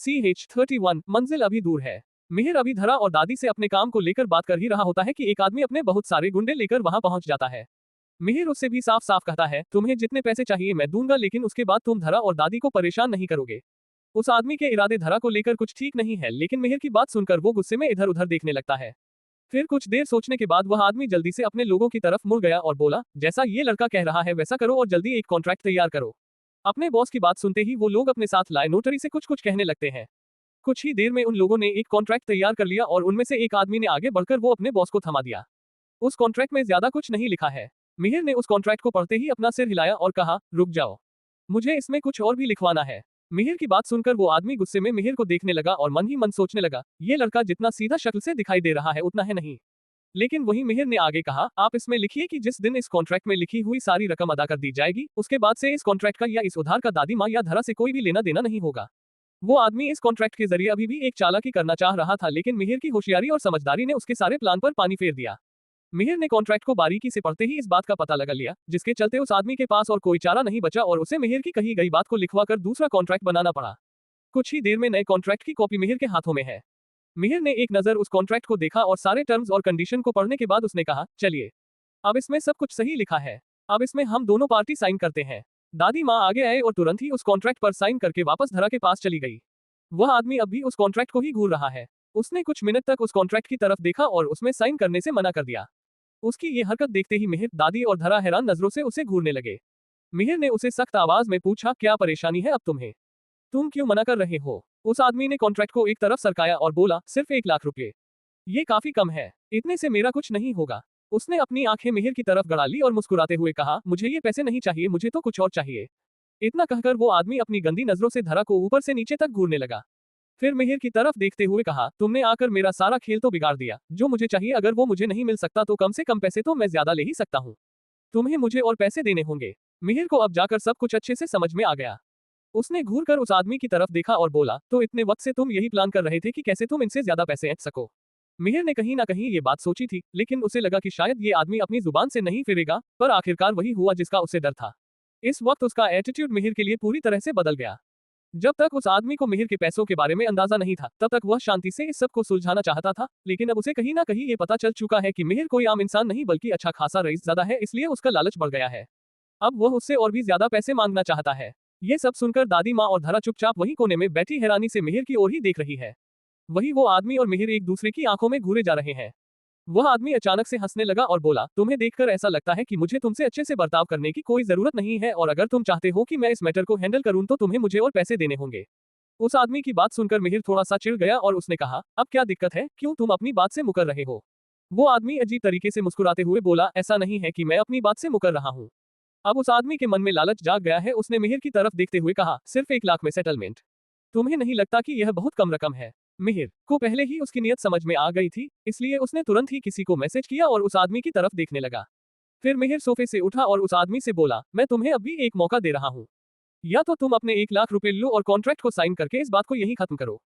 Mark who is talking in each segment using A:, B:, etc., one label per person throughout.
A: CH31 मंजिल अभी दूर है। मिहिर अभी धरा और दादी से अपने काम को लेकर बात कर ही रहा होता है कि एक आदमी अपने बहुत सारे गुंडे लेकर वहां पहुंच जाता है। मिहिर उससे भी साफ साफ कहता है, तुम्हें जितने पैसे चाहिए मैं दूंगा, लेकिन उसके बाद तुम धरा और दादी को परेशान नहीं करोगे। उस आदमी के इरादे धरा को लेकर कुछ ठीक नहीं है, लेकिन मिहिर की बात सुनकर वो गुस्से में इधर उधर देखने लगता है। फिर कुछ देर सोचने के बाद वह आदमी जल्दी से अपने लोगों की तरफ मुड़ गया और बोला, जैसा ये लड़का कह रहा है वैसा करो और जल्दी एक कॉन्ट्रैक्ट तैयार करो। अपने बॉस की बात सुनते ही वो लोग अपने साथ लाए नोटरी से कुछ कुछ कहने लगते हैं। कुछ ही देर में उन लोगों ने एक कॉन्ट्रैक्ट तैयार कर लिया और उनमें से एक आदमी ने आगे बढ़कर वो अपने बॉस को थमा दिया। उस कॉन्ट्रैक्ट में ज्यादा कुछ नहीं लिखा है। मिहिर ने उस कॉन्ट्रैक्ट को पढ़ते ही अपना सिर हिलाया और कहा, रुक जाओ, मुझे इसमें कुछ और भी लिखवाना है। मिहिर की बात सुनकर वो आदमी गुस्से में मिहिर को देखने लगा और मन ही मन सोचने लगा, ये लड़का जितना सीधा शक्ल से दिखाई दे रहा है उतना है नहीं। लेकिन वहीं मिहिर ने आगे कहा, आप इसमें लिखिए कि जिस दिन इस कॉन्ट्रैक्ट में लिखी हुई सारी रकम अदा कर दी जाएगी, उसके बाद से इस कॉन्ट्रैक्ट का या इस उधार का दादी माँ या धरा से कोई भी लेना देना नहीं होगा। वो आदमी इस कॉन्ट्रैक्ट के जरिए अभी भी एक चालाकी करना चाह रहा था, लेकिन मिहिर की होशियारी और समझदारी ने उसके सारे प्लान पर पानी फेर दिया। मिहिर ने कॉन्ट्रैक्ट को बारीकी से पढ़ते ही इस बात का पता लगा लिया, जिसके चलते उस आदमी के पास और कोई चारा नहीं बचा और उसे मिहिर की कही गई बात को लिखवाकर दूसरा कॉन्ट्रैक्ट बनाना पड़ा। कुछ ही देर में नए कॉन्ट्रैक्ट की कॉपी मिहिर के हाथों में है। मिहिर ने एक नजर उस कॉन्ट्रैक्ट को देखा और सारे टर्म्स और कंडीशन को पढ़ने के बाद उसने कहा, चलिए, अब इसमें सब कुछ सही लिखा है, अब इसमें हम दोनों पार्टी साइन करते हैं। दादी माँ आगे आए और तुरंत ही उस कॉन्ट्रैक्ट पर साइन करके वापस धरा के पास चली गई। वह आदमी अब भी उस कॉन्ट्रैक्ट को ही घूर रहा है। उसने कुछ मिनट तक उस कॉन्ट्रैक्ट की तरफ देखा और उसमें साइन करने से मना कर दिया। उसकी ये हरकत देखते ही मिहिर, दादी और धरा हैरान नजरों से उसे घूरने लगे। मिहिर ने उसे सख्त आवाज में पूछा, क्या परेशानी है अब तुम्हें? तुम क्यों मना कर रहे हो? उस आदमी ने कॉन्ट्रैक्ट को एक तरफ सरकाया और बोला, सिर्फ 1 लाख रुपए, ये काफी कम है, इतने से मेरा कुछ नहीं होगा। उसने अपनी आंखें मिहिर की तरफ गड़ा ली और मुस्कुराते हुए कहा, मुझे ये पैसे नहीं चाहिए, मुझे तो कुछ और चाहिए। इतना कहकर वो आदमी अपनी गंदी नजरों से धरा को ऊपर से नीचे तक घूरने लगा। फिर मिहिर की तरफ देखते हुए कहा, तुमने आकर मेरा सारा खेल तो बिगाड़ दिया। जो मुझे चाहिए अगर वो मुझे नहीं मिल सकता तो कम से कम पैसे तो मैं ज्यादा ले ही सकता हूँ। तुम्हें मुझे और पैसे देने होंगे। मिहिर को अब जाकर सब कुछ अच्छे से समझ में आ गया। उसने घूरकर उस आदमी की तरफ देखा और बोला, तो इतने वक्त से तुम यही प्लान कर रहे थे कि कैसे तुम इनसे ज्यादा पैसे ऐंठ सको। मिहिर ने कहीं ना कहीं ये बात सोची थी, लेकिन उसे लगा कि शायद ये आदमी अपनी जुबान से नहीं फिरेगा, पर आखिरकार वही हुआ जिसका उसे डर था। इस वक्त उसका एटीट्यूड मिहिर के लिए पूरी तरह से बदल गया। जब तक उस आदमी को मिहिर के पैसों के बारे में अंदाजा नहीं था, तब तक वह शांति से इस सब को सुलझाना चाहता था, लेकिन अब उसे कहीं ना कहीं ये पता चल चुका है कि मिहिर कोई आम इंसान नहीं बल्कि अच्छा खासा रईसज़ादा है, इसलिए उसका लालच बढ़ गया है। अब वह उससे और भी ज्यादा पैसे मांगना चाहता है। ये सब सुनकर दादी माँ और धरा चुपचाप वही कोने में बैठी हैरानी से मिहिर की ओर ही देख रही है। वही वो आदमी और मिहिर एक दूसरे की आंखों में घूरे जा रहे हैं। वह आदमी अचानक से हंसने लगा और बोला, तुम्हें देखकर ऐसा लगता है कि मुझे तुमसे अच्छे से बर्ताव करने की कोई जरूरत नहीं है, और अगर तुम चाहते हो कि मैं इस मैटर को हैंडल करूं तो तुम्हें मुझे और पैसे देने होंगे। उस आदमी की बात सुनकर मिहिर थोड़ा सा चिढ़ गया और उसने कहा, अब क्या दिक्कत है, क्यों तुम अपनी बात से मुकर रहे हो? वो आदमी अजीब तरीके से मुस्कुराते हुए बोला, ऐसा नहीं है कि मैं अपनी बात से मुकर रहा हूँ। अब उस आदमी के मन में लालच जाग गया है। उसने मिहिर की तरफ देखते हुए कहा, सिर्फ 1 लाख में सेटलमेंट? तुम्हें नहीं लगता कि यह बहुत कम रकम है? मिहिर को पहले ही उसकी नीयत समझ में आ गई थी, इसलिए उसने तुरंत ही किसी को मैसेज किया और उस आदमी की तरफ देखने लगा। फिर मिहिर सोफे से उठा और उस आदमी से बोला, मैं तुम्हें अभी एक मौका दे रहा हूँ, या तो तुम अपने 1 लाख रुपए लो और कॉन्ट्रैक्ट को साइन करके इस बात को यही खत्म करो,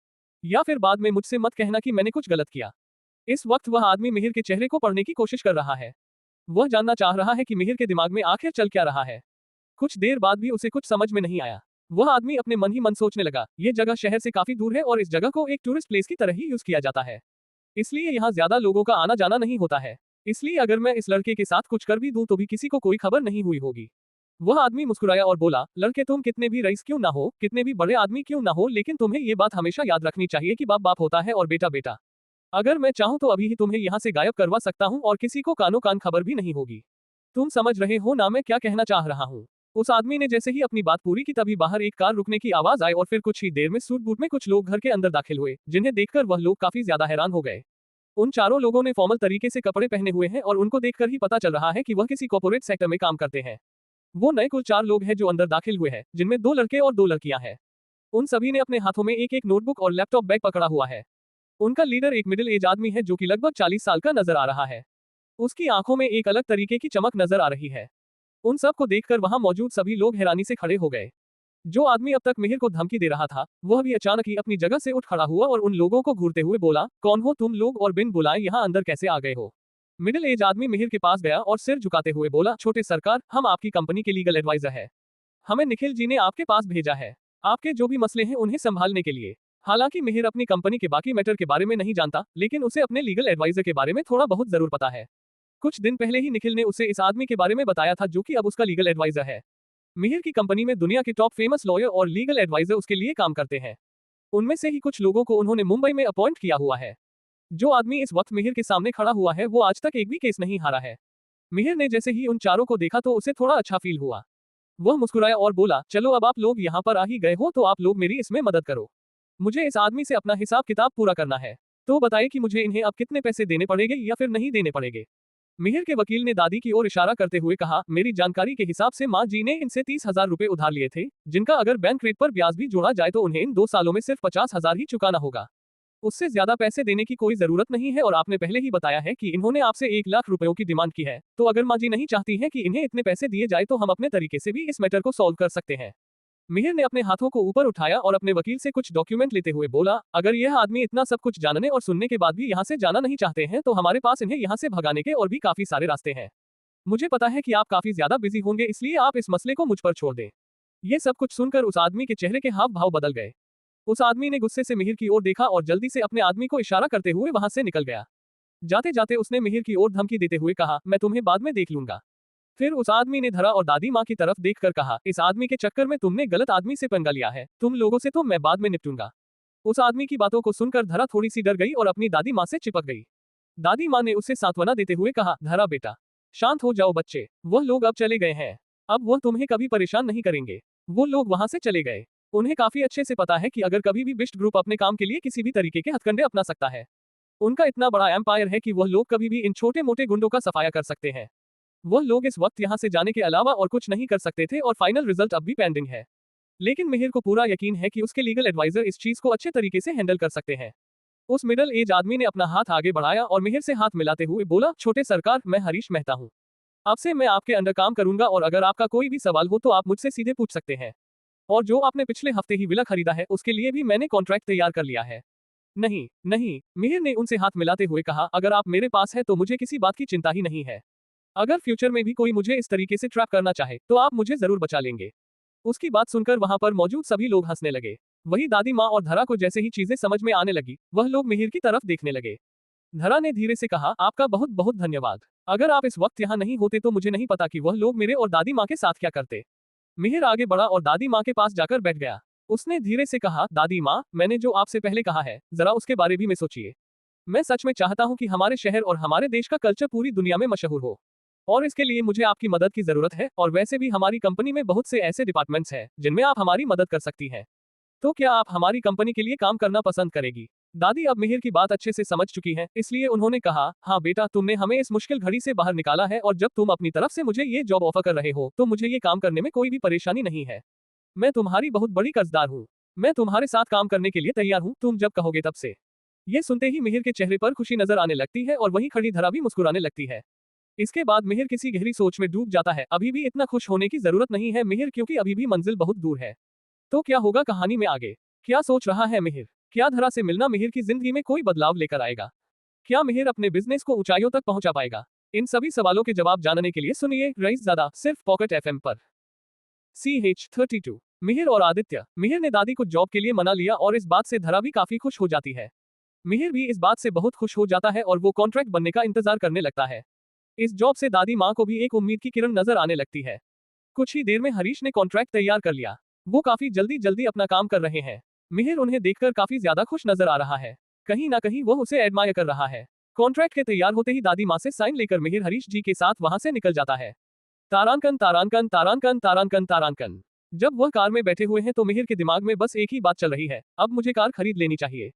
A: या फिर बाद में मुझसे मत कहना कि मैंने कुछ गलत किया। इस वक्त वह आदमी मिहिर के चेहरे को पढ़ने की कोशिश कर रहा है। वह जानना चाह रहा है कि मिहिर के दिमाग में आखिर चल क्या रहा है। कुछ देर बाद भी उसे कुछ समझ में नहीं आया। वह आदमी अपने मन ही मन सोचने लगा, ये जगह शहर से काफी दूर है और इस जगह को एक टूरिस्ट प्लेस की तरह ही यूज किया जाता है, इसलिए यहाँ ज्यादा लोगों का आना जाना नहीं होता है। इसलिए अगर मैं इस लड़के के साथ कुछ कर भी दूं तो भी किसी को कोई खबर नहीं हुई होगी। वह आदमी मुस्कुराया और बोला, लड़के तुम कितने भी रईस क्यों ना हो, कितने भी बड़े आदमी क्यों ना हो, लेकिन तुम्हें ये बात हमेशा याद रखनी चाहिए कि बाप बाप होता है और बेटा बेटा। अगर मैं चाहूँ तो अभी ही तुम्हें यहाँ से गायब करवा सकता हूँ और किसी को कानो कान खबर भी नहीं होगी। तुम समझ रहे हो ना मैं क्या कहना चाह रहा हूँ? उस आदमी ने जैसे ही अपनी बात पूरी की तभी बाहर एक कार रुकने की आवाज आई और फिर कुछ ही देर में सूट बूट में कुछ लोग घर के अंदर दाखिल हुए, जिन्हें देखकर वह लोग काफी ज्यादा हैरान हो गए। उन चारों लोगों ने फॉर्मल तरीके से कपड़े पहने हुए हैं और उनको देखकर ही पता चल रहा है कि वह किसी कॉर्पोरेट सेक्टर में काम करते हैं। वो नए कुल 4 लोग हैं जो अंदर दाखिल हुए हैं, जिनमें 2 लड़के और 2 लड़कियां हैं। उन सभी ने अपने हाथों में एक एक नोटबुक और लैपटॉप बैग पकड़ा हुआ है। उनका लीडर एक मिडिल एज आदमी है जो कि लगभग 40 साल का नजर आ रहा है। उसकी आंखों में एक अलग तरीके की चमक नजर आ रही है। उन सब को देखकर वहां मौजूद सभी लोग हैरानी से खड़े हो गए। जो आदमी अब तक मिहिर को धमकी दे रहा था, वह भी अचानक ही अपनी जगह से उठ खड़ा हुआ और उन लोगों को घूरते हुए बोला, कौन हो तुम लोग और बिन बुलाए यहाँ अंदर कैसे आ गए हो? मिडिल एज आदमी मिहिर के पास गया और सिर झुकाते हुए बोला, छोटे सरकार, हम आपकी कंपनी के लीगल एडवाइजर है। हमें निखिल जी ने आपके पास भेजा है, आपके जो भी मसले हैं उन्हें संभालने के लिए। हालांकि मिहिर अपनी कंपनी के बाकी मैटर के बारे में नहीं जानता, लेकिन उसे अपने लीगल एडवाइजर के बारे में थोड़ा बहुत जरूर पता है। कुछ दिन पहले ही निखिल ने उसे इस आदमी के बारे में बताया था जो कि अब उसका लीगल एडवाइजर है। मिहिर की कंपनी में दुनिया के टॉप फेमस लॉयर और लीगल एडवाइजर उसके लिए काम करते हैं। उनमें से ही कुछ लोगों को उन्होंने मुंबई में अपॉइंट किया हुआ है। जो आदमी इस वक्त मिहिर के सामने खड़ा हुआ है वो आज तक एक भी केस नहीं हारा है। मिहिर ने जैसे ही उन चारों को देखा तो उसे थोड़ा अच्छा फील हुआ। वह मुस्कुराया और बोला, चलो अब आप लोग यहाँ पर आ ही गए हो तो आप लोग मेरी इसमें मदद करो। मुझे इस आदमी से अपना हिसाब किताब पूरा करना है। तो बताइए कि मुझे इन्हें अब कितने पैसे देने पड़ेंगे या फिर नहीं देने पड़ेंगे। मिहिर के वकील ने दादी की ओर इशारा करते हुए कहा, मेरी जानकारी के हिसाब से माँ जी ने इनसे 30,000 रुपए उधार लिए थे, जिनका अगर बैंक रेट पर ब्याज भी जोड़ा जाए तो उन्हें इन 2 सालों में सिर्फ 50,000 ही चुकाना होगा। उससे ज्यादा पैसे देने की कोई जरूरत नहीं है और आपने पहले ही बताया है कि इन्होंने आपसे 1 लाख रुपयों की डिमांड की है, तो अगर माँ जी नहीं चाहती हैं कि इन्हें इतने पैसे दिए जाए तो हम अपने तरीके से भी इस मैटर को सॉल्व कर सकते हैं। मिहिर ने अपने हाथों को ऊपर उठाया और अपने वकील से कुछ डॉक्यूमेंट लेते हुए बोला, अगर यह आदमी इतना सब कुछ जानने और सुनने के बाद भी यहाँ से जाना नहीं चाहते हैं तो हमारे पास इन्हें यहाँ से भगाने के और भी काफी सारे रास्ते हैं। मुझे पता है कि आप काफी ज्यादा बिजी होंगे, इसलिए आप इस मसले को मुझ पर छोड़ दें। ये सब कुछ सुनकर उस आदमी के चेहरे के हाव भाव बदल गए। उस आदमी ने गुस्से से मिहिर की ओर देखा और जल्दी से अपने आदमी को इशारा करते हुए वहां से निकल गया। जाते जाते उसने मिहिर की ओर धमकी देते हुए कहा, मैं तुम्हें बाद में देख लूंगा। फिर उस आदमी ने धरा और दादी माँ की तरफ देखकर कहा, इस आदमी के चक्कर में तुमने गलत आदमी से पंगा लिया है, तुम लोगों से तो मैं बाद में निपटूंगा। उस आदमी की बातों को सुनकर धरा थोड़ी सी डर गई और अपनी दादी माँ से चिपक गई। दादी माँ ने उसे सांत्वना देते हुए कहा, धरा बेटा, शांत हो जाओ बच्चे, वह लोग अब चले गए हैं, अब वह तुम्हें कभी परेशान नहीं करेंगे। वो लोग वहां से चले गए। उन्हें काफी अच्छे से पता है कि अगर कभी भी बिष्ट ग्रुप अपने काम के लिए किसी भी तरीके के हथकंडे अपना सकता है। उनका इतना बड़ा एम्पायर है कि वह लोग कभी भी इन छोटे मोटे गुंडों का सफाया कर सकते हैं। वह लोग इस वक्त यहाँ से जाने के अलावा और कुछ नहीं कर सकते थे और फाइनल रिजल्ट अब भी पेंडिंग है। लेकिन मिहिर को पूरा यकीन है कि उसके लीगल एडवाइजर इस चीज को अच्छे तरीके से हैंडल कर सकते हैं। उस मिडिल एज आदमी ने अपना हाथ आगे बढ़ाया और मिहिर से हाथ मिलाते हुए बोला, छोटे सरकार, मैं हरीश मेहता हूँ। अब से मैं आपके अंडर काम करूंगा और अगर आपका कोई भी सवाल हो तो आप मुझसे सीधे पूछ सकते हैं। और जो आपने पिछले हफ्ते ही विला खरीदा है उसके लिए भी मैंने कॉन्ट्रैक्ट तैयार कर लिया है। नहीं नहीं, मिहिर ने उनसे हाथ मिलाते हुए कहा, अगर आप मेरे पास है तो मुझे किसी बात की चिंता ही नहीं है। अगर फ्यूचर में भी कोई मुझे इस तरीके से ट्रैप करना चाहे तो आप मुझे जरूर बचा लेंगे। उसकी बात सुनकर वहां पर मौजूद सभी लोग हंसने लगे। वही दादी माँ और धरा को जैसे ही चीजें समझ में आने लगी वह लोग मिहिर की तरफ देखने लगे। धरा ने धीरे से कहा, आपका बहुत बहुत धन्यवाद। अगर आप इस वक्त यहाँ नहीं होते तो मुझे नहीं पता कि वह लोग मेरे और दादी माँ के साथ क्या करते। मिहिर आगे बढ़ा और दादी माँ के पास जाकर बैठ गया। उसने धीरे से कहा, दादी माँ, मैंने जो आपसे पहले कहा है जरा उसके बारे भी में सोचिए। मैं सच में चाहता हूँ कि हमारे शहर और हमारे देश का कल्चर पूरी दुनिया में मशहूर हो, और इसके लिए मुझे आपकी मदद की जरूरत है। और वैसे भी हमारी कंपनी में बहुत से ऐसे डिपार्टमेंट्स हैं जिनमें आप हमारी मदद कर सकती हैं। तो क्या आप हमारी कंपनी के लिए काम करना पसंद करेगी? दादी अब मिहिर की बात अच्छे से समझ चुकी हैं, इसलिए उन्होंने कहा, हाँ बेटा, तुमने हमें इस मुश्किल घड़ी से बाहर निकाला है और जब तुम अपनी तरफ से मुझे ये जॉब ऑफर कर रहे हो तो मुझे ये काम करने में कोई भी परेशानी नहीं है। मैं तुम्हारी बहुत बड़ी कर्जदार हूँ। मैं तुम्हारे साथ काम करने के लिए तैयार हूँ, तुम जब कहोगे तब से। ये सुनते ही मिहिर के चेहरे पर खुशी नजर आने लगती है और वहीं खड़ी धरा भी मुस्कुराने लगती है। इसके बाद मिहिर किसी गहरी सोच में डूब जाता है। अभी भी इतना खुश होने की जरूरत नहीं है मिहिर, क्योंकि अभी भी मंजिल बहुत दूर है। तो क्या होगा कहानी में आगे? क्या सोच रहा है मिहिर? क्या धरा से मिलना मिहिर की जिंदगी में कोई बदलाव लेकर आएगा? क्या मिहिर अपने बिजनेस को ऊंचाइयों तक पहुंचा पाएगा? इन सभी सवालों के जवाब जानने के लिए सुनिए रईस ज़ादा, सिर्फ पॉकेट एफएम पर। CH32। मिहिर और आदित्य। मिहिर ने दादी को जॉब के लिए मना लिया और इस बात से धरा भी काफी खुश हो जाती है। मिहिर भी इस बात से बहुत खुश हो जाता है और वो कॉन्ट्रैक्ट बनने का इंतजार करने लगता है। इस जॉब से दादी माँ को भी एक उम्मीद की किरण नजर आने लगती है। कुछ ही देर में हरीश ने कॉन्ट्रैक्ट तैयार कर लिया। वो काफी जल्दी जल्दी अपना काम कर रहे हैं। मिहिर उन्हें देखकर काफी ज्यादा खुश नजर आ रहा है। कहीं ना कहीं वह उसे एडमायर कर रहा है। कॉन्ट्रैक्ट के तैयार होते ही दादी माँ से साइन लेकर मिहिर हरीश जी के साथ वहां से निकल जाता है। तारांकन तारांकन तारांकन तारांकन तारांकन। जब वह कार में बैठे हुए हैं तो मिहिर के दिमाग में बस एक ही बात चल रही है, अब मुझे कार खरीद लेनी चाहिए।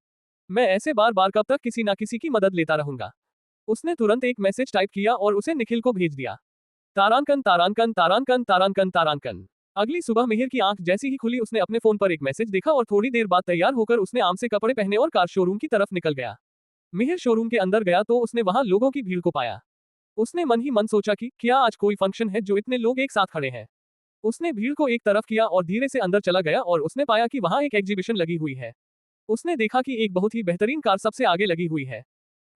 A: मैं ऐसे बार बार कब तक किसी ना किसी की मदद लेता रहूंगा। उसने तुरंत एक मैसेज टाइप किया और उसे निखिल को भेज दिया। तारांकन तारांकन तारांकन तारांकन तारांकन। अगली सुबह मिहिर की आंख जैसी ही खुली उसने अपने फोन पर एक मैसेज देखा और थोड़ी देर बाद तैयार होकर उसने आम से कपड़े पहने और कार शोरूम की तरफ निकल गया। मिहिर शोरूम के अंदर गया तो उसने वहां लोगों की भीड़ को पाया। उसने मन ही मन सोचा कि क्या आज कोई फंक्शन है जो इतने लोग एक साथ खड़े हैं। उसने भीड़ को एक तरफ किया और धीरे से अंदर चला गया और उसने पाया कि वहां एक एग्जीबिशन लगी हुई है। उसने देखा कि एक बहुत ही बेहतरीन कार सबसे आगे लगी हुई है।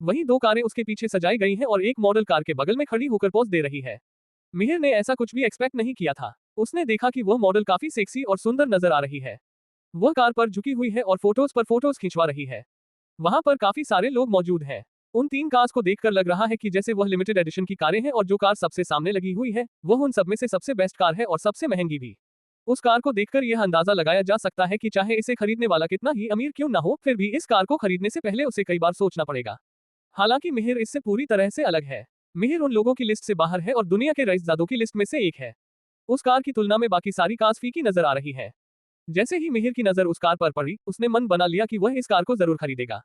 A: वहीं 2 कारें उसके पीछे सजाई गई हैं और एक मॉडल कार के बगल में खड़ी होकर पोज दे रही है। मिहिर ने ऐसा कुछ भी एक्सपेक्ट नहीं किया था। उसने देखा कि वह मॉडल काफी सेक्सी और सुंदर नजर आ रही है। वह कार पर झुकी हुई है और फोटोज पर फोटोज खिंचवा रही है। वहां पर काफी सारे लोग मौजूद हैं। उन 3 कार्स को देखकर लग रहा है कि जैसे वह लिमिटेड एडिशन की कारें हैं और जो कार सबसे सामने लगी हुई है वह उन सब में से सबसे बेस्ट कार है और सबसे महंगी भी। उस कार को देखकर यह अंदाजा लगाया जा सकता है कि चाहे इसे खरीदने वाला कितना ही अमीर क्यों ना हो, फिर भी इस कार को खरीदने से पहले उसे कई बार सोचना पड़ेगा। हालांकि मिहिर इससे पूरी तरह से अलग है। मिहिर उन लोगों की लिस्ट से बाहर है और दुनिया के रईसजादों की लिस्ट में से एक है। उस कार की तुलना में बाकी सारी कार्स फीकी नजर आ रही है। जैसे ही मिहिर की नजर उस कार पर पड़ी, उसने मन बना लिया कि वह इस कार को जरूर खरीदेगा।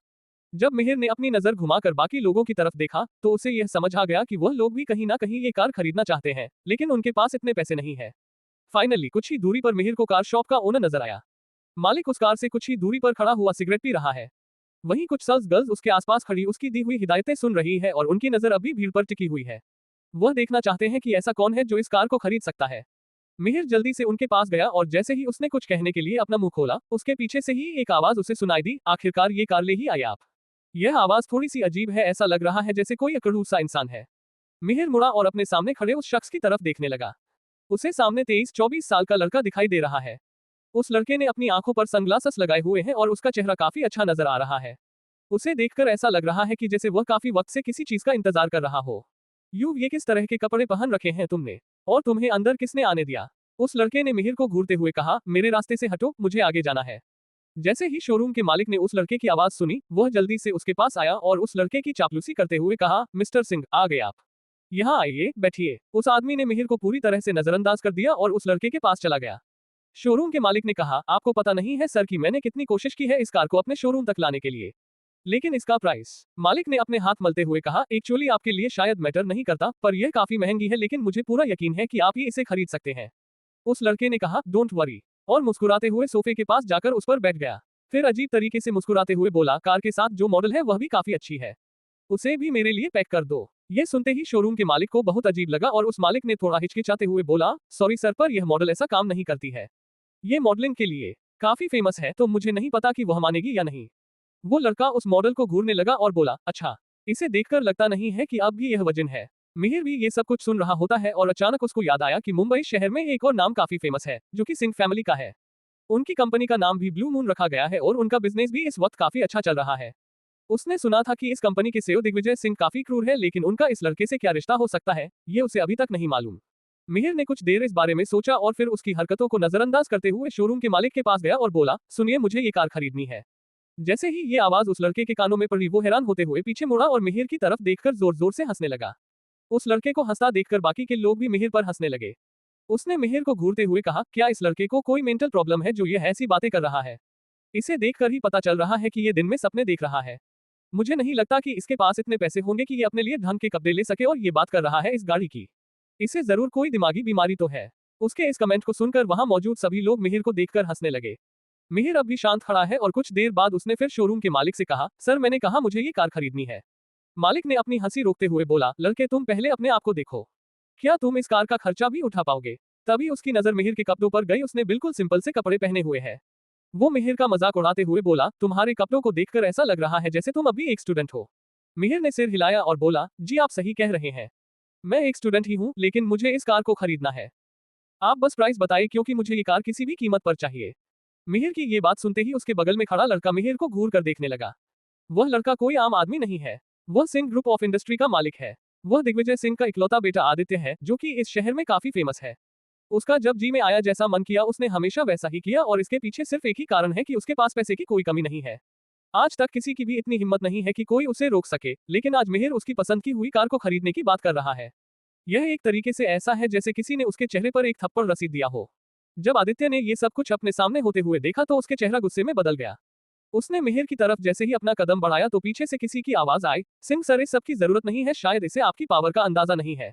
A: जब मिहिर ने अपनी नजर घुमाकर बाकी लोगों की तरफ देखा तो उसे यह समझ आ गया कि वह लोग भी कहीं ना कहीं ये कार खरीदना चाहते हैं, लेकिन उनके पास इतने पैसे नहीं है। फाइनली कुछ ही दूरी पर मिहिर को कार शॉप का ओनर नजर आया। मालिक उस कार से कुछ ही दूरी पर खड़ा हुआ सिगरेट पी रहा है। वहीं कुछ सेल्स गर्ल्स उसके आसपास खड़ी उसकी दी हुई हिदायतें सुन रही है और उनकी नजर अभी भीड़ पर टिकी हुई है। वह देखना चाहते हैं कि ऐसा कौन है जो इस कार को खरीद सकता है। मिहिर जल्दी से उनके पास गया और जैसे ही उसने कुछ कहने के लिए अपना मुंह खोला, उसके पीछे से ही एक आवाज उसे सुनाई दी, आखिरकार ये कार ले ही आए आप। यह आवाज थोड़ी सी अजीब है, ऐसा लग रहा है जैसे कोई अकड़ू सा इंसान है। मिहिर मुड़ा और अपने सामने खड़े उस शख्स की तरफ देखने लगा। उसे सामने 23-24 साल का लड़का दिखाई दे रहा है। उस लड़के ने अपनी आंखों पर सनग्लासेस लगाए हुए हैं और उसका चेहरा काफी अच्छा नजर आ रहा है। उसे देखकर ऐसा लग रहा है कि जैसे वह काफी वक्त से किसी चीज का इंतजार कर रहा हो। ये किस तरह के कपड़े पहन रखे हैं तुमने, और तुम्हें अंदर किसने आने दिया? उस लड़के ने मिहिर को घूरते हुए कहा, मेरे रास्ते से हटो, मुझे आगे जाना है। जैसे ही शोरूम के मालिक ने उस लड़के की आवाज सुनी, वह जल्दी से उसके पास आया और उस लड़के की चापलूसी करते हुए कहा, मिस्टर सिंह, आ गए आप। यहाँ आइए, बैठिए। उस आदमी ने मिहिर को पूरी तरह से नजरअंदाज कर दिया और उस लड़के के पास चला गया। शोरूम के मालिक ने कहा, आपको पता नहीं है सर कि मैंने कितनी कोशिश की है इस कार को अपने शोरूम तक लाने के लिए, लेकिन इसका प्राइस। मालिक ने अपने हाथ मलते हुए कहा, एक्चुअली आपके लिए शायद मैटर नहीं करता, पर यह काफी महंगी है, लेकिन मुझे पूरा यकीन है कि आप ही इसे खरीद सकते हैं। उस लड़के ने कहा, डोंट वरी, और मुस्कुराते हुए सोफे के पास जाकर उस पर बैठ गया। फिर अजीब तरीके से मुस्कुराते हुए बोला, कार के साथ जो मॉडल है वह भी काफी अच्छी है, उसे भी मेरे लिए पैक कर दो। ये सुनते ही शोरूम के मालिक को बहुत अजीब लगा और उस मालिक ने थोड़ा हिचकिचाते हुए बोला, सॉरी सर, पर यह मॉडल ऐसा काम नहीं करती है। ये मॉडलिंग के लिए काफी फेमस है, तो मुझे नहीं पता कि वह मानेगी या नहीं। वो लड़का उस मॉडल को घूरने लगा और बोला, अच्छा, इसे देखकर लगता नहीं है कि अब भी यह वजन है। मिहिर भी ये सब कुछ सुन रहा होता है और अचानक उसको याद आया कि मुंबई शहर में एक और नाम काफी फेमस है, जो कि सिंह फैमिली का है। उनकी कंपनी का नाम भी ब्लू मून रखा गया है और उनका बिजनेस भी इस वक्त काफी अच्छा चल रहा है। उसने सुना था कि इस कंपनी के सीईओ दिग्विजय सिंह काफी क्रूर है, लेकिन उनका इस लड़के से क्या रिश्ता हो सकता है, ये उसे अभी तक नहीं मालूम। मिहिर ने कुछ देर इस बारे में सोचा और फिर उसकी हरकतों को नजरअंदाज करते हुए शोरूम के मालिक के पास गया और बोला, सुनिए, मुझे ये कार खरीदनी है। जैसे ही ये आवाज उस लड़के के कानों में पड़ी, वो हैरान होते हुए पीछे मुड़ा और मिहिर की तरफ देखकर जोर जोर से हंसने लगा। उस लड़के को हंसता देखकर बाकी के लोग भी मिहिर पर हंसने लगे। उसने मिहिर को घूरते हुए कहा, क्या इस लड़के को कोई मेंटल प्रॉब्लम है जो ये ऐसी बातें कर रहा है? इसे देखकर ही पता चल रहा है कि ये दिन में सपने देख रहा है। मुझे नहीं लगता कि इसके पास इतने पैसे होंगे कि ये अपने लिए ढंग के कपड़े ले सके, और ये बात कर रहा है इस गाड़ी की। इसे जरूर कोई दिमागी बीमारी तो है। उसके इस कमेंट को सुनकर वहां मौजूद सभी लोग मिहिर को देखकर हंसने लगे। मिहिर अब भी शांत खड़ा है और कुछ देर बाद उसने फिर शोरूम के मालिक से कहा, सर, मैंने कहा मुझे ये कार खरीदनी है। मालिक ने अपनी हंसी रोकते हुए बोला, लड़के, तुम पहले अपने आप को देखो, क्या तुम इस कार का खर्चा भी उठा पाओगे? तभी उसकी नजर मिहिर के कपड़ों पर गई। उसने बिल्कुल सिंपल से कपड़े पहने हुए हैं। वो मिहिर का मजाक उड़ाते हुए बोला, तुम्हारे कपड़ों को देखकर ऐसा लग रहा है जैसे तुम अभी एक स्टूडेंट हो। मिहिर ने सिर हिलाया और बोला, जी आप सही कह रहे हैं, मैं एक स्टूडेंट ही हूँ, लेकिन मुझे इस कार को खरीदना है। आप बस प्राइस बताइए, क्योंकि मुझे ये कार किसी भी कीमत पर चाहिए। मिहिर की ये बात सुनते ही उसके बगल में खड़ा लड़का मिहिर को घूर कर देखने लगा। वह लड़का कोई आम आदमी नहीं है, वह सिंह ग्रुप ऑफ इंडस्ट्री का मालिक है। वह दिग्विजय सिंह का इकलौता बेटा आदित्य है, जो कि इस शहर में काफी फेमस है। उसका जब जी में आया, जैसा मन किया उसने हमेशा वैसा ही किया, और इसके पीछे सिर्फ एक ही कारण है कि उसके पास पैसे की कोई कमी नहीं है। आज तक किसी की भी इतनी हिम्मत नहीं है कि कोई उसे रोक सके, लेकिन आज मिहिर उसकी पसंद की हुई कार को खरीदने की बात कर रहा है। यह एक तरीके से ऐसा है जैसे किसी ने उसके चेहरे पर एक थप्पड़ रसीद दिया हो। जब आदित्य ने ये सब कुछ अपने सामने होते हुए देखा तो उसके चेहरा गुस्से में बदल गया। उसने मिहिर की तरफ जैसे ही अपना कदम बढ़ाया तो पीछे से किसी की आवाज आई, सिंह सर, इस सब की जरूरत नहीं है, शायद इसे आपकी पावर का अंदाजा नहीं है।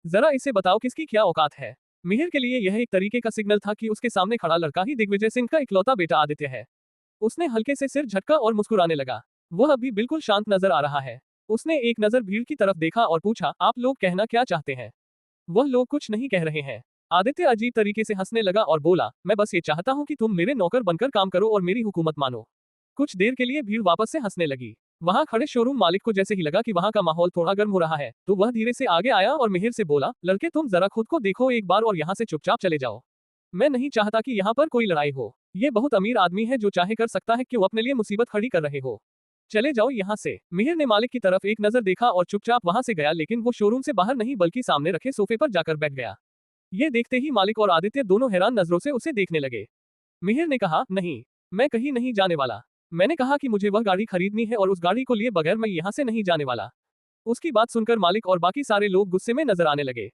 A: जरा इसे बताओ किसकी क्या औकात है। मिहिर के लिए यह एक तरीके का सिग्नल था कि उसके सामने खड़ा लड़का ही दिग्विजय सिंह का इकलौता बेटा आदित्य है। उसने हल्के से सिर झटका और मुस्कुराने लगा। वह अभी बिल्कुल शांत नजर आ रहा है। उसने एक नजर भीड़ की तरफ देखा और पूछा, आप लोग कहना क्या चाहते हैं? वह लोग कुछ नहीं कह रहे हैं। आदित्य अजीब तरीके से हंसने लगा और बोला, मैं बस ये चाहता हूँ कि तुम मेरे नौकर बनकर काम करो और मेरी हुकूमत मानो। कुछ देर के लिए भीड़ वापस से हंसने लगी। वहां खड़े शोरूम मालिक को जैसे ही लगा कि वहां का माहौल थोड़ा गर्म हो रहा है, तो वह धीरे से आगे आया और मिहिर से बोला, लड़के, तुम जरा खुद को देखो एक बार और यहाँ से चुपचाप चले जाओ। मैं नहीं चाहता कि यहाँ पर कोई लड़ाई हो। ये बहुत अमीर आदमी है जो चाहे कर सकता है, क्यों अपने लिए मुसीबत खड़ी कर रहे हो। चले जाओ यहाँ से। मिहिर ने मालिक की तरफ एक नजर देखा और चुपचाप वहां से गया, लेकिन वो शोरूम से बाहर नहीं बल्कि सामने रखे सोफे पर जाकर बैठ गया। ये देखते ही मालिक और आदित्य दोनों हैरान नजरों से उसे देखने लगे। मिहिर ने कहा, नहीं, मैं कहीं नहीं जाने वाला। मैंने कहा कि मुझे वह गाड़ी खरीदनी है और उस गाड़ी को लिए बगैर मैं यहाँ से नहीं जाने वाला। उसकी बात सुनकर मालिक और बाकी सारे लोग गुस्से में नजर आने लगे।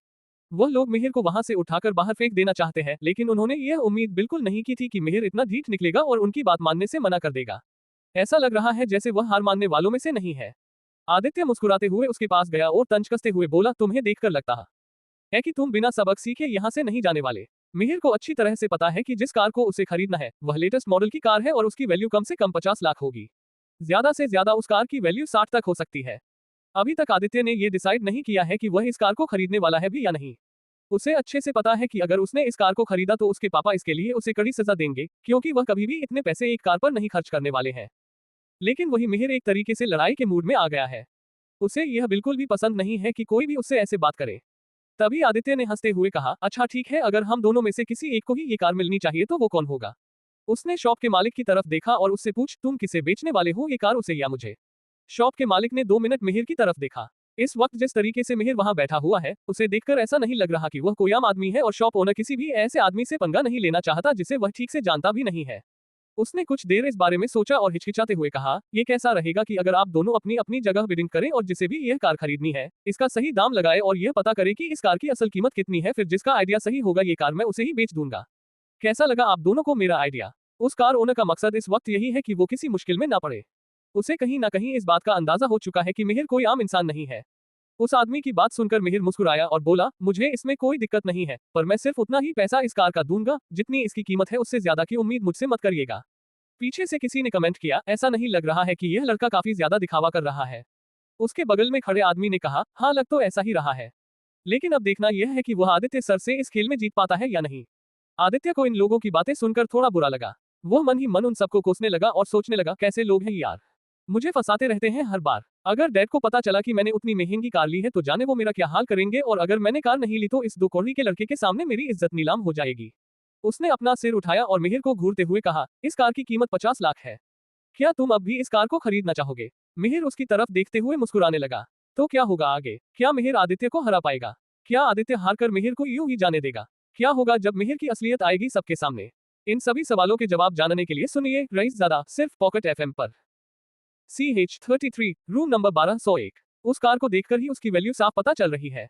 A: वह लोग मिहिर को वहां से उठाकर बाहर फेंक देना चाहते हैं, लेकिन उन्होंने यह उम्मीद बिल्कुल नहीं की थी कि मिहिर इतना ढीठ निकलेगा और उनकी बात मानने से मना कर देगा। ऐसा लग रहा है जैसे वह हार मानने वालों में से नहीं है। आदित्य मुस्कुराते हुए उसके पास गया और तंज कसते हुए बोला, तुम्हें देखकर लगता है कि तुम बिना सबक सीखे यहाँ से नहीं जाने वाले। मिहिर को अच्छी तरह से पता है कि जिस कार को उसे खरीदना है वह लेटेस्ट मॉडल की कार है और उसकी वैल्यू कम से कम 50 लाख होगी। ज्यादा से ज्यादा उस कार की वैल्यू 60 तक हो सकती है। अभी तक आदित्य ने यह डिसाइड नहीं किया है कि वह इस कार को खरीदने वाला है भी या नहीं। उसे अच्छे से पता है कि अगर उसने इस कार को खरीदा तो उसके पापा इसके लिए उसे कड़ी सजा देंगे, क्योंकि वह कभी भी इतने पैसे एक कार पर नहीं खर्च करने वाले हैं। लेकिन वही मिहिर एक तरीके से लड़ाई के मूड में आ गया है। उसे यह बिल्कुल भी पसंद नहीं है कि कोई भी उससे ऐसे बात करे। तभी आदित्य ने हंसते हुए कहा, अच्छा ठीक है, अगर हम दोनों में से किसी एक को ही ये कार मिलनी चाहिए तो वो कौन होगा। उसने शॉप के मालिक की तरफ देखा और उससे पूछ, तुम किसे बेचने वाले हो, ये कार उसे या मुझे। शॉप के मालिक ने 2 मिनट मिहिर की तरफ देखा। इस वक्त जिस तरीके से मिहिर वहां बैठा हुआ है उसे देखकर ऐसा नहीं लग रहा कि वह कोई आम आदमी है, और शॉप ओनर किसी भी ऐसे आदमी से पंगा नहीं लेना चाहता जिसे वह ठीक से जानता भी नहीं है। उसने कुछ देर इस बारे में सोचा और हिचकिचाते हुए कहा, ये कैसा रहेगा कि अगर आप दोनों अपनी अपनी जगह बिडिंग करें और जिसे भी यह कार खरीदनी है इसका सही दाम लगाए और यह पता करे कि इस कार की असल कीमत कितनी है, फिर जिसका आइडिया सही होगा ये कार मैं उसे ही बेच दूंगा। कैसा लगा आप दोनों को मेरा आइडिया। उस कार ओनर का मकसद इस वक्त यही है कि वो किसी मुश्किल में ना पड़े। उसे कहीं ना कहीं इस बात का अंदाजा हो चुका है कि मिहिर कोई आम इंसान नहीं है। उस आदमी की बात सुनकर मिहिर मुस्कुराया और बोला, मुझे इसमें कोई दिक्कत नहीं है, पर मैं सिर्फ उतना ही पैसा इस कार का दूंगा जितनी इसकी कीमत है, उससे ज्यादा की उम्मीद मुझसे मत करिएगा। पीछे से किसी ने कमेंट किया, ऐसा नहीं लग रहा है कि यह लड़का काफी ज्यादा दिखावा कर रहा है। उसके बगल में खड़े आदमी ने कहा, हाँ लग तो ऐसा ही रहा है, लेकिन अब देखना यह है कि वह आदित्य सर से इस खेल में जीत पाता है या नहीं। आदित्य को इन लोगों की बातें सुनकर थोड़ा बुरा लगा। वह मन ही मन उन सबको कोसने लगा और सोचने लगा, कैसे लोग हैं यार, मुझे फंसाते रहते हैं हर बार। अगर डैड को पता चला कि मैंने उतनी महंगी कार ली है तो जाने वो मेरा क्या हाल करेंगे, और अगर मैंने कार नहीं ली तो इस 2 कौड़ी के लड़के के सामने मेरी इज्जत नीलाम हो जाएगी। उसने अपना सिर उठाया और मिहिर को घूरते हुए कहा, इस कार की कीमत 50 लाख है। क्या तुम अब भी इस कार को खरीदना चाहोगे। मिहिर उसकी तरफ देखते हुए मुस्कुराने लगा। तो क्या होगा आगे, क्या मिहिर आदित्य को हरा पाएगा, क्या आदित्य हारकर मिहिर को यूं ही जाने देगा, क्या होगा जब मिहिर की असलियत आएगी सबके सामने। इन सभी सवालों के जवाब जानने के लिए सुनिए रईस ज़्यादा सिर्फ पॉकेट FM पर। CH33 room number 1201। उस कार को देखकर ही उसकी वैल्यू साफ पता चल रही है।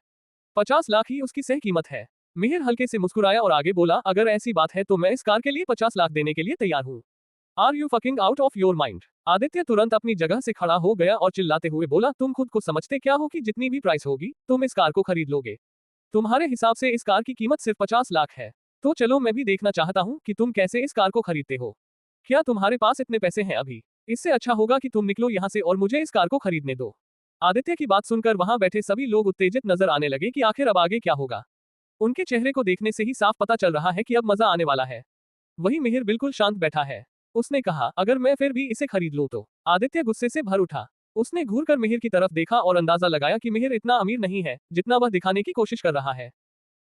A: 50 लाख ही उसकी सही कीमत है। मिहिर हल्के से मुस्कुराया और आगे बोला, अगर ऐसी बात है तो मैं इस कार के लिए 50 लाख देने के लिए तैयार हूँ। Are you fucking out of your mind. Aditya तुरंत अपनी जगह से खड़ा हो गया और चिल्लाते हुए बोला, तुम खुद को समझते क्या हो कि जितनी भी प्राइस होगी तुम इस कार को खरीद लोगे। तुम्हारे हिसाब से इस कार की कीमत सिर्फ 50 लाख है। तो चलो मैं भी देखना चाहता हूँ कि तुम कैसे इस कार को खरीदते हो। क्या तुम्हारे पास इतने पैसे हैं अभी। इससे अच्छा होगा कि तुम निकलो यहाँ से और मुझे इस कार को खरीदने दो। आदित्य की बात सुनकर वहां बैठे सभी लोग उत्तेजित नजर आने लगे कि आखिर अब आगे क्या होगा। उनके चेहरे को देखने से ही साफ पता चल रहा है कि अब मजा आने वाला है। वही मिहिर बिल्कुल शांत बैठा है। उसने कहा, अगर मैं फिर भी इसे खरीद लूं तो। आदित्य गुस्से से भर उठा। उसने घूरकर मिहिर की तरफ देखा और अंदाजा लगाया कि मिहिर इतना अमीर नहीं है जितना वह दिखाने की कोशिश कर रहा है।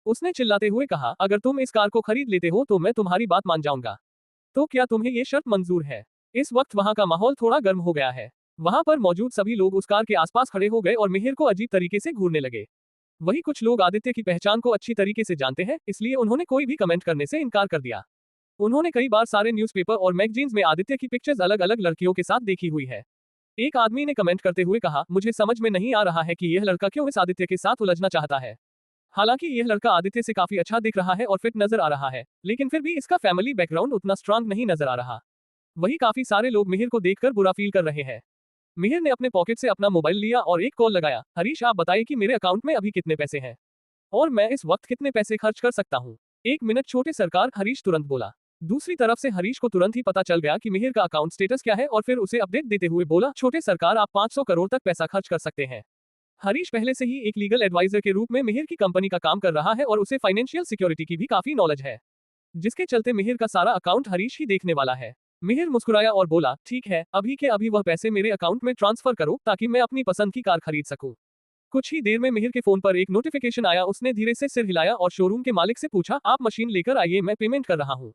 A: उसने चिल्लाते हुए कहा, अगर तुम इस कार को खरीद लेते हो तो मैं तुम्हारी बात मान जाऊंगा। तो क्या तुम्हें ये शर्त मंजूर है। इस वक्त वहां का माहौल थोड़ा गर्म हो गया है। वहां पर मौजूद सभी लोग उस कार के आसपास खड़े हो गए और मिहिर को अजीब तरीके से घूरने लगे। वही कुछ लोग आदित्य की पहचान को अच्छी तरीके से जानते हैं, इसलिए उन्होंने कोई भी कमेंट करने से इनकार कर दिया। उन्होंने कई बार सारे न्यूज़पेपर और मैगजीन्स में आदित्य की पिक्चर्स अलग अलग लड़कियों के साथ देखी हुई है। एक आदमी ने कमेंट करते हुए कहा, मुझे समझ में नहीं आ रहा है कि यह लड़का क्यों इस आदित्य के साथ उलझना चाहता है। हालांकि यह लड़का आदित्य से काफी अच्छा दिख रहा है और फिट नजर आ रहा है, लेकिन फिर भी इसका फैमिली बैकग्राउंड उतना स्ट्रांग नहीं नजर आ रहा। वही काफी सारे लोग मिहिर को देखकर बुरा फील कर रहे हैं। मिहिर ने अपने पॉकेट से अपना मोबाइल लिया और एक कॉल लगाया। हरीश, आप बताइए कि मेरे अकाउंट में अभी कितने पैसे हैं और मैं इस वक्त कितने पैसे खर्च कर सकता हूँ। 1 मिनट छोटे सरकार, हरीश तुरंत बोला। दूसरी तरफ से हरीश को तुरंत ही पता चल गया कि मिहिर का अकाउंट स्टेटस क्या है और फिर उसे अपडेट देते हुए बोला, छोटे सरकार, आप 500 करोड़ तक पैसा खर्च कर सकते हैं। हरीश पहले से ही एक लीगल एडवाइजर के रूप में मिहिर की कंपनी का काम कर रहा है और उसे फाइनेंशियल सिक्योरिटी की भी काफी नॉलेज है, जिसके चलते मिहिर का सारा अकाउंट हरीश ही देखने वाला है। मिहिर मुस्कुराया और बोला, ठीक है, अभी के अभी वह पैसे मेरे अकाउंट में ट्रांसफर करो ताकि मैं अपनी पसंद की कार खरीद सकूं। कुछ ही देर में मिहिर के फोन पर एक नोटिफिकेशन आया। उसने धीरे से सिर हिलाया और शोरूम के मालिक से पूछा, आप मशीन लेकर आइए, मैं पेमेंट कर रहा हूँ।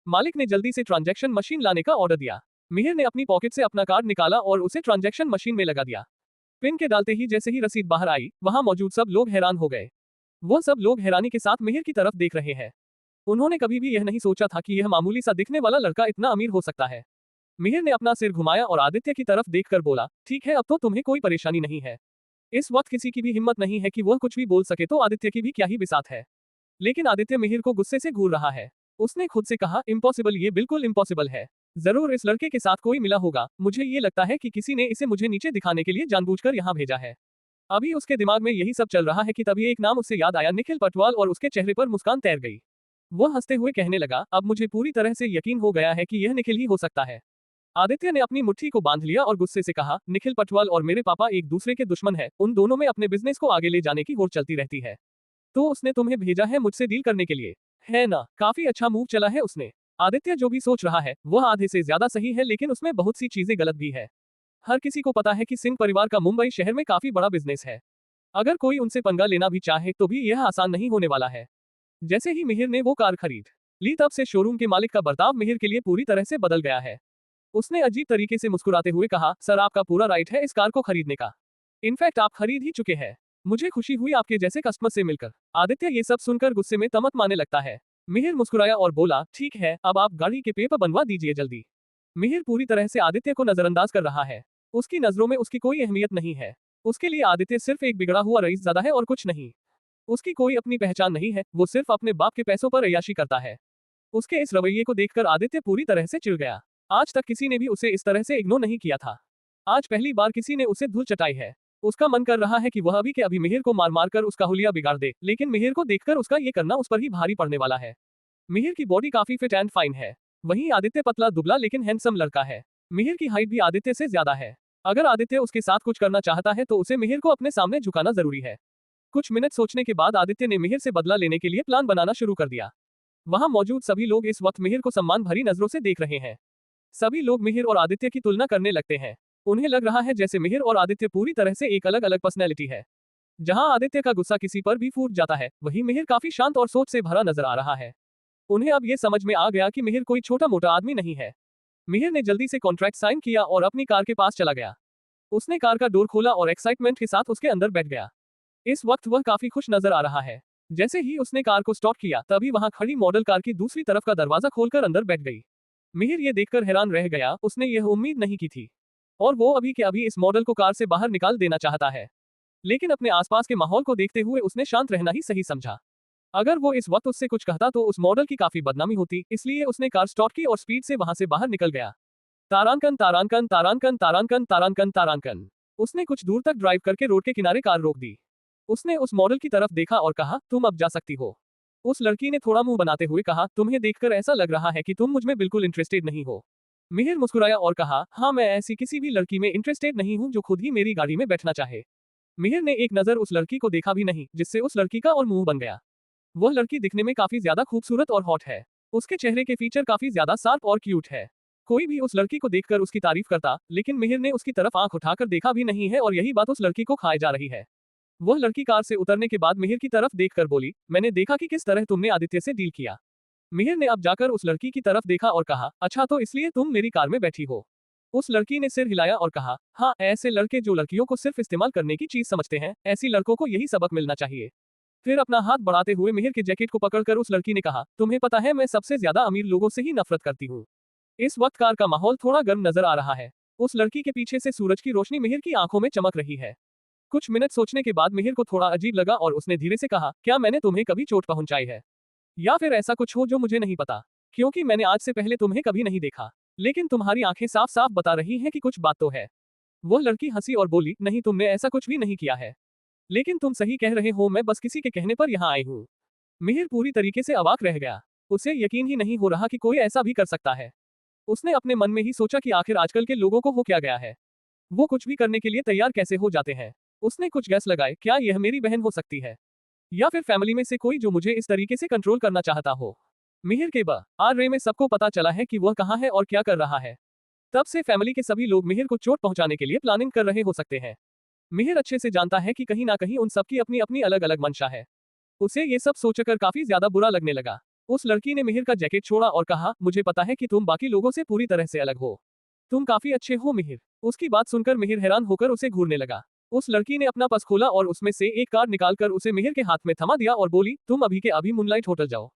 A: मालिक ने जल्दी से ट्रांजैक्शन मशीन लाने का ऑर्डर दिया। मिहिर ने अपनी पॉकेट से अपना कार्ड निकाला और उसे ट्रांजैक्शन मशीन में लगा दिया। पिन के डालते ही जैसे ही रसीद बाहर आई, वहां मौजूद सब लोग हैरान हो गए। वह सब लोग हैरानी के साथ मिहिर की तरफ देख रहे हैं। उन्होंने कभी भी यह नहीं सोचा था कि यह मामूली सा दिखने वाला लड़का इतना अमीर हो सकता है। मिहिर ने अपना सिर घुमाया और आदित्य की तरफ देखकर बोला, ठीक है, अब तो तुम्हें कोई परेशानी नहीं है। इस वक्त किसी की भी हिम्मत नहीं है कि वह कुछ भी बोल सके, तो आदित्य की भी क्या ही बिसात है। लेकिन आदित्य मिहिर को गुस्से से घूर रहा है। उसने खुद से कहा, इम्पॉसिबल, ये बिल्कुल इम्पॉसिबल है। जरूर इस लड़के के साथ कोई मिला होगा। मुझे ये लगता है कि किसी ने इसे मुझे नीचे दिखाने के लिए जानबूझकर यहाँ भेजा है। अभी उसके दिमाग में यही सब चल रहा है कि तभी एक नाम उससे याद आया, निखिल पटवाल, और उसके चेहरे पर मुस्कान तैर गई। वह हंसते हुए कहने लगा, अब मुझे पूरी तरह से यकीन हो गया है कि यह निखिल ही हो सकता है। आदित्य ने अपनी मुट्ठी को बांध लिया और गुस्से से कहा, निखिल पटवाल और मेरे पापा एक दूसरे के दुश्मन है। उन दोनों में अपने बिजनेस को आगे ले जाने की होड़ चलती रहती है। तो उसने तुम्हें भेजा है मुझसे डील करने के लिए, है ना? काफी अच्छा मूव चला है उसने। आदित्य जो भी सोच रहा है वह आधे से ज्यादा सही है, लेकिन उसमें बहुत सी चीजें गलत भी है। हर किसी को पता है कि सिंह परिवार का मुंबई शहर में काफी बड़ा बिजनेस है। अगर कोई उनसे पंगा लेना भी चाहे तो भी यह आसान नहीं होने वाला है। जैसे ही मिहिर ने वो कार खरीद ली, तब से शोरूम के मालिक का बर्ताव मिहिर के लिए पूरी तरह से बदल गया है। उसने अजीब तरीके से मुस्कुराते हुए कहा, सर, आपका पूरा राइट है इस कार को खरीदने का। इनफैक्ट आप खरीद ही चुके हैं। मुझे खुशी हुई आपके जैसे कस्टमर से मिलकर। आदित्य ये सब सुनकर गुस्से में तमत मारने लगता है। मिहिर मुस्कुराया और बोला, ठीक है, अब आप गाड़ी के पेपर बनवा दीजिए जल्दी। मिहिर पूरी तरह से आदित्य को नजरअंदाज कर रहा है। उसकी नजरों में उसकी कोई अहमियत नहीं है। उसके लिए आदित्य सिर्फ एक बिगड़ा हुआ रईसज़ादा है और कुछ नहीं। उसकी कोई अपनी पहचान नहीं है, वो सिर्फ अपने बाप के पैसों पर अय्याशी करता है। उसके इस रवैये को देखकर आदित्य पूरी तरह से चिढ़ गया। आज तक किसी ने भी उसे इस तरह से इग्नोर नहीं किया था। आज पहली बार किसी ने उसे धूल चटाई है। उसका मन कर रहा है कि वह अभी के अभी मिहिर को मार मार कर उसका हुलिया बिगाड़ दे, लेकिन मिहिर को देखकर उसका ये करना उस पर ही भारी पड़ने वाला है। मिहिर की बॉडी काफी फिट एंड फाइन है। वहीं आदित्य पतला दुबला लेकिन हैंडसम लड़का है। मिहिर की हाइट भी आदित्य से ज्यादा है। अगर आदित्य उसके साथ कुछ करना चाहता है तो उसे मिहिर को अपने सामने झुकाना जरूरी है। कुछ मिनट सोचने के बाद आदित्य ने मिहिर से बदला लेने के लिए प्लान बनाना शुरू कर दिया। वहां मौजूद सभी लोग इस वक्त मिहिर को सम्मान भरी नजरों से देख रहे हैं। सभी लोग मिहिर और आदित्य की तुलना करने लगते हैं। उन्हें लग रहा है जैसे मिहिर और आदित्य पूरी तरह से एक अलग अलग पर्सनैलिटी है। जहां आदित्य का गुस्सा किसी पर भी फूट जाता है, वहीं मिहिर काफी शांत और सोच से भरा नजर आ रहा है। उन्हें अब यह समझ में आ गया कि मिहिर कोई छोटा मोटा आदमी नहीं है। मिहिर ने जल्दी से कॉन्ट्रैक्ट साइन किया और अपनी कार के पास चला गया। उसने कार का डोर खोला और एक्साइटमेंट के साथ उसके अंदर बैठ गया। इस वक्त वह काफी खुश नजर आ रहा है। जैसे ही उसने कार को स्टार्ट किया, तभी वहां खड़ी मॉडल कार की दूसरी तरफ का दरवाजा खोलकर अंदर बैठ गई। मिहिर ये देखकर हैरान रह गया, उसने यह उम्मीद नहीं की थी। और वो अभी के अभी इस मॉडल को कार से बाहर निकाल देना चाहता है। लेकिन अपने आसपास के माहौल को देखते हुए उसने शांत रहना ही सही समझा। अगर वो इस वक्त उससे कुछ कहता तो उस मॉडल की काफी बदनामी होती, इसलिए उसने कार स्टार्ट की और स्पीड से वहां से बाहर निकल गया। तारांकन तारांकन तारांकन तारांकन तारांकन तारांकन। उसने कुछ दूर तक ड्राइव करके रोड के किनारे कार रोक दी। उसने उस मॉडल की तरफ देखा और कहा, तुम अब जा सकती हो। उस लड़की ने थोड़ा मुंह बनाते हुए कहा, तुम्हें देखकर ऐसा लग रहा है कि तुम मुझ में बिल्कुल इंटरेस्टेड नहीं हो। मिहिर मुस्कुराया और कहा, हाँ, मैं ऐसी किसी भी लड़की में इंटरेस्टेड नहीं हूँ जो खुद ही मेरी गाड़ी में बैठना चाहे। मिहिर ने एक नजर उस लड़की को देखा भी नहीं, जिससे उस लड़की का और मुंह बन गया। वह लड़की दिखने में काफी ज्यादा खूबसूरत और हॉट है। उसके चेहरे के फीचर काफी ज्यादा शार्प और क्यूट है। कोई भी उस लड़की को देखकर उसकी तारीफ करता, लेकिन मिहिर ने उसकी तरफ आंख उठाकर देखा भी नहीं है और यही बात उस लड़की को खाए जा रही है। वह लड़की कार से उतरने के बाद मिहिर की तरफ देखकर बोली, मैंने देखा कि किस तरह तुमने आदित्य से डील किया। मिहिर ने अब जाकर उस लड़की की तरफ देखा और कहा, अच्छा, तो इसलिए तुम मेरी कार में बैठी हो। उस लड़की ने सिर हिलाया और कहा, हाँ, ऐसे लड़के जो लड़कियों को सिर्फ इस्तेमाल करने की चीज समझते हैं, ऐसी लड़कों को यही सबक मिलना चाहिए। फिर अपना हाथ बढ़ाते हुए मिहिर के जैकेट को पकड़कर उस लड़की ने कहा, तुम्हें पता है मैं सबसे ज्यादा अमीर लोगों से ही नफरत करती हूँ। इस वक्त कार का माहौल थोड़ा गर्म नजर आ रहा है। उस लड़की के पीछे से सूरज की रोशनी मिहिर की आंखों में चमक रही है। कुछ मिनट सोचने के बाद मिहिर को थोड़ा अजीब लगा और उसने धीरे से कहा, क्या मैंने तुम्हें कभी चोट पहुंचाई है? या फिर ऐसा कुछ हो जो मुझे नहीं पता? क्योंकि मैंने आज से पहले तुम्हें कभी नहीं देखा, लेकिन तुम्हारी आंखें साफ साफ बता रही हैं कि कुछ बात तो है। वो लड़की हंसी और बोली, नहीं, तुमने ऐसा कुछ भी नहीं किया है। लेकिन तुम सही कह रहे हो, मैं बस किसी के कहने पर यहाँ आई हूँ। मिहिर पूरी तरीके से अवाक रह गया। उसे यकीन ही नहीं हो रहा कि कोई ऐसा भी कर सकता है। उसने अपने मन में ही सोचा कि आखिर आजकल के लोगों को हो क्या गया है, वो कुछ भी करने के लिए तैयार कैसे हो जाते हैं। उसने कुछ गैस लगाए, क्या यह मेरी बहन हो सकती है, या फिर फैमिली में से कोई जो मुझे इस तरीके से कंट्रोल करना चाहता हो। मिहिर के बारे में सबको पता चला है कि वह कहाँ है और क्या कर रहा है। तब से फैमिली के सभी लोग मिहिर को चोट पहुंचाने के लिए प्लानिंग कर रहे हो सकते हैं। मिहिर अच्छे से जानता है कि कहीं ना कहीं उन सबकी अपनी अपनी अलग अलग मंशा है। उसे ये सब सोचकर काफी ज्यादा बुरा लगने लगा। उस लड़की ने मिहिर का जैकेट छोड़ा और कहा, मुझे पता है कि तुम बाकी लोगों से पूरी तरह से अलग हो। तुम काफी अच्छे हो मिहिर। उसकी बात सुनकर मिहिर हैरान होकर उसे घूरने लगा। उस लड़की ने अपना पर्स खोला और उसमें से एक कार्ड निकालकर उसे मिहिर के हाथ में थमा दिया और बोली, तुम अभी के अभी मूनलाइट होटल जाओ।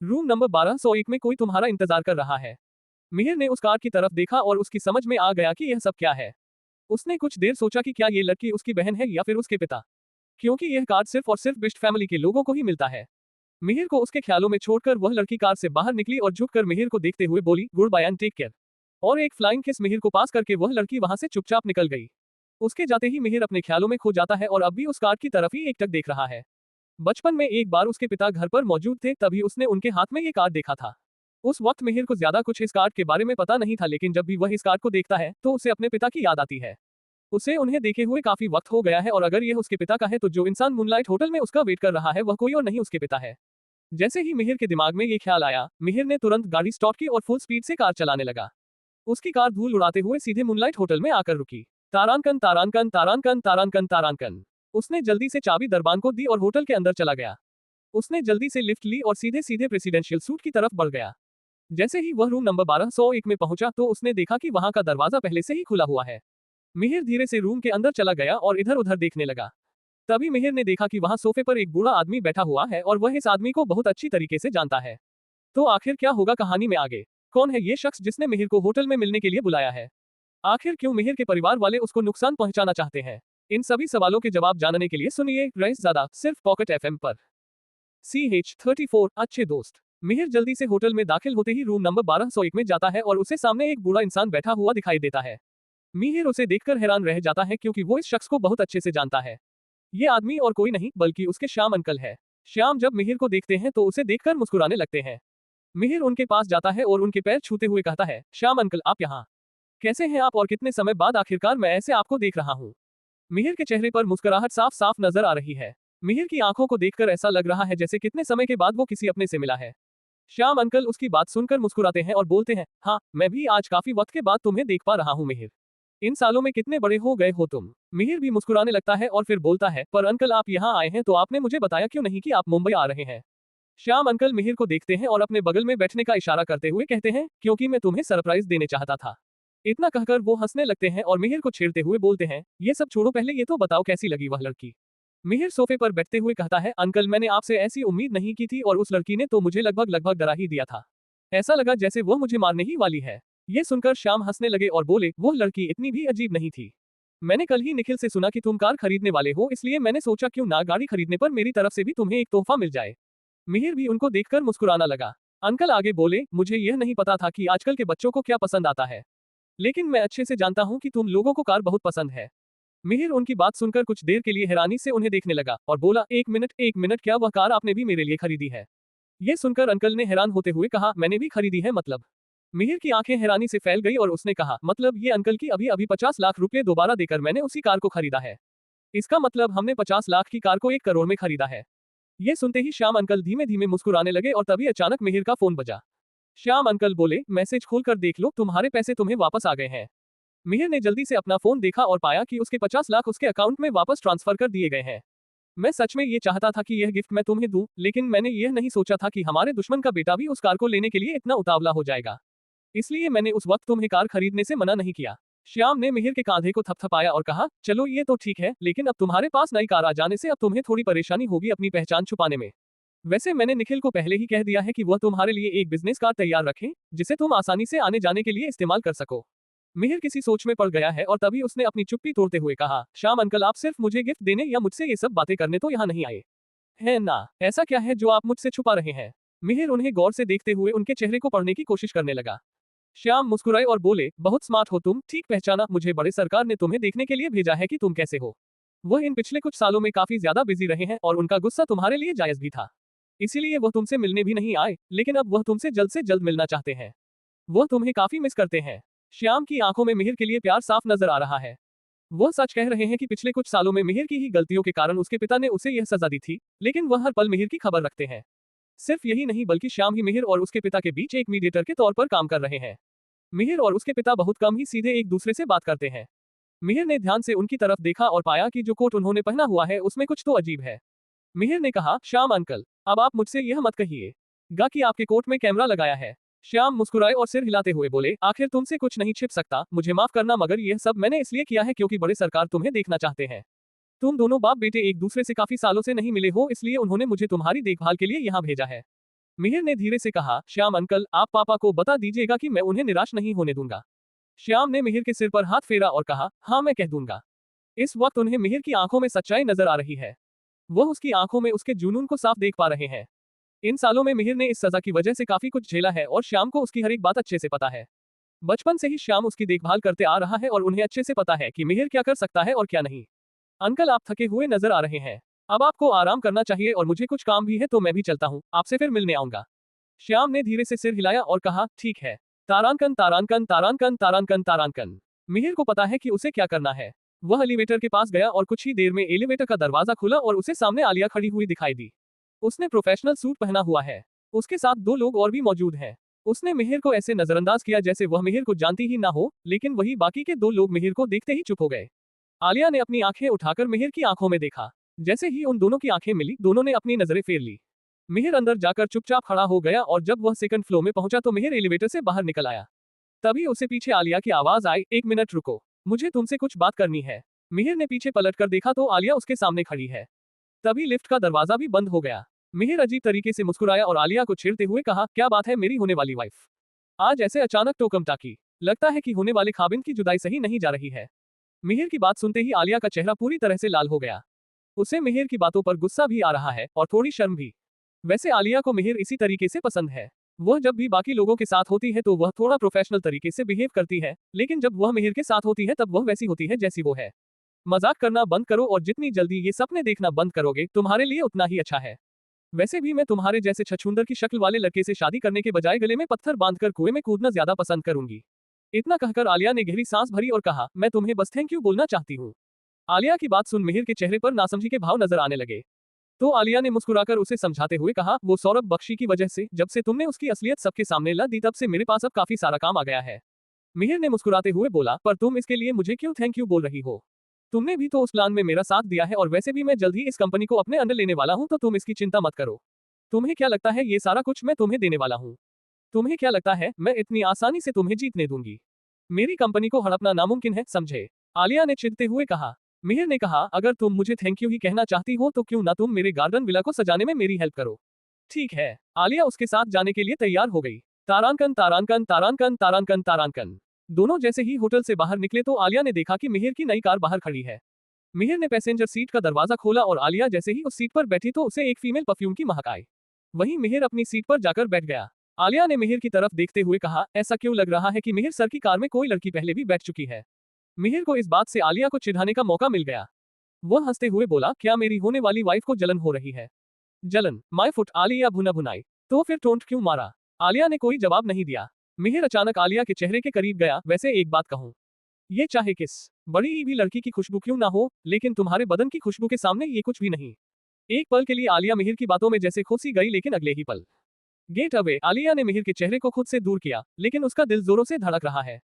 A: रूम नंबर 1201 में कोई तुम्हारा इंतजार कर रहा है। मिहिर ने उस कार्ड की तरफ देखा और उसकी समझ में आ गया कि यह सब क्या है। उसने कुछ देर सोचा कि क्या ये लड़की उसकी बहन है या फिर उसके पिता, क्योंकि यह कार्ड सिर्फ और सिर्फ बिष्ट फैमिली के लोगों को ही मिलता है। मिहिर को उसके ख्यालों में छोड़कर वह लड़की कार से बाहर निकली और झुककर मिहिर को देखते हुए बोली, goodbye and take care. और एक फ्लाइंग किस मिहिर को पास करके वह लड़की वहां से चुपचाप निकल गई। उसके जाते ही मिहिर अपने ख्यालों में खो जाता है और अब भी उस कार्ड की तरफ ही एकटक देख रहा है। बचपन में एक बार उसके पिता घर पर मौजूद थे, तभी उसने उनके हाथ में ये कार्ड देखा था। उस वक्त मिहिर को ज्यादा कुछ इस कार्ड के बारे में पता नहीं था, लेकिन जब भी वह इस कार्ड को देखता है तो उसे अपने पिता की याद आती है। उसे उन्हें देखे हुए काफी वक्त हो गया है और अगर यह उसके पिता का है तो जो इंसान मूनलाइट होटल में उसका वेट कर रहा है वह कोई और नहीं उसके पिता है। जैसे ही मिहिर के दिमाग में ये ख्याल आया, मिहिर ने तुरंत गाड़ी स्टॉप की और फुल स्पीड से कार चलाने लगा। उसकी कार धूल उड़ाते हुए सीधे मूनलाइट होटल में आकर रुकी। तारांकन तारांकन तारांकन तारांकन तारांकन। उसने जल्दी से चाबी दरबान को दी और होटल के अंदर चला गया। उसने जल्दी से लिफ्ट ली और सीधे सीधे प्रेसिडेंशियल सूट की तरफ बढ़ गया। जैसे ही वह रूम नंबर 1201 में पहुंचा तो उसने देखा कि वहां का दरवाजा पहले से ही खुला हुआ है। मिहिर धीरे से रूम के अंदर चला गया और इधर उधर देखने लगा। तभी मिहिर ने देखा कि वहां सोफे पर एक बूढ़ा आदमी बैठा हुआ है और वह इस आदमी को बहुत अच्छी तरीके से जानता है। तो आखिर क्या होगा कहानी में आगे? कौन है ये शख्स जिसने मिहिर को होटल में मिलने के लिए बुलाया है? आखिर क्यों मिहिर के परिवार वाले उसको नुकसान पहुंचाना चाहते हैं? इन सभी सवालों के जवाब जानने के लिए सुनिए रईस ज़ादा सिर्फ पॉकेट एफएम पर। CH34 अच्छे दोस्त। मिहिर जल्दी से होटल में दाखिल होते ही रूम नंबर 1201 में जाता है और उसे सामने एक बूढ़ा इंसान बैठा हुआ दिखाई देता है। मिहिर उसे देखकर हैरान रह जाता है क्योंकि वो इस शख्स को बहुत अच्छे से जानता है। ये आदमी और कोई नहीं बल्कि उसके श्याम अंकल है। श्याम जब मिहिर को देखते हैं तो उसे देखकर मुस्कुराने लगते हैं। मिहिर उनके पास जाता है और उनके पैर छूते हुए कहता है, श्याम अंकल आप यहाँ कैसे हैं आप और कितने समय बाद आखिरकार मैं ऐसे आपको देख रहा हूँ। मिहिर के चेहरे पर मुस्कुराहट साफ साफ नजर आ रही है। मिहिर की आंखों को देखकर ऐसा लग रहा है जैसे कितने समय के बाद वो किसी अपने से मिला है। श्याम अंकल उसकी बात सुनकर मुस्कुराते हैं और बोलते हैं, हाँ मैं भी आज काफी वक्त के बाद तुम्हें देख पा रहा हूँ मिहिर। इन सालों में कितने बड़े हो गए हो तुम। मिहिर भी मुस्कुराने लगता है और फिर बोलता है, पर अंकल आप यहाँ आए हैं तो आपने मुझे बताया क्यों नहीं कि आप मुंबई आ रहे हैं। श्याम अंकल मिहिर को देखते हैं और अपने बगल में बैठने का इशारा करते हुए कहते हैं, क्योंकि मैं तुम्हें सरप्राइज देने चाहता था। इतना कहकर वो हंसने लगते हैं और मिहिर को छेड़ते हुए बोलते हैं, ये सब छोड़ो पहले ये तो बताओ कैसी लगी वह लड़की। मिहिर सोफे पर बैठते हुए कहता है, अंकल मैंने आपसे ऐसी उम्मीद नहीं की थी और उस लड़की ने तो मुझे लगभग लगभग डरा ही दिया था। ऐसा लगा जैसे वह मुझे मारने ही वाली है। ये सुनकर श्याम हंसने लगे और बोले, वो लड़की इतनी भी अजीब नहीं थी। मैंने कल ही निखिल से सुना कि तुम कार खरीदने वाले हो, इसलिए मैंने सोचा क्यों ना गाड़ी खरीदने पर मेरी तरफ से भी तुम्हें एक तोहफा मिल जाए। मिहिर भी उनको देखकर मुस्कुराना लगा। अंकल आगे बोले, मुझे यह नहीं पता था कि आजकल के बच्चों को क्या पसंद आता है, लेकिन मैं अच्छे से जानता हूँ कि तुम लोगों को कार बहुत पसंद है। मिहिर उनकी बात सुनकर कुछ देर के लिए हैरानी से उन्हें देखने लगा और बोला, एक मिनट क्या वह कार आपने भी मेरे लिए खरीदी है? ये सुनकर अंकल ने हैरान होते हुए कहा, मैंने भी खरीदी है मतलब? मिहिर की आंखें हैरानी से फैल गई और उसने कहा, मतलब ये अंकल की अभी अभी 50 लाख रुपए दोबारा देकर मैंने उसी कार को खरीदा है। इसका मतलब हमने 50 लाख की कार को 1 करोड़ में खरीदा है। ये सुनते ही श्याम अंकल धीमे धीमे मुस्कुराने लगे और तभी अचानक मिहिर का फोन बजा। श्याम अंकल बोले, मैसेज खोलकर देख लो, तुम्हारे पैसे तुम्हें वापस आ गए हैं। मिहिर ने जल्दी से अपना फोन देखा और पाया कि उसके 50 लाख उसके अकाउंट में वापस ट्रांसफर कर दिए गए हैं। मैं सच में ये चाहता था कि यह गिफ्ट मैं तुम्हें दूं, लेकिन मैंने यह नहीं सोचा था कि हमारे दुश्मन का बेटा भी उस कार को लेने के लिए इतना उतावला हो जाएगा। इसलिए मैंने उस वक्त तुम्हें कार खरीदने से मना नहीं किया। श्याम ने मिहिर के कांधे को थपथपाया और कहा, चलो ये तो ठीक है, लेकिन अब तुम्हारे पास नई कार आ जाने से अब तुम्हें थोड़ी परेशानी होगी अपनी पहचान छुपाने में। वैसे मैंने निखिल को पहले ही कह दिया है कि वह तुम्हारे लिए एक बिजनेस कार्ड तैयार रखें, जिसे तुम आसानी से आने जाने के लिए इस्तेमाल कर सको। मिहिर किसी सोच में पड़ गया है और तभी उसने अपनी चुप्पी तोड़ते हुए कहा, श्याम अंकल आप सिर्फ मुझे गिफ्ट देने या मुझसे ये सब बातें करने तो यहाँ नहीं आए है ना? ऐसा क्या है जो आप मुझसे छुपा रहे हैं? मिहिर उन्हें गौर से देखते हुए उनके चेहरे को पढ़ने की कोशिश करने लगा। श्याम मुस्कुराए और बोले, बहुत स्मार्ट हो तुम, ठीक पहचाना, मुझे बड़े सरकार ने तुम्हें देखने के लिए भेजा है कि तुम कैसे हो। वह इन पिछले कुछ सालों में काफी ज्यादा बिजी रहे हैं और उनका गुस्सा तुम्हारे लिए जायज भी था, इसीलिए वह तुमसे मिलने भी नहीं आए, लेकिन अब वह तुमसे जल्द से जल्द मिलना चाहते हैं। वह तुम्हें काफी मिस करते हैं। श्याम की आंखों में मिहिर के लिए प्यार साफ नजर आ रहा है। वह सच कह रहे हैं कि पिछले कुछ सालों में मिहिर की ही गलतियों के कारण उसके पिता ने उसे यह सजा दी थी, लेकिन वह हर पल मिहिर की खबर रखते हैं। सिर्फ यही नहीं बल्कि श्याम ही मिहिर और उसके पिता के बीच एक मीडिएटर के तौर पर काम कर रहे हैं। मिहिर और उसके पिता बहुत कम ही सीधे एक दूसरे से बात करते हैं। मिहिर ने ध्यान से उनकी तरफ देखा और पाया कि जो कोट उन्होंने पहना हुआ है उसमें कुछ तो अजीब है। मिहिर ने कहा, श्याम अंकल अब आप मुझसे यह मत कहिए। गा कि आपके कोट में कैमरा लगाया है। श्याम मुस्कुराए और सिर हिलाते हुए बोले, आखिर तुमसे कुछ नहीं छिप सकता, मुझे माफ करना मगर यह सब मैंने इसलिए किया है क्योंकि बड़े सरकार तुम्हें देखना चाहते हैं। तुम दोनों बाप बेटे एक दूसरे से काफी सालों से नहीं मिले हो, इसलिए उन्होंने मुझे तुम्हारी देखभाल के लिए यहाँ भेजा है। मिहिर ने धीरे से कहा, श्याम अंकल, आप पापा को बता दीजिएगा कि मैं उन्हें निराश नहीं होने दूंगा। श्याम ने मिहिर के सिर पर हाथ फेरा और कहा, हाँ मैं कह दूंगा। इस वक्त उन्हें मिहिर की आंखों में सच्चाई नजर आ रही है। वह उसकी आंखों में उसके जुनून को साफ देख पा रहे हैं। इन सालों में मिहिर ने इस सजा की वजह से काफी कुछ झेला है और श्याम को उसकी हर एक बात अच्छे से पता है। बचपन से ही श्याम उसकी देखभाल करते आ रहा है और उन्हें अच्छे से पता है कि मिहिर क्या कर सकता है और क्या नहीं। अंकल, आप थके हुए नजर आ रहे हैं, अब आपको आराम करना चाहिए और मुझे कुछ काम भी है तो मैं भी चलता हूँ, आपसे फिर मिलने आऊंगा। श्याम ने धीरे से सिर हिलाया और कहा, ठीक है। तारांकन तारांकन तारांकन तारांकन तारांकन। मिहिर को पता है कि उसे क्या करना है। वह एलिवेटर के पास गया और कुछ ही देर में एलिवेटर का दरवाजा खुला और उसे सामने आलिया खड़ी हुई दिखाई दी। उसने प्रोफेशनल सूट पहना हुआ है। उसके साथ दो लोग और भी मौजूद हैं। उसने मिहिर को ऐसे नजरअंदाज किया जैसे वह मिहिर को जानती ही ना हो, लेकिन वही बाकी के दो लोग मिहिर को देखते ही चुप हो गए। आलिया ने अपनी आंखें उठाकर मिहिर की आंखों में देखा। जैसे ही उन दोनों की आंखें मिली, दोनों ने अपनी नजरें फेर ली। मिहिर अंदर जाकर चुपचाप खड़ा हो गया और जब वह सेकंड फ्लोर में पहुंचा तो मिहिर एलिवेटर से बाहर निकल आया। तभी उसे पीछे आलिया की आवाज आई, एक मिनट रुको, मुझे तुमसे कुछ बात करनी है। मिहिर ने पीछे पलटकर देखा तो आलिया उसके सामने खड़ी है। तभी लिफ्ट का दरवाजा भी बंद हो गया। मिहिर अजीब तरीके से मुस्कुराया और आलिया को छेड़ते हुए कहा, क्या बात है मेरी होने वाली वाइफ, आज ऐसे अचानक टोकम टाकी, लगता है कि होने वाले खाबिन की जुदाई सही नहीं जा रही है। मिहिर की बात सुनते ही आलिया का चेहरा पूरी तरह से लाल हो गया। उसे मिहिर की बातों पर गुस्सा भी आ रहा है और थोड़ी शर्म भी। वैसे आलिया को मिहिर इसी तरीके से पसंद है। वह जब भी बाकी लोगों के साथ होती है तो वह थोड़ा प्रोफेशनल तरीके से बिहेव करती है, लेकिन जब वह मिहिर के साथ होती है तब वह वैसी होती है जैसी वो है। मजाक करना बंद करो और जितनी जल्दी ये सपने देखना बंद करोगे तुम्हारे लिए उतना ही अच्छा है। वैसे भी मैं तुम्हारे जैसे छछूंदर की शक्ल वाले लड़के से शादी करने के बजाय गले में पत्थर बांधकर कुएं में कूदना ज्यादा पसंद करूंगी। इतना कहकर आलिया ने गहरी सांस भरी और कहा, मैं तुम्हें बस थैंक यू बोलना चाहती हूँ। आलिया की बात सुन मिहिर के चेहरे पर नासमझी के भाव नजर आने लगे। तो आलिया ने मुस्कुराकर उसे समझाते हुए कहा, वो सौरभ बख्शी की वजह से जब से तुमने उसकी असलियत सबके सामने ला दी तब से मेरे पास अब काफी सारा काम आ गया है। मिहिर ने मुस्कुराते हुए बोला, पर तुम इसके लिए मुझे क्यों थैंक यू बोल रही हो? तुमने भी तो उस प्लान में मेरा साथ दिया है और वैसे भी मैं जल्द ही इस कंपनी को अपने अंडर लेने वाला हूं तो तुम इसकी चिंता मत करो। तुम्हें क्या लगता है ये सारा कुछ मैं तुम्हें देने वाला हूँ? तुम्हें क्या लगता है मैं इतनी आसानी से तुम्हें जीतने दूंगी? मेरी कंपनी को हड़पना नामुमकिन है, समझे? आलिया ने चिढ़ते हुए कहा। मिहिर ने कहा, अगर तुम मुझे थैंक यू ही कहना चाहती हो तो क्यों ना तुम मेरे गार्डन विला को सजाने में मेरी हेल्प करो। ठीक है। आलिया उसके साथ जाने के लिए तैयार हो गई। तारांकन तारांकन तारांकन तारांकन तारांकन। दोनों जैसे ही होटल से बाहर निकले तो आलिया ने देखा कि मिहिर की नई कार बाहर खड़ी है। मिहिर ने पैसेंजर सीट का दरवाजा खोला और आलिया जैसे ही उस सीट पर बैठी तो उसे एक फीमेल परफ्यूम की महक आई। वहीं मिहिर अपनी सीट पर जाकर बैठ गया। आलिया ने मिहिर की तरफ देखते हुए कहा, ऐसा क्यों लग रहा है कि मिहिर सर की कार में कोई लड़की पहले भी बैठ चुकी है? मिहिर को इस बात से आलिया को चिढ़ाने का मौका मिल गया। वह हंसते हुए बोला, क्या मेरी होने वाली वाइफ को जलन हो रही है? जलन? माय फुट, आलिया भुना भुनाई। तो फिर टोंट क्यों मारा? आलिया ने कोई जवाब नहीं दिया। मिहिर अचानक आलिया के चेहरे के करीब गया, वैसे एक बात कहूं, ये चाहे किस बड़ी भी लड़की की खुशबू क्यों ना हो, लेकिन तुम्हारे बदन की खुशबू के सामने ये कुछ भी नहीं। एक पल के लिए आलिया मिहिर की बातों में जैसे खो सी गई, लेकिन अगले ही पल गेट अवे आलिया ने मिहिर के चेहरे को खुद से दूर किया, लेकिन उसका दिल जोरों से धड़क रहा है।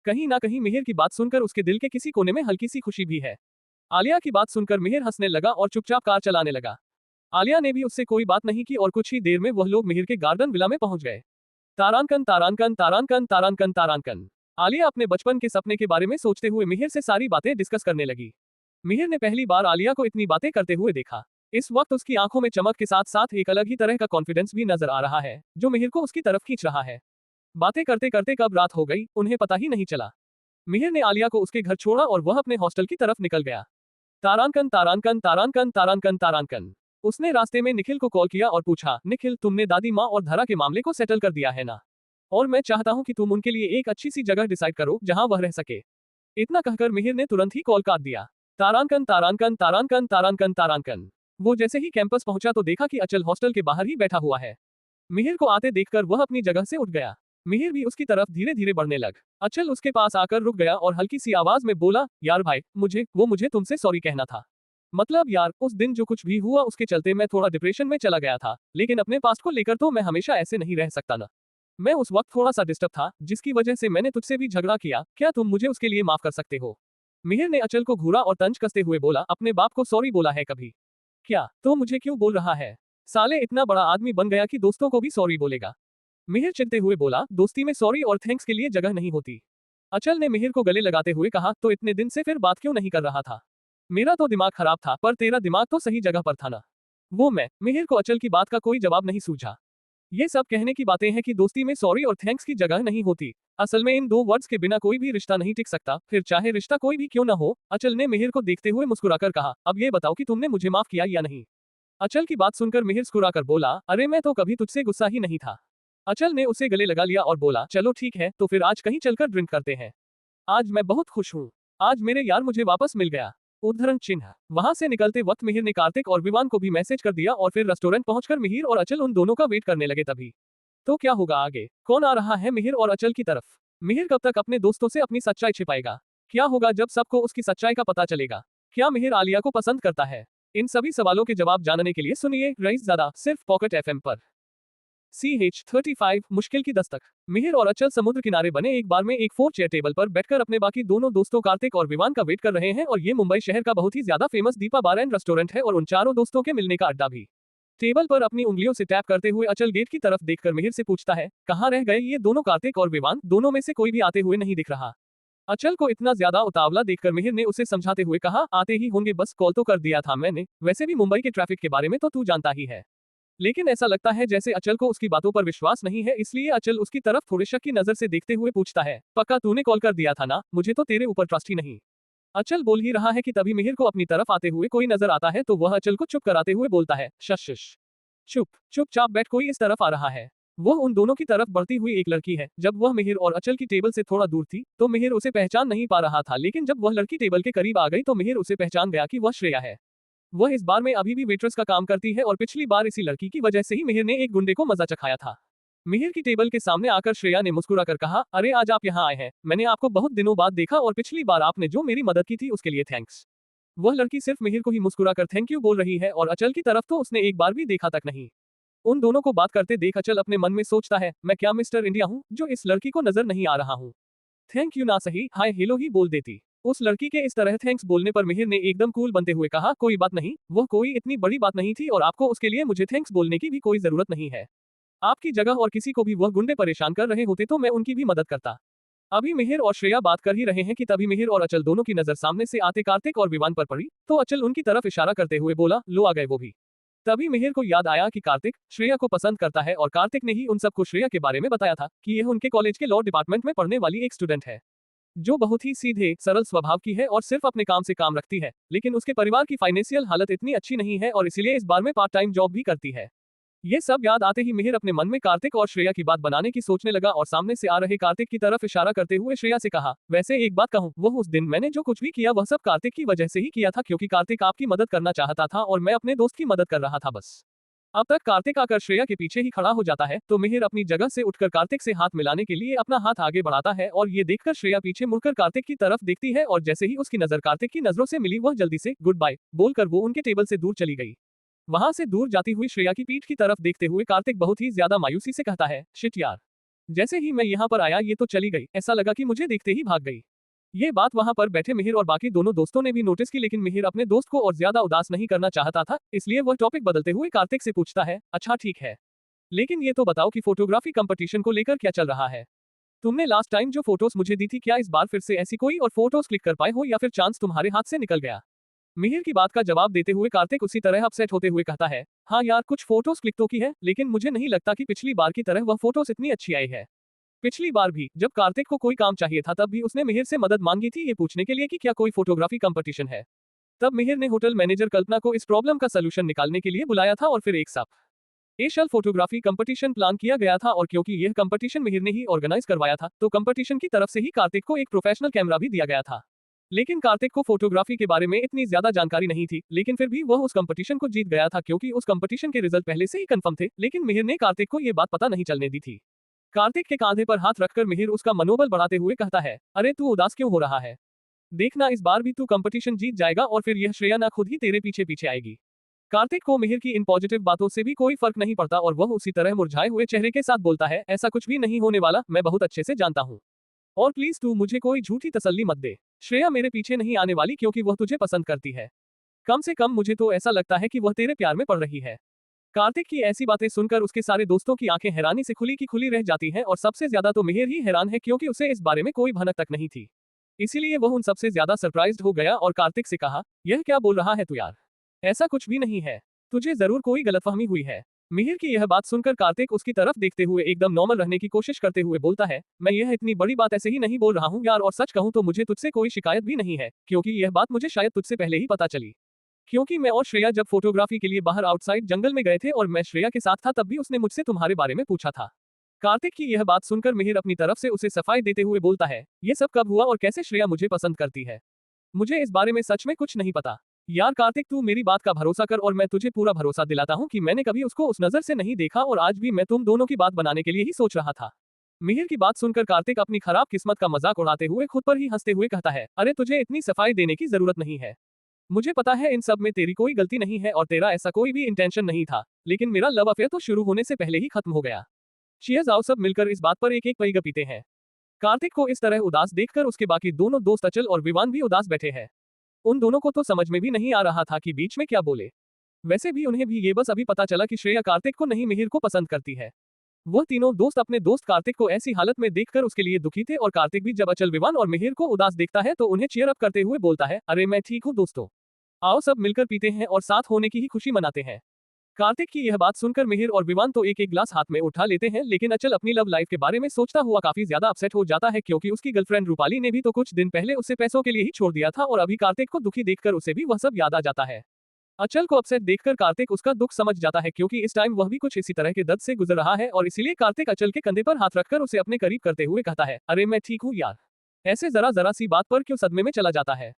A: कहीं ना कहीं मिहिर की बात सुनकर उसके दिल के किसी कोने में हल्की सी खुशी भी है। आलिया की बात सुनकर मिहिर हंसने लगा और चुपचाप कार चलाने लगा। आलिया ने भी उससे कोई बात नहीं की और कुछ ही देर में वह लोग मिहिर के गार्डन विला में पहुंच गए। तारांकन तारांकन तारांकन तारांकन तारांकन। आलिया अपने बचपन के सपने के बारे में सोचते हुए मिहिर से सारी बातें डिस्कस करने लगी। मिहिर ने पहली बार आलिया को इतनी बातें करते हुए देखा। इस वक्त उसकी आंखों में चमक के साथ साथ एक अलग ही तरह का कॉन्फिडेंस भी नजर आ रहा है, जो मिहिर को उसकी तरफ खींच रहा है। बातें करते करते कब रात हो गई उन्हें पता ही नहीं चला। मिहिर ने आलिया को उसके घर छोड़ा और वह अपने हॉस्टल की तरफ निकल गया। तारांकन तारांकन तारांकन तारांकन तारांकन। उसने रास्ते में निखिल को कॉल किया और पूछा, निखिल, तुमने दादी माँ और धरा के मामले को सेटल कर दिया है ना? और मैं चाहता हूँ कि तुम उनके लिए एक अच्छी सी जगह डिसाइड करो जहाँ वह रह सके। इतना कहकर मिहिर ने तुरंत ही कॉल काट दिया। तारांकन तारांकन तारांकन तारांकन तारांकन। वो जैसे ही कैंपस पहुंचा तो देखा कि अचल हॉस्टल के बाहर ही बैठा हुआ है। मिहिर को आते देखकर वह अपनी जगह से उठ गया। मिहिर भी उसकी तरफ धीरे धीरे बढ़ने लग। अचल उसके पास आकर रुक गया और हल्की सी आवाज में बोला, यार भाई, मुझे तुमसे सॉरी कहना था। मतलब यार, उस दिन जो कुछ भी हुआ उसके चलते मैं थोड़ा डिप्रेशन में चला गया था, लेकिन अपने पास्ट को लेकर तो मैं हमेशा ऐसे नहीं रह सकता ना। मैं उस वक्त थोड़ा सा डिस्टर्ब था, जिसकी वजह से मैंने तुझसे भी झगड़ा किया। क्या तुम मुझे उसके लिए माफ कर सकते हो? मिहिर ने अचल को घूरा और तंज कसते हुए बोला, अपने बाप को सॉरी बोला है कभी? क्या? तो मुझे क्यों बोल रहा है? साले इतना बड़ा आदमी बन गया कि दोस्तों को भी सॉरी बोलेगा। मिहिर चिढ़ते हुए बोला, दोस्ती में सॉरी और थैंक्स के लिए जगह नहीं होती। अचल ने मिहिर को गले लगाते हुए कहा, तो इतने दिन से फिर बात क्यों नहीं कर रहा था? मेरा तो दिमाग खराब था, पर तेरा दिमाग तो सही जगह पर था ना। वो मैं, मिहिर को अचल की बात का कोई जवाब नहीं सूझा। ये सब कहने की बातें हैं कि दोस्ती में सॉरी और थैंक्स की जगह नहीं होती। असल में इन दो वर्ड्स के बिना कोई भी रिश्ता नहीं टिक सकता, फिर चाहे रिश्ता कोई भी क्यों ना हो। अचल ने मिहिर को देखते हुए मुस्कुराकर कहा, अब ये बताओ कि तुमने मुझे माफ किया या नहीं? अचल की बात सुनकर मिहिर मुस्कुराकर बोला, अरे मैं तो कभी तुझसे गुस्सा ही नहीं था। अचल ने उसे गले लगा लिया और बोला, चलो ठीक है, तो फिर आज कहीं चलकर ड्रिंक करते हैं। आज मैं बहुत खुश हूँ। आज मेरे यार मुझे वापस मिल गया। उद्धरण चिन्ह। वहां से निकलते वक्त मिहिर ने कार्तिक और विवान को भी मैसेज कर दिया और फिर रेस्टोरेंट पहुंचकर मिहिर और अचल उन दोनों का वेट करने लगे। तभी तो क्या होगा आगे? कौन आ रहा है मिहिर और अचल की तरफ? मिहिर कब तक अपने दोस्तों से अपनी सच्चाई छिपाएगा? क्या होगा जब सबको उसकी सच्चाई का पता चलेगा? क्या मिहिर आलिया को पसंद करता है? इन सभी सवालों के जवाब जानने के लिए सुनिए रईस ज़्यादा, सिर्फ पॉकेट एफएम पर। CH35 मुश्किल की दस्तक। मिहिर और अचल समुद्र किनारे बने एक बार में एक 4 चेयर टेबल पर बैठकर अपने बाकी दोनों दोस्तों कार्तिक और विवान का वेट कर रहे हैं और ये मुंबई शहर का बहुत ही ज्यादा famous Deepa bar and restaurant है और उन चारों दोस्तों के मिलने का अड्डा भी। टेबल पर अपनी उंगलियों से टैप करते हुए अचल गेट की तरफ देखकर मिहिर से पूछता है, कहाँ रह गए ये दोनों? कार्तिक और विवान दोनों में से कोई भी आते हुए नहीं दिख रहा। अचल को इतना ज्यादा उतावला देखकर मिहिर ने उसे समझाते हुए कहा, आते ही होंगे, बस कॉल तो कर दिया था मैंने। वैसे भी मुंबई के ट्रैफिक के बारे में तो तू जानता ही है। लेकिन ऐसा लगता है जैसे अचल को उसकी बातों पर विश्वास नहीं है, इसलिए अचल उसकी तरफ थोड़े शक की नजर से देखते हुए पूछता है, पक्का तूने कॉल कर दिया था ना? मुझे तो तेरे ऊपर ट्रस्ट ही नहीं। अचल बोल ही रहा है कि तभी मिहिर को अपनी तरफ आते हुए कोई नजर आता है तो वह अचल को चुप कराते हुए बोलता है, शश चुप, चुपचाप बैठ, कोई इस तरफ आ रहा है। वह उन दोनों की तरफ बढ़ती हुई एक लड़की है। जब वह मिहिर और अचल की टेबल से थोड़ा दूर थी तो मिहिर उसे पहचान नहीं पा रहा था, लेकिन जब वह लड़की टेबल के करीब आ गई तो मिहिर उसे पहचान गया कि वह श्रेया है। वह इस बार में अभी भी वेट्रेस का काम करती है और पिछली बार इसी लड़की की वजह से ही मिहिर ने एक गुंडे को मजा चखाया था। मिहिर की टेबल के सामने आकर श्रेया ने मुस्कुराकर कहा, अरे आज आप यहाँ आए हैं, मैंने आपको बहुत दिनों बाद देखा और पिछली बार आपने जो मेरी मदद की थी उसके लिए थैंक्स। वह लड़की सिर्फ मिहिर को ही मुस्कुराकर थैंक यू बोल रही है और अचल की तरफ तो उसने एक बार भी देखा तक नहीं। उन दोनों को बात करते देख अचल अपने मन में सोचता है, मैं क्या मिस्टर इंडिया हूँ जो इस लड़की को नजर नहीं आ रहा हूँ? थैंक यू ना सही हाय हेलो ही बोल देती। उस लड़की के इस तरह थैंक्स बोलने पर मिहिर ने एकदम कूल बनते हुए कहा, कोई बात नहीं, वह कोई इतनी बड़ी बात नहीं थी और आपको उसके लिए मुझे थैंक्स बोलने की भी कोई जरूरत नहीं है। आपकी जगह और किसी को भी वह गुंडे परेशान कर रहे होते तो मैं उनकी भी मदद करता। अभी मिहिर और श्रेया बात कर ही रहे हैं कि तभी मिहिर और अचल दोनों की नजर सामने से आते कार्तिक और विवान पर पड़ी तो अचल उनकी तरफ इशारा करते हुए बोला, लो आ गए वो भी। तभी मिहिर को याद आया कि कार्तिक श्रेया को पसंद करता है और कार्तिक ने ही उन सबको श्रेया के बारे में बताया था कि यह उनके कॉलेज के लॉ डिपार्टमेंट में पढ़ने वाली एक स्टूडेंट है जो बहुत ही सीधे सरल स्वभाव की है और सिर्फ अपने काम से काम रखती है, लेकिन उसके परिवार की फाइनेंशियल हालत इतनी अच्छी नहीं है और इसीलिए इस बार में पार्ट टाइम जॉब भी करती है। ये सब याद आते ही मिहिर अपने मन में कार्तिक और श्रेया की बात बनाने की सोचने लगा और सामने से आ रहे कार्तिक की तरफ इशारा करते हुए श्रेया से कहा, वैसे एक बात कहूँ, वह उस दिन मैंने जो कुछ भी किया वह सब कार्तिक की वजह से ही किया था, क्योंकि कार्तिक आपकी मदद करना चाहता था और मैं अपने दोस्त की मदद कर रहा था बस। अब तक कार्तिक आकर श्रेया के पीछे ही खड़ा हो जाता है तो मिहिर अपनी जगह से उठकर कार्तिक से हाथ मिलाने के लिए अपना हाथ आगे बढ़ाता है और ये देखकर श्रेया पीछे मुड़कर कार्तिक की तरफ देखती है और जैसे ही उसकी नजर कार्तिक की नजरों से मिली वह जल्दी से गुड बाय बोलकर वो उनके टेबल से दूर चली गई। वहां से दूर जाती हुई श्रेया की पीठ की तरफ देखते हुए कार्तिक बहुत ही ज्यादा मायूसी से कहता है, शिट यार, जैसे ही मैं यहाँ पर आया ये तो चली गई, ऐसा लगा कि मुझे देखते ही भाग गई। ये बात वहां पर बैठे मिहिर और बाकी दोनों दोस्तों ने भी नोटिस की, लेकिन मिहिर अपने दोस्त को और ज्यादा उदास नहीं करना चाहता था, इसलिए वह टॉपिक बदलते हुए कार्तिक से पूछता है, अच्छा ठीक है, लेकिन ये तो बताओ कि फोटोग्राफी कंपटीशन को लेकर क्या चल रहा है? तुमने लास्ट टाइम जो फोटोज मुझे दी थी क्या इस बार फिर से ऐसी कोई और फोटोज क्लिक कर पाए हो या फिर चांस तुम्हारे हाथ से निकल गया? मिहिर की बात का जवाब देते हुए कार्तिक उसी तरह अपसेट होते हुए कहता है, हाँ यार कुछ फोटोज क्लिक तो की है, लेकिन मुझे नहीं लगता कि पिछली बार की तरह वह फोटोज इतनी अच्छी आई है। पिछली बार भी जब कार्तिक को कोई काम चाहिए था तब भी उसने मिहिर से मदद मांगी थी ये पूछने के लिए कि क्या कोई फोटोग्राफी कंपटीशन है। तब मिहिर ने होटल मैनेजर कल्पना को इस प्रॉब्लम का सलूशन निकालने के लिए बुलाया था और फिर एक साथ एशल फोटोग्राफी कंपटीशन प्लान किया गया था और क्योंकि यह कंपटीशन मिहिर ने ही ऑर्गेनाइज करवाया था तो कंपटीशन की तरफ से ही कार्तिक को एक प्रोफेशनल कैमरा भी दिया गया था। लेकिन कार्तिक को फोटोग्राफी के बारे में इतनी ज्यादा जानकारी नहीं थी, लेकिन फिर भी वह उस कंपटीशन को जीत गया था क्योंकि उस कंपटीशन के रिजल्ट पहले से ही कंफर्म थे, लेकिन मिहिर ने कार्तिक को यह बात पता नहीं चलने दी थी। कार्तिक के कांधे पर हाथ रखकर मिहिर उसका मनोबल बढ़ाते हुए कहता है, अरे तू उदास क्यों हो रहा है? देखना इस बार भी तू कंपटीशन जीत जाएगा और फिर यह श्रेया ना खुद ही तेरे पीछे पीछे आएगी। कार्तिक को मिहिर की इन पॉजिटिव बातों से भी कोई फर्क नहीं पड़ता और वह उसी तरह मुरझाए हुए चेहरे के साथ बोलता है, ऐसा कुछ भी नहीं होने वाला, मैं बहुत अच्छे से जानता हूँ। और प्लीज तू मुझे कोई झूठी तसल्ली मत दे। श्रेया मेरे पीछे नहीं आने वाली क्योंकि वह तुझे पसंद करती है। कम से कम मुझे तो ऐसा लगता है कि वह तेरे प्यार में पड़ रही है। कार्तिक की ऐसी बातें सुनकर उसके सारे दोस्तों की आंखें हैरानी से खुली की खुली रह जाती हैं और सबसे ज्यादा तो मिहिर ही हैरान है क्योंकि उसे इस बारे में कोई भनक तक नहीं थी। इसीलिए वह उन सबसे ज्यादा सरप्राइज्ड हो गया और कार्तिक से कहा, यह क्या बोल रहा है तू यार? ऐसा कुछ भी नहीं है, तुझे जरूर कोई गलतफहमी हुई है। मिहिर की यह बात सुनकर कार्तिक उसकी तरफ देखते हुए एकदम नॉर्मल रहने की कोशिश करते हुए बोलता है, मैं यह इतनी बड़ी बात ऐसे ही नहीं बोल रहा हूँ यार, और सच कहूँ तो मुझे तुझसे कोई शिकायत भी नहीं है, क्योंकि यह बात मुझे शायद तुझसे पहले ही पता चली। क्योंकि मैं और श्रेया जब फोटोग्राफी के लिए बाहर आउटसाइड जंगल में गए थे और मैं श्रेया के साथ था तब भी उसने मुझसे तुम्हारे बारे में पूछा था। कार्तिक की यह बात सुनकर मिहिर अपनी तरफ से उसे सफाई देते हुए बोलता है, ये सब कब हुआ और कैसे श्रेया मुझे पसंद करती है? मुझे इस बारे में सच में कुछ नहीं पता। यार कार्तिक, तू मेरी बात का भरोसा कर और मैं तुझे पूरा भरोसा दिलाता हूँ कि मैंने कभी उसको उस नजर से नहीं देखा और आज भी मैं तुम दोनों की बात बनाने के लिए ही सोच रहा था। मिहिर की बात सुनकर कार्तिक अपनी खराब किस्मत का मजाक उड़ाते हुए खुद पर ही हंसते हुए कहता है, अरे तुझे इतनी सफाई देने की जरूरत नहीं है। मुझे पता है इन सब में तेरी कोई गलती नहीं है और तेरा ऐसा कोई भी इंटेंशन नहीं था, लेकिन मेरा लव अफेयर तो शुरू होने से पहले ही खत्म हो गया। चीयर्स, आओ सब मिलकर इस बात पर एक एक पैग पीते हैं। कार्तिक को इस तरह उदास देखकर उसके बाकी दोनों दोस्त अचल और विवान भी उदास बैठे हैं। उन दोनों को तो समझ में भी नहीं आ रहा था कि बीच में क्या बोले। वैसे भी उन्हें भी ये बस अभी पता चला कि श्रेया कार्तिक को नहीं मिहिर को पसंद करती है। वह तीनों दोस्त अपने दोस्त कार्तिक को ऐसी हालत में देखकर उसके लिए दुखी थे और कार्तिक भी जब अचल, विवान और मिहिर को उदास देखता है तो उन्हें चीयर अप करते हुए बोलता है, अरे मैं ठीक हूँ दोस्तों, आओ सब मिलकर पीते हैं और साथ होने की ही खुशी मनाते हैं। कार्तिक की यह बात सुनकर मिहिर और विवान तो एक एक ग्लास हाथ में उठा लेते हैं, लेकिन अचल अपनी लव लाइफ के बारे में सोचता हुआ काफी ज्यादा अपसेट हो जाता है क्योंकि उसकी गर्लफ्रेंड रूपाली ने भी तो कुछ दिन पहले उसे पैसों के लिए ही छोड़ दिया था और अभी कार्तिक को दुखी देखकर उसे भी वह सब याद आ जाता है। अचल को अपसेट देखकर कार्तिक उसका दुख समझ जाता है क्योंकि इस टाइम वह भी कुछ इसी तरह के दर्द से गुजर रहा है और इसीलिए कार्तिक अचल के कंधे पर हाथ रखकर उसे अपने करीब करते हुए कहता है, अरे मैं ठीक हूँ यार, ऐसे जरा जरा सी बात पर क्यों सदमे में चला जाता है?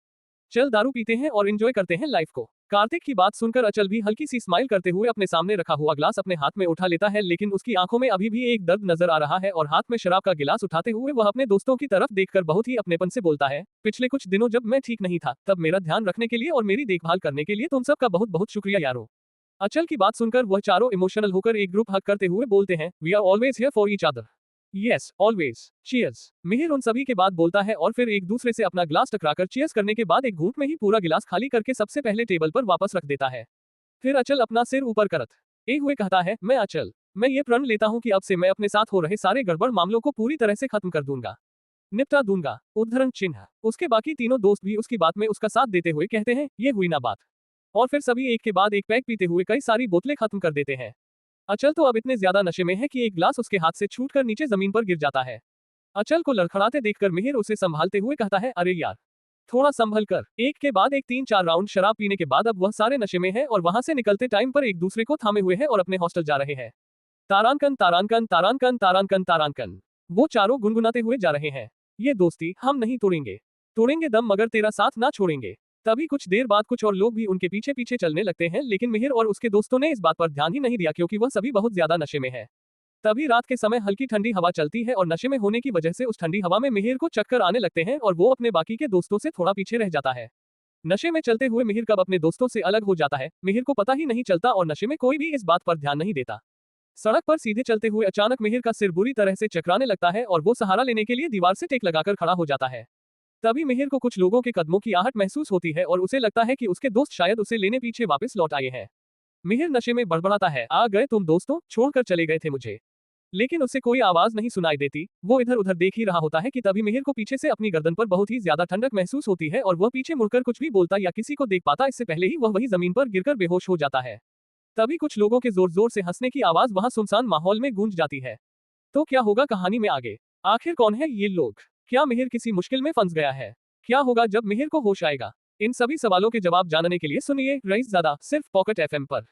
A: चल दारू पीते हैं और एंजॉय करते हैं लाइफ को। कार्तिक की बात सुनकर अचल भी हल्की सी स्माइल करते हुए अपने सामने रखा हुआ ग्लास अपने हाथ में उठा लेता है, लेकिन उसकी आंखों में अभी भी एक दर्द नजर आ रहा है और हाथ में शराब का गिलास उठाते हुए वह अपने दोस्तों की तरफ देखकर बहुत ही अपनेपन से बोलता है, पिछले कुछ दिनों जब मैं ठीक नहीं था तब मेरा ध्यान रखने के लिए और मेरी देखभाल करने के लिए तुम सबका बहुत बहुत शुक्रिया यारो। अचल की बात सुनकर वह चारों इमोशनल होकर एक ग्रुप हग करते हुए बोलते हैं, we are always here for each other. Yes always, cheers. Mihir उन सभी के बाद बोलता है और फिर एक दूसरे से अपना ग्लास टकराकर चीयर्स करने के बाद एक घूंट में ही पूरा गिलास खाली करके सबसे पहले टेबल पर वापस रख देता है। फिर अचल अपना सिर ऊपर करत हुए कहता है, मैं अचल, मैं ये प्रण लेता हूँ कि अब से मैं अपने साथ हो रहे सारे गड़बड़ मामलों को पूरी तरह से खत्म कर दूंगा, निपटा दूंगा, उद्धरण चिन्ह। उसके बाकी तीनों दोस्त भी उसकी बात में उसका साथ देते हुए कहते हैं, ये हुई ना बात, और फिर सभी एक के बाद एक पैक पीते हुए कई सारी बोतलें खत्म कर देते हैं। अचल तो अब इतने ज्यादा नशे में है कि एक ग्लास उसके हाथ से छूटकर नीचे जमीन पर गिर जाता है। अचल को लड़खड़ाते देखकर मिहिर उसे संभालते हुए कहता है, अरे यार थोड़ा संभल कर। एक के बाद एक 3-4 राउंड शराब पीने के बाद अब वह सारे नशे में है और वहां से निकलते टाइम पर एक दूसरे को थामे हुए हैं और अपने हॉस्टल जा रहे हैं। तारांकन तारांकन तारांकन तारांकन तारांकन, वो चारों गुनगुनाते हुए जा रहे हैं, ये दोस्ती हम नहीं तोड़ेंगे, तोड़ेंगे दम मगर तेरा साथ ना छोड़ेंगे। तभी कुछ देर बाद कुछ और लोग भी उनके पीछे पीछे चलने लगते हैं, लेकिन मिहिर और उसके दोस्तों ने इस बात पर ध्यान ही नहीं दिया क्योंकि वह सभी बहुत ज्यादा नशे में है। तभी रात के समय हल्की ठंडी हवा चलती है और नशे में होने की वजह से उस ठंडी हवा में मिहिर को चक्कर आने लगते हैं और वो अपने बाकी के दोस्तों से थोड़ा पीछे रह जाता है। नशे में चलते हुए मिहिर कब अपने दोस्तों से अलग हो जाता है मिहिर को पता ही नहीं चलता और नशे में कोई भी इस बात पर ध्यान नहीं देता। सड़क पर सीधे चलते हुए अचानक मिहिर का सिर बुरी तरह से चकराने लगता है और वो सहारा लेने के लिए दीवार से टेक लगाकर खड़ा हो जाता है। तभी मिहिर को कुछ लोगों के कदमों की आहट महसूस होती है और उसे लगता है कि उसके दोस्त शायद उसे लेने पीछे वापस लौट आए हैं। मिहिर नशे में बड़बड़ाता है, आ गए तुम दोस्तों, छोड़कर चले गए थे मुझे। लेकिन उसे कोई आवाज नहीं सुनाई देती। वो इधर उधर देख ही रहा होता है कि तभी मिहिर को पीछे से अपनी गर्दन पर बहुत ही ज्यादा ठंडक महसूस होती है और वह पीछे मुड़कर कुछ भी बोलता या किसी को देख पाता इससे पहले ही वह वही जमीन पर गिरकर बेहोश हो जाता है। तभी कुछ लोगों के जोर जोर से हंसने की आवाज वहां सुनसान माहौल में गूंज जाती है। तो क्या होगा कहानी में आगे? आखिर कौन है ये लोग? क्या मिहिर किसी मुश्किल में फंस गया है? क्या होगा जब मिहिर को होश आएगा? इन सभी सवालों के जवाब जानने के लिए सुनिए रईसज़ादा सिर्फ पॉकेट FM पर।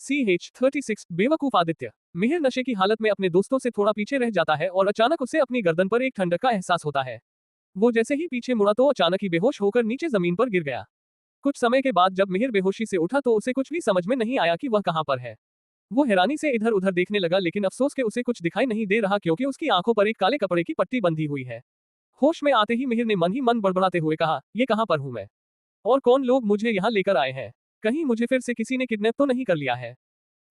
A: CH36 बेवकूफ आदित्य। मिहिर नशे की हालत में अपने दोस्तों से थोड़ा पीछे रह जाता है और अचानक उसे अपनी गर्दन पर एक ठंडक का एहसास होता है। वो जैसे ही पीछे मुड़ा तो अचानक ही बेहोश होकर नीचे जमीन पर गिर गया। कुछ समय के बाद जब मिहिर बेहोशी से उठा तो उसे कुछ भी समझ में नहीं आया कि वह कहां पर है। वो हैरानी से इधर उधर देखने लगा, लेकिन अफसोस के उसे कुछ दिखाई नहीं दे रहा क्योंकि उसकी आंखों पर एक काले कपड़े की पट्टी बंधी हुई है। होश में आते ही मिहिर ने मन ही मन बड़बड़ाते हुए कहा, ये कहां पर हूं मैं? और कौन लोग मुझे यहाँ लेकर आए हैं? कहीं मुझे फिर से किसी ने किडनैप तो नहीं कर लिया है?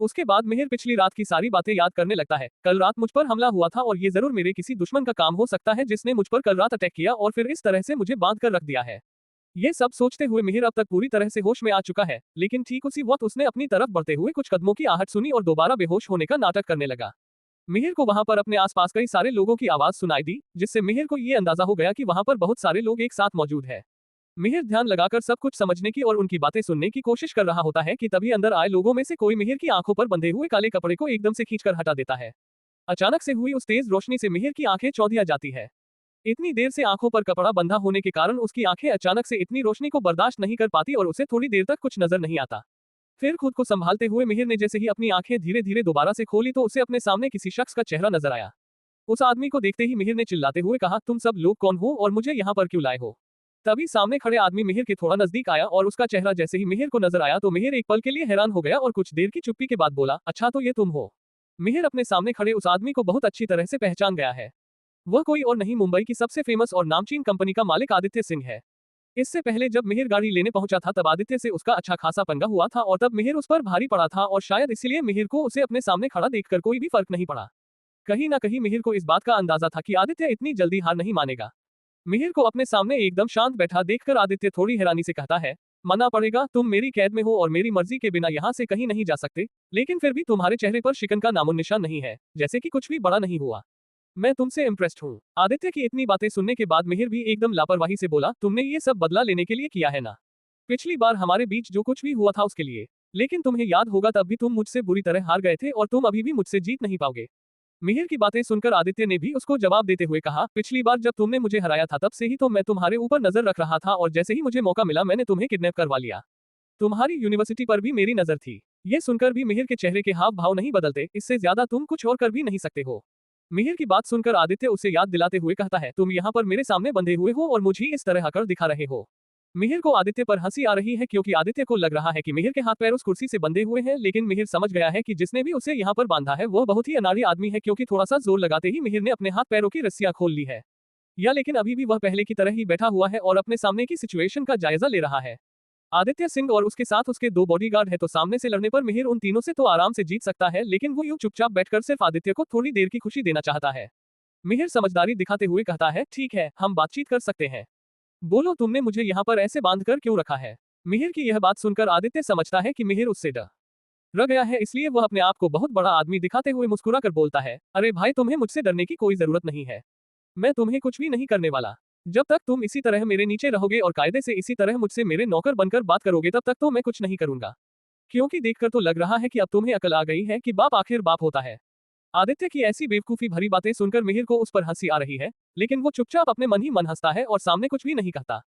A: उसके बाद मिहिर पिछली रात की सारी बातें याद करने लगता है। कल रात मुझ पर हमला हुआ था और ये जरूर मेरे किसी दुश्मन का काम हो सकता है जिसने मुझ पर कल रात अटैक किया और फिर इस तरह से मुझे बांध कर रख दिया है। ये सब सोचते हुए मिहिर अब तक पूरी तरह से होश में आ चुका है, लेकिन ठीक उसी वक्त उसने अपनी तरफ बढ़ते हुए कुछ कदमों की आहट सुनी और दोबारा बेहोश होने का नाटक करने लगा। मिहिर को वहां पर अपने आसपास कई सारे लोगों की आवाज सुनाई दी, जिससे मिहिर को ये अंदाजा हो गया कि वहां पर बहुत सारे लोग एक साथ मौजूद है। मिहिर ध्यान लगाकर सब कुछ समझने की और उनकी बातें सुनने की कोशिश कर रहा होता है कि तभी अंदर आए लोगों में से कोई मिहिर की आंखों पर बंधे हुए काले कपड़े को एकदम से खींचकर हटा देता है। अचानक से हुई उस तेज रोशनी से मिहिर की आंखें चौंधिया जाती है। इतनी देर से आंखों पर कपड़ा बंधा होने के कारण उसकी आंखें अचानक से इतनी रोशनी को बर्दाश्त नहीं कर पाती और उसे थोड़ी देर तक कुछ नजर नहीं आता। फिर खुद को संभालते हुए मिहिर ने जैसे ही अपनी आंखें धीरे धीरे दोबारा से खोली तो उसे अपने सामने किसी शख्स का चेहरा नजर आया। उस आदमी को देखते ही मिहिर ने चिल्लाते हुए कहा, तुम सब लोग कौन हो और मुझे यहाँ पर क्यों लाए हो? तभी सामने खड़े आदमी मिहिर के थोड़ा नजदीक आया और उसका चेहरा जैसे ही मिहिर को नजर आया तो मिहिर एक पल के लिए हैरान हो गया और कुछ देर की चुप्पी के बाद बोला, अच्छा तो ये तुम हो। मिहिर अपने सामने खड़े उस आदमी को बहुत अच्छी तरह से पहचान गया है। वह कोई और नहीं मुंबई की सबसे फेमस और नामचीन कंपनी का मालिक आदित्य सिंह है। इससे पहले जब मिहिर गाड़ी लेने पहुंचा था तब आदित्य से उसका अच्छा खासा पंगा हुआ था और तब मिहिर उस पर भारी पड़ा था और शायद इसीलिए मिहिर को उसे अपने सामने खड़ा देखकर कोई भी फर्क नहीं पड़ा। कहीं ना कहीं मिहिर को इस बात का अंदाजा था कि आदित्य इतनी जल्दी हार नहीं मानेगा। मिहिर को अपने सामने एकदम शांत बैठा देखकर आदित्य थोड़ी हैरानी से कहता है, मानना पड़ेगा तुम मेरी कैद में हो और मेरी मर्जी के बिना यहाँ से कहीं नहीं जा सकते, लेकिन फिर भी तुम्हारे चेहरे पर शिकन का नामो निशान नहीं है, जैसे कि कुछ भी बड़ा नहीं हुआ। मैं तुमसे इम्प्रेस्ड हूँ। आदित्य की इतनी बातें सुनने के बाद मिहिर भी एकदम लापरवाही से बोला, तुमने ये सब बदला लेने के लिए किया है ना? पिछली बार हमारे बीच जो कुछ भी हुआ था उसके लिए। लेकिन तुम्हें याद होगा तब भी तुम मुझसे बुरी तरह हार गए थे और तुम अभी भी मुझसे जीत नहीं पाओगे। मिहिर की बातें सुनकर आदित्य ने भी उसको जवाब देते हुए कहा, पिछली बार जब तुमने मुझे हराया था तब से ही तो मैं तुम्हारे ऊपर नजर रख रहा था और जैसे ही मुझे मौका मिला मैंने तुम्हें किडनैप करवा लिया। तुम्हारी यूनिवर्सिटी पर भी मेरी नजर थी। ये सुनकर भी मिहिर के चेहरे के हाव भाव नहीं बदलते, इससे ज्यादा तुम कुछ और कर भी नहीं सकते हो। मिहिर की बात सुनकर आदित्य उसे याद दिलाते हुए कहता है, तुम यहाँ पर मेरे सामने बंधे हुए हो और मुझे इस तरह आकर दिखा रहे हो। मिहिर को आदित्य पर हंसी आ रही है क्योंकि आदित्य को लग रहा है कि मिहिर के हाथ पैर उस कुर्सी से बंधे हुए हैं, लेकिन मिहिर समझ गया है कि जिसने भी उसे यहाँ पर बांधा है वह बहुत ही अनाड़ी आदमी है क्योंकि थोड़ा सा जोर लगाते ही मिहिर ने अपने हाथ पैरों की रस्सियां खोल ली है। या लेकिन अभी भी वह पहले की तरह ही बैठा हुआ है और अपने सामने की सिचुएशन का जायजा ले रहा है। आदित्य सिंह और उसके साथ उसके 2 बॉडीगार्ड है तो सामने से लड़ने पर मिहिर उन तीनों से तो आराम से जीत सकता है, लेकिन वो यूं चुपचाप बैठकर सिर्फ आदित्य को थोड़ी देर की खुशी देना चाहता है। मिहिर समझदारी दिखाते हुए कहता है, ठीक है, हम बातचीत कर सकते हैं। बोलो तुमने मुझे यहाँ पर ऐसे बांध कर क्यों रखा है? मिहिर की यह बात सुनकर आदित्य समझता है कि मिहिर उससे डर गया है, इसलिए वह अपने आप को बहुत बड़ा आदमी दिखाते हुए मुस्कुरा कर बोलता है, अरे भाई तुम्हें मुझसे डरने की कोई जरूरत नहीं है। मैं तुम्हें कुछ भी नहीं करने वाला। जब तक तुम इसी तरह मेरे नीचे रहोगे और कायदे से इसी तरह मुझसे मेरे नौकर बनकर बात करोगे तब तक तो मैं कुछ नहीं करूंगा। क्योंकि देखकर तो लग रहा है कि अब तुम्हें अकल आ गई है कि बाप आखिर बाप होता है। आदित्य की ऐसी बेवकूफी भरी बातें सुनकर मिहिर को उस पर हंसी आ रही है, लेकिन वो चुपचाप अपने मन ही मन हंसता है और सामने कुछ भी नहीं कहता।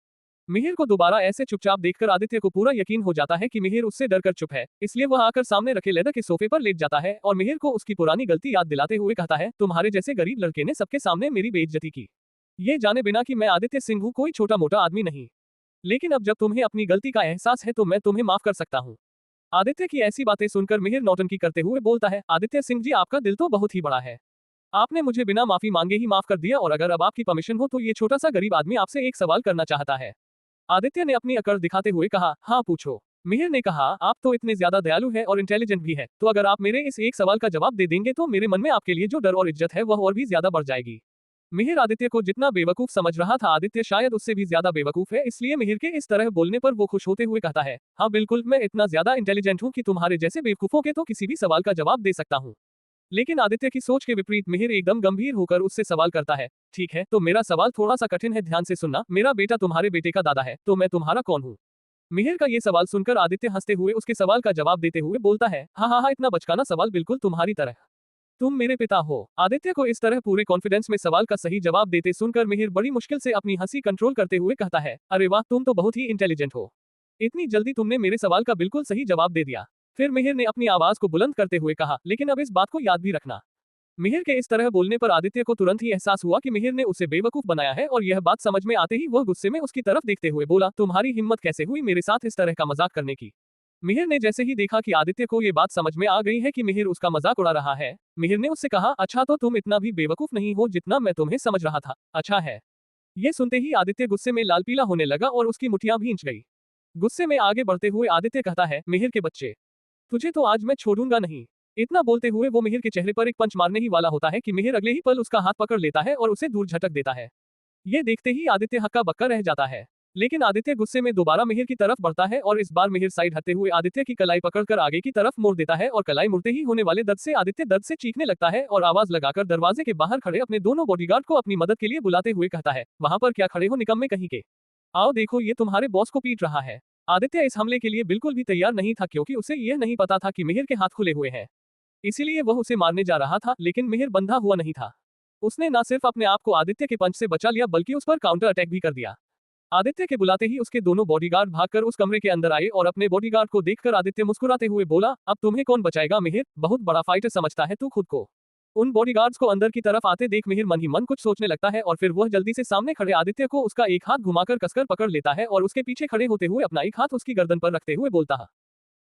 A: मिहिर को दोबारा ऐसे चुपचाप देखकर आदित्य को पूरा यकीन हो जाता है कि मिहिर उससे डरकर चुप है, इसलिए वह आकर सामने रखे लेदर के सोफे पर लेट जाता है और मिहिर को उसकी पुरानी गलती याद दिलाते हुए कहता है, तुम्हारे जैसे गरीब लड़के ने सबके सामने मेरी बेइज्जती की, ये जाने बिना कि मैं आदित्य सिंह हूँ, कोई छोटा मोटा आदमी नहीं। लेकिन अब जब तुम्हें अपनी गलती का एहसास है तो मैं तुम्हें माफ कर सकता हूँ। आदित्य की ऐसी बातें सुनकर मिहिर नौटंकी करते हुए बोलता है, आदित्य सिंह जी आपका दिल तो बहुत ही बड़ा है। आपने मुझे बिना माफी मांगे ही माफ कर दिया और अगर अब आपकी परमिशन हो तो ये छोटा सा गरीब आदमी आपसे एक सवाल करना चाहता है। आदित्य ने अपनी अकड़ दिखाते हुए कहा, हाँ पूछो। मिहिर ने कहा, आप तो इतने ज्यादा दयालु है और इंटेलिजेंट भी है, तो अगर आप मेरे इस एक सवाल का जवाब दे देंगे तो मेरे मन में आपके लिए जो डर और इज्जत है वह और भी ज्यादा बढ़ जाएगी। मिहिर आदित्य को जितना बेवकूफ समझ रहा था आदित्य शायद उससे भी ज्यादा बेवकूफ है, इसलिए मिहिर के इस तरह बोलने पर वो खुश होते हुए कहता है, हाँ बिल्कुल, मैं इतना ज्यादा इंटेलिजेंट हूँ कि तुम्हारे जैसे बेवकूफों के तो किसी भी सवाल का जवाब दे सकता हूँ। लेकिन आदित्य की सोच के विपरीत मिहिर एकदम गंभीर होकर उससे सवाल करता है, ठीक है, तो मेरा सवाल थोड़ा सा कठिन है, ध्यान से सुनना। मेरा बेटा तुम्हारे बेटे का दादा है, तो मैं तुम्हारा कौन हूँ? मिहिर का ये सवाल सुनकर आदित्य हंसते हुए उसके सवाल का जवाब देते हुए बोलता है, हाँ हाँ हाँ, इतना बचकाना सवाल, बिल्कुल तुम्हारी तरह, तुम मेरे पिता हो। आदित्य को इस तरह पूरे कॉन्फिडेंस में सवाल का सही जवाब देते सुनकर मिहिर बड़ी मुश्किल से अपनी हंसी कंट्रोल करते हुए कहता है, अरे वाह, तुम तो बहुत ही इंटेलिजेंट हो, इतनी जल्दी तुमने मेरे सवाल का बिल्कुल सही जवाब दे दिया। फिर मिहिर ने अपनी आवाज को बुलंद करते हुए कहा, लेकिन अब इस बात को याद भी रखना। मिहिर के इस तरह बोलने पर आदित्य को तुरंत ही एहसास हुआ कि मिहिर ने उसे बेवकूफ बनाया है और यह बात समझ में आते ही वह गुस्से में उसकी तरफ देखते हुए बोला, तुम्हारी हिम्मत कैसे हुई मेरे साथ इस तरह का मजाक करने की? मिहिर ने जैसे ही देखा कि आदित्य को ये बात समझ में आ गई है कि मिहिर उसका मजाक उड़ा रहा है, मिहिर ने उससे कहा, अच्छा तो तुम इतना भी बेवकूफ नहीं हो जितना मैं तुम्हें समझ रहा था। अच्छा है। ये सुनते ही आदित्य गुस्से में लाल पीला होने लगा और उसकी मुठियां भींच गई। गुस्से में आगे बढ़ते हुए आदित्य कहता है, मिहिर के बच्चे, तुझे तो आज मैं छोड़ूंगा नहीं। इतना बोलते हुए वो मिहिर के चेहरे पर एक पंच मारने ही वाला होता है कि मिहिर अगले ही पल उसका हाथ पकड़ लेता है और उसे दूर झटक देता है। ये देखते ही आदित्य हक्का बक्का रह जाता है। लेकिन आदित्य गुस्से में दोबारा मिहिर की तरफ बढ़ता है और इस बार मिहिर साइड हटते हुए आदित्य की कलाई पकड़कर आगे की तरफ मोड़ देता है और कलाई मुड़ते ही होने वाले दर्द से आदित्य दर्द से चीखने लगता है और आवाज लगाकर दरवाजे के बाहर खड़े अपने दोनों बॉडीगार्ड को अपनी मदद के लिए बुलाते हुए कहता है, वहां पर क्या खड़े हो निकम्मे कहीं के, आओ देखो ये तुम्हारे बॉस को पीट रहा है। आदित्य इस हमले के लिए बिल्कुल भी तैयार नहीं था क्योंकि उसे यह नहीं पता था कि मिहिर के हाथ खुले हुए हैं, इसीलिए वह उसे मारने जा रहा था, लेकिन मिहिर बंधा हुआ नहीं था। उसने न सिर्फ अपने आप को आदित्य के पंच से बचा लिया बल्कि उस पर काउंटर अटैक भी कर दिया। आदित्य के बुलाते ही उसके दोनों बॉडीगार्ड भागकर उस कमरे के अंदर आए और अपने बॉडीगार्ड को देखकर आदित्य मुस्कुराते हुए बोला, अब तुम्हें कौन बचाएगा मिहिर, बहुत बड़ा फाइटर समझता है तू खुद को। उन बॉडीगार्ड्स को अंदर की तरफ आते देख मिहिर मन ही मन कुछ सोचने लगता है और फिर वह जल्दी से सामने खड़े आदित्य को उसका एक हाथ घुमाकर कसकर पकड़ लेता है और उसके पीछे खड़े होते हुए अपना एक हाथ उसकी गर्दन पर रखते हुए बोलता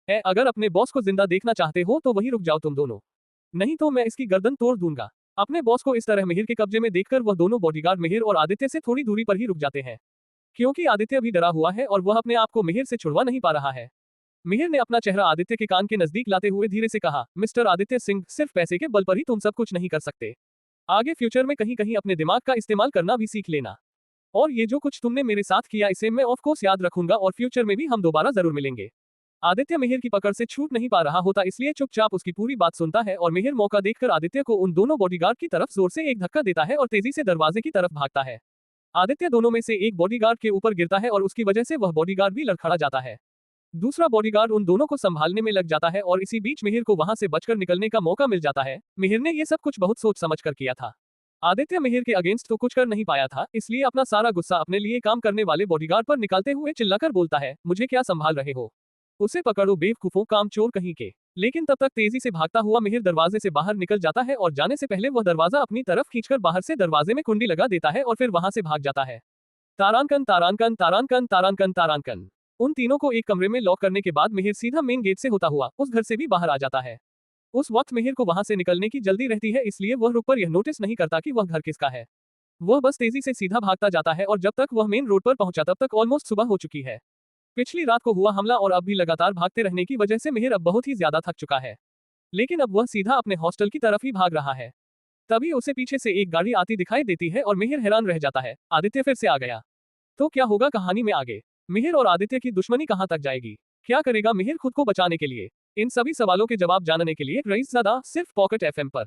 A: है, अगर अपने बॉस को जिंदा देखना चाहते हो तो वहीं रुक जाओ तुम दोनों, नहीं तो मैं इसकी गर्दन तोड़ दूंगा। अपने बॉस को इस तरह मिहिर के कब्जे में देखकर वह दोनों बॉडीगार्ड मिहिर और आदित्य से थोड़ी दूरी पर ही रुक जाते हैं, क्योंकि आदित्य भी डरा हुआ है और वह अपने आप को मिहिर से छुड़वा नहीं पा रहा है। मिहिर ने अपना चेहरा आदित्य के कान के नजदीक लाते हुए धीरे से कहा, मिस्टर आदित्य सिंह, सिर्फ पैसे के बल पर ही तुम सब कुछ नहीं कर सकते, आगे फ्यूचर में कहीं कहीं अपने दिमाग का इस्तेमाल करना भी सीख लेना, और ये जो कुछ तुमने मेरे साथ किया इसे मैं ऑफ कोर्स याद रखूंगा और फ्यूचर में भी हम दोबारा जरूर मिलेंगे। आदित्य मिहिर की पकड़ से छूट नहीं पा रहा होता, इसलिए चुपचाप उसकी पूरी बात सुनता है और मिहिर मौका देखकर आदित्य को उन दोनों बॉडीगार्ड की तरफ जोर से एक धक्का देता है और तेजी से दरवाजे की तरफ भागता है। आदित्य दोनों में से एक बॉडीगार्ड के ऊपर गिरता है और उसकी वजह से वह बॉडीगार्ड भी लड़खड़ा जाता है। दूसरा बॉडीगार्ड उन दोनों को संभालने में लग जाता है और इसी बीच मिहिर को वहां से बचकर निकलने का मौका मिल जाता है। मिहिर ने ये सब कुछ बहुत सोच समझ कर किया था। आदित्य मिहिर के अगेंस्ट तो कुछ कर नहीं पाया था, इसलिए अपना सारा गुस्सा अपने लिए काम करने वाले बॉडीगार्ड पर निकालते हुए चिल्लाकर बोलता है, मुझे क्या संभाल रहे हो, उसे पकड़ो बेवकूफों, कामचोर कहीं के। लेकिन तब तक तेजी से भागता हुआ मिहिर दरवाजे से बाहर निकल जाता है और जाने से पहले वह दरवाजा अपनी तरफ खींचकर बाहर से दरवाजे में कुंडी लगा देता है और फिर वहां से भाग जाता है। तारांकन तारांकन तारांकन तारांकन तारांकन। उन तीनों को एक कमरे में लॉक करने के बाद मिहिर सीधा मेन गेट से होता हुआ उस घर से भी बाहर आ जाता है। उस वक्त मिहिर को वहां से निकलने की जल्दी रहती है, इसलिए वह रुक कर यह नोटिस नहीं करता कि वह घर किसका है। वह बस तेजी से सीधा भागता जाता है और जब तक वह मेन रोड पर पहुंचा तब तक ऑलमोस्ट सुबह हो चुकी है। पिछली रात को हुआ हमला और अब भी लगातार भागते रहने की वजह से मिहिर अब बहुत ही ज्यादा थक चुका है, लेकिन अब वह सीधा अपने हॉस्टल की तरफ ही भाग रहा है। तभी उसे पीछे से एक गाड़ी आती दिखाई देती है और मिहिर हैरान रह जाता है, आदित्य फिर से आ गया। तो क्या होगा कहानी में आगे, मिहिर और आदित्य की दुश्मनी कहां तक जाएगी, क्या करेगा मिहिर खुद को बचाने के लिए? इन सभी सवालों के जवाब जानने के लिए रईसज़ादा सिर्फ पॉकेट एफएम पर।